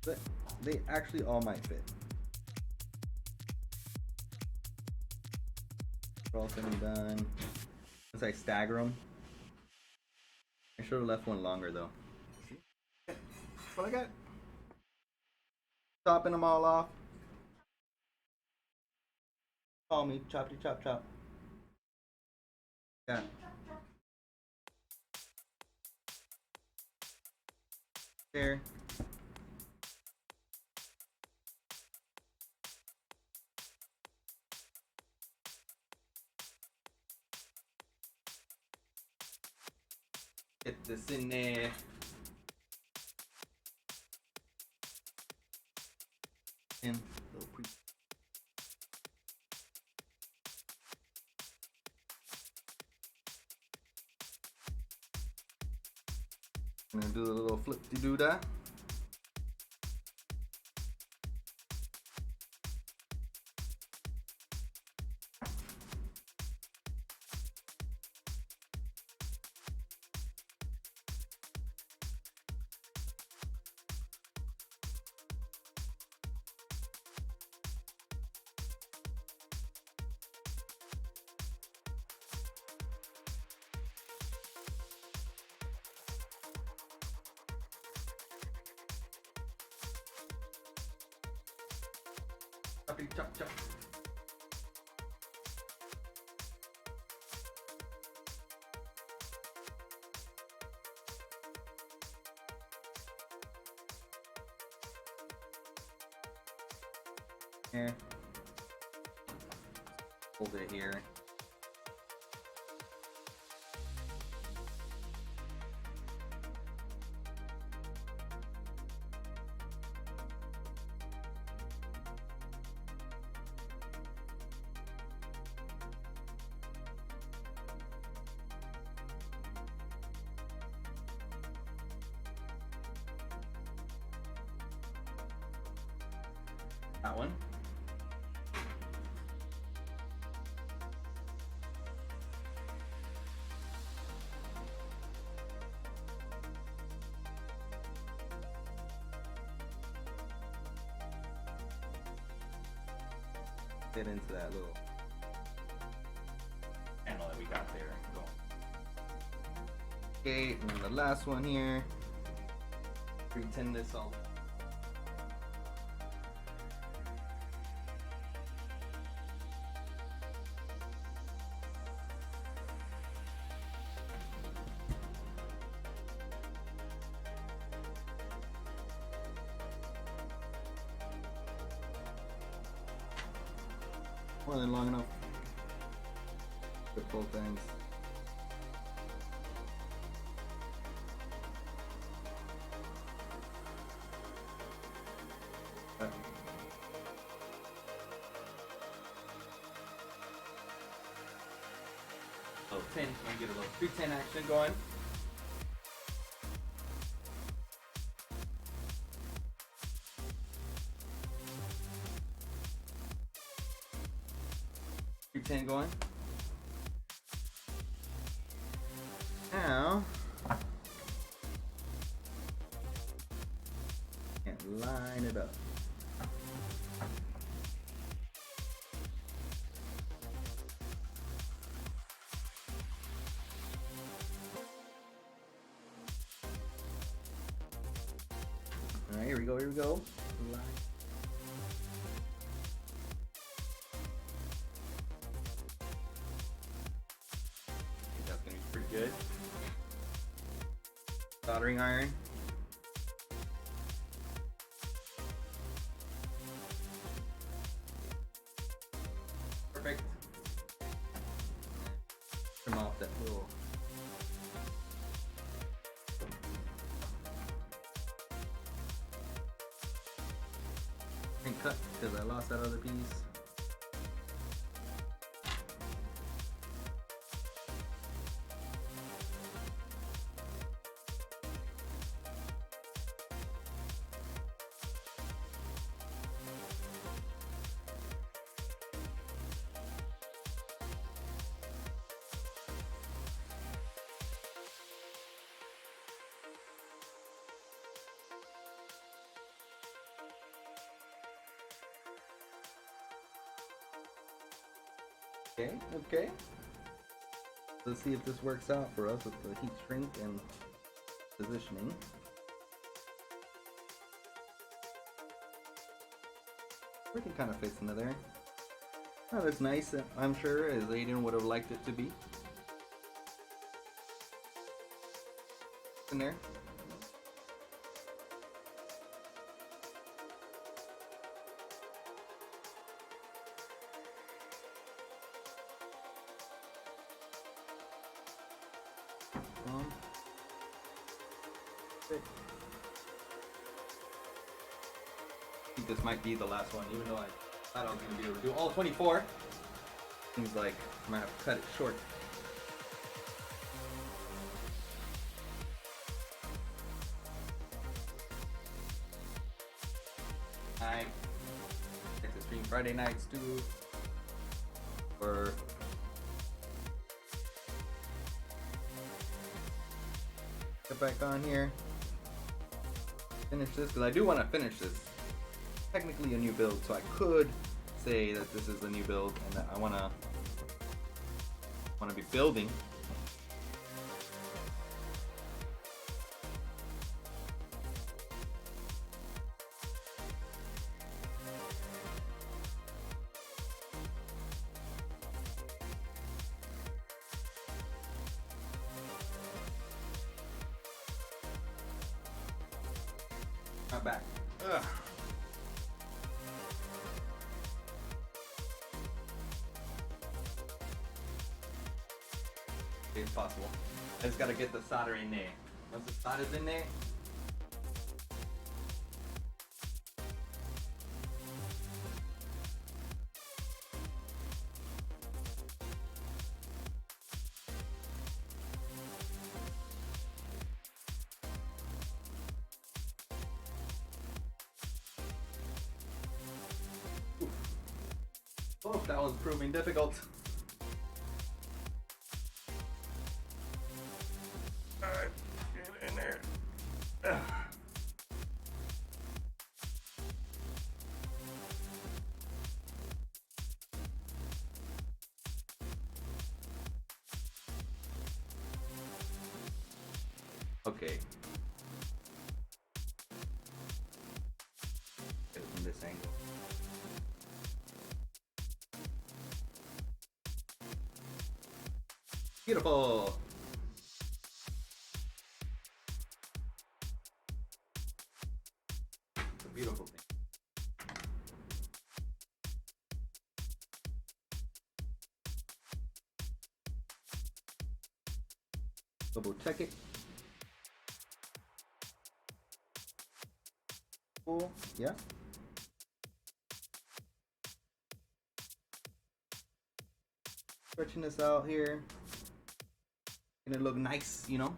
Speaker 1: But they actually all might fit. They're all said and done. Once I stagger them, I should have left one longer though. See? what I got. Chopping them all off. Call me, choppity chop chop. Yeah. There. Get this in there. And little pre. I'm gonna do a little flip-de-doo-dah. Choppity chop chop. Here. Hold it here. That one. Fit into that little panel that we got there. Go. Okay, and then the last one here. Pretend this all. More than long enough. With both ends. Little 10, so we get a little 310 action going. Ten going. Now, and line it up. All right, here we go. Here we go. Line. Good. Soldering iron. Perfect. Trim off that little and cut because I lost that other piece. Okay, okay. Let's see if this works out for us with the heat shrink and positioning. Everything kind of fits into there. Not as nice, I'm sure, as Aiden would have liked it to be. In there. I think this might be the last one, even though I thought I was going to be able to do all 24. Seems like I might have to cut it short. I like to stream Friday nights too. Or get back on here. Finish this, because I do want to finish this. Technically a new build, so I could say that this is a new build and that I want to be building. I'm back. Ugh. It's possible. I just gotta get the solder in there. Once the solder's in there, oh, that was proving difficult. Alright, get in there. Ugh. Okay. Get it from this angle. Beautiful. It's a beautiful thing. Double check it. Cool. Yeah. Stretching this out here. Gonna look nice, you know?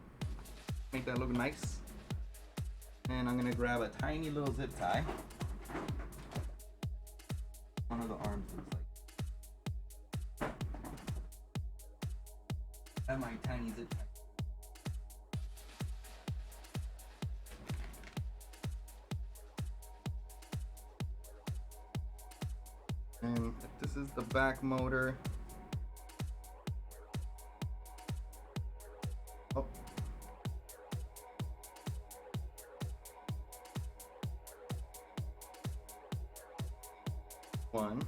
Speaker 1: Make that look nice. And I'm gonna grab a tiny little zip tie. One of the arms looks like. I have my tiny zip tie. And this is the back motor. Oh. One.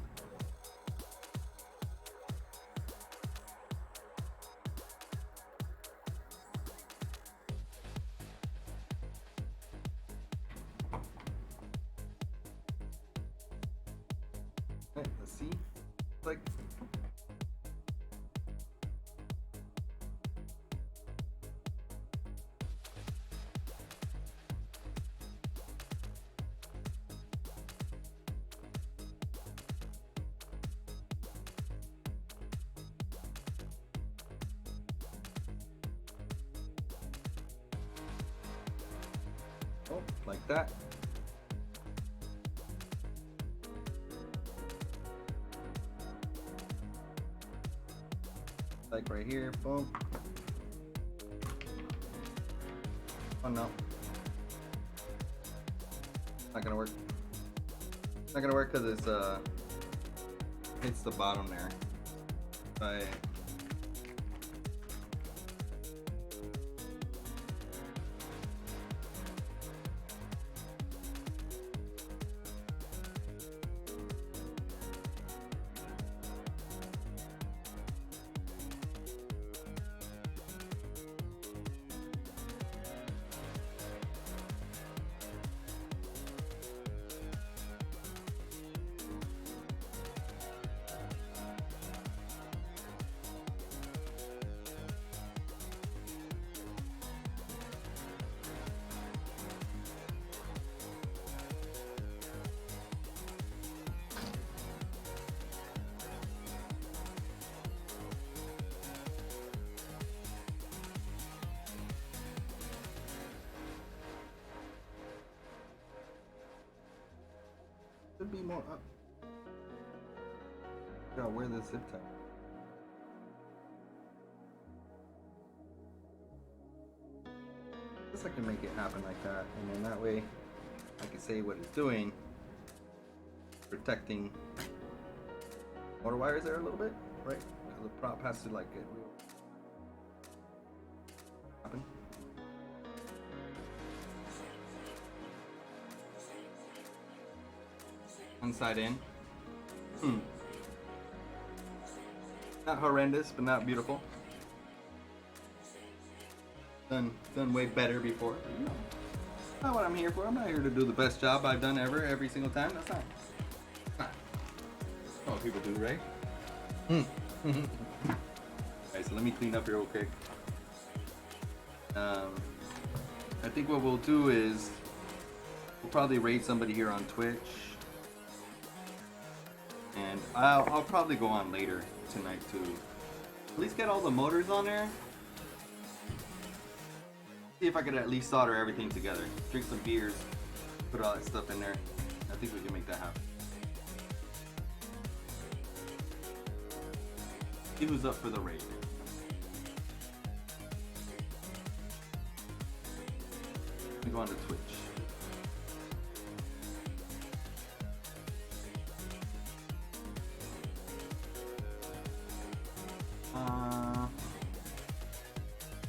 Speaker 1: Okay, let's see. Like. Oh, like that. Like right here, boom. Oh no. Not gonna work. Not gonna work because it's hits the bottom there. But should be more up. Figure out where the zip tie. I guess I can make it happen like that, and then that way I can say what it's doing. Protecting motor wires there a little bit, right? So the prop has to like get real. Happen. One side in. Not horrendous, but not beautiful. Done way better before. That's not what I'm here for. I'm not here to do the best job I've done ever, every single time. That's not what people do, right? Alright, so let me clean up here real quick. I think what we'll do is we'll probably raid somebody here on Twitch. And I'll probably go on later tonight too. At least get all the motors on there. See if I could at least solder everything together. Drink some beers, put all that stuff in there. I think we can make that happen. See who's up for the raid. Let me go on to Twitch.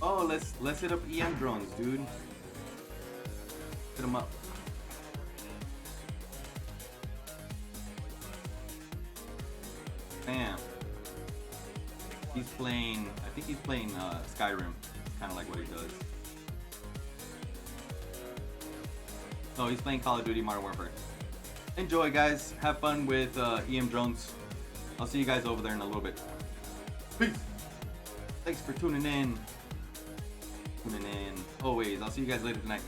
Speaker 1: Oh, let's hit up EM drones, dude. Hit them up. Bam. He's playing. I think he's playing Skyrim. Kind of like what he does. No, he's playing Call of Duty Modern Warfare. Enjoy, guys. Have fun with EM drones. I'll see you guys over there in a little bit. Peace. Thanks for tuning in. Always. I'll see you guys later tonight.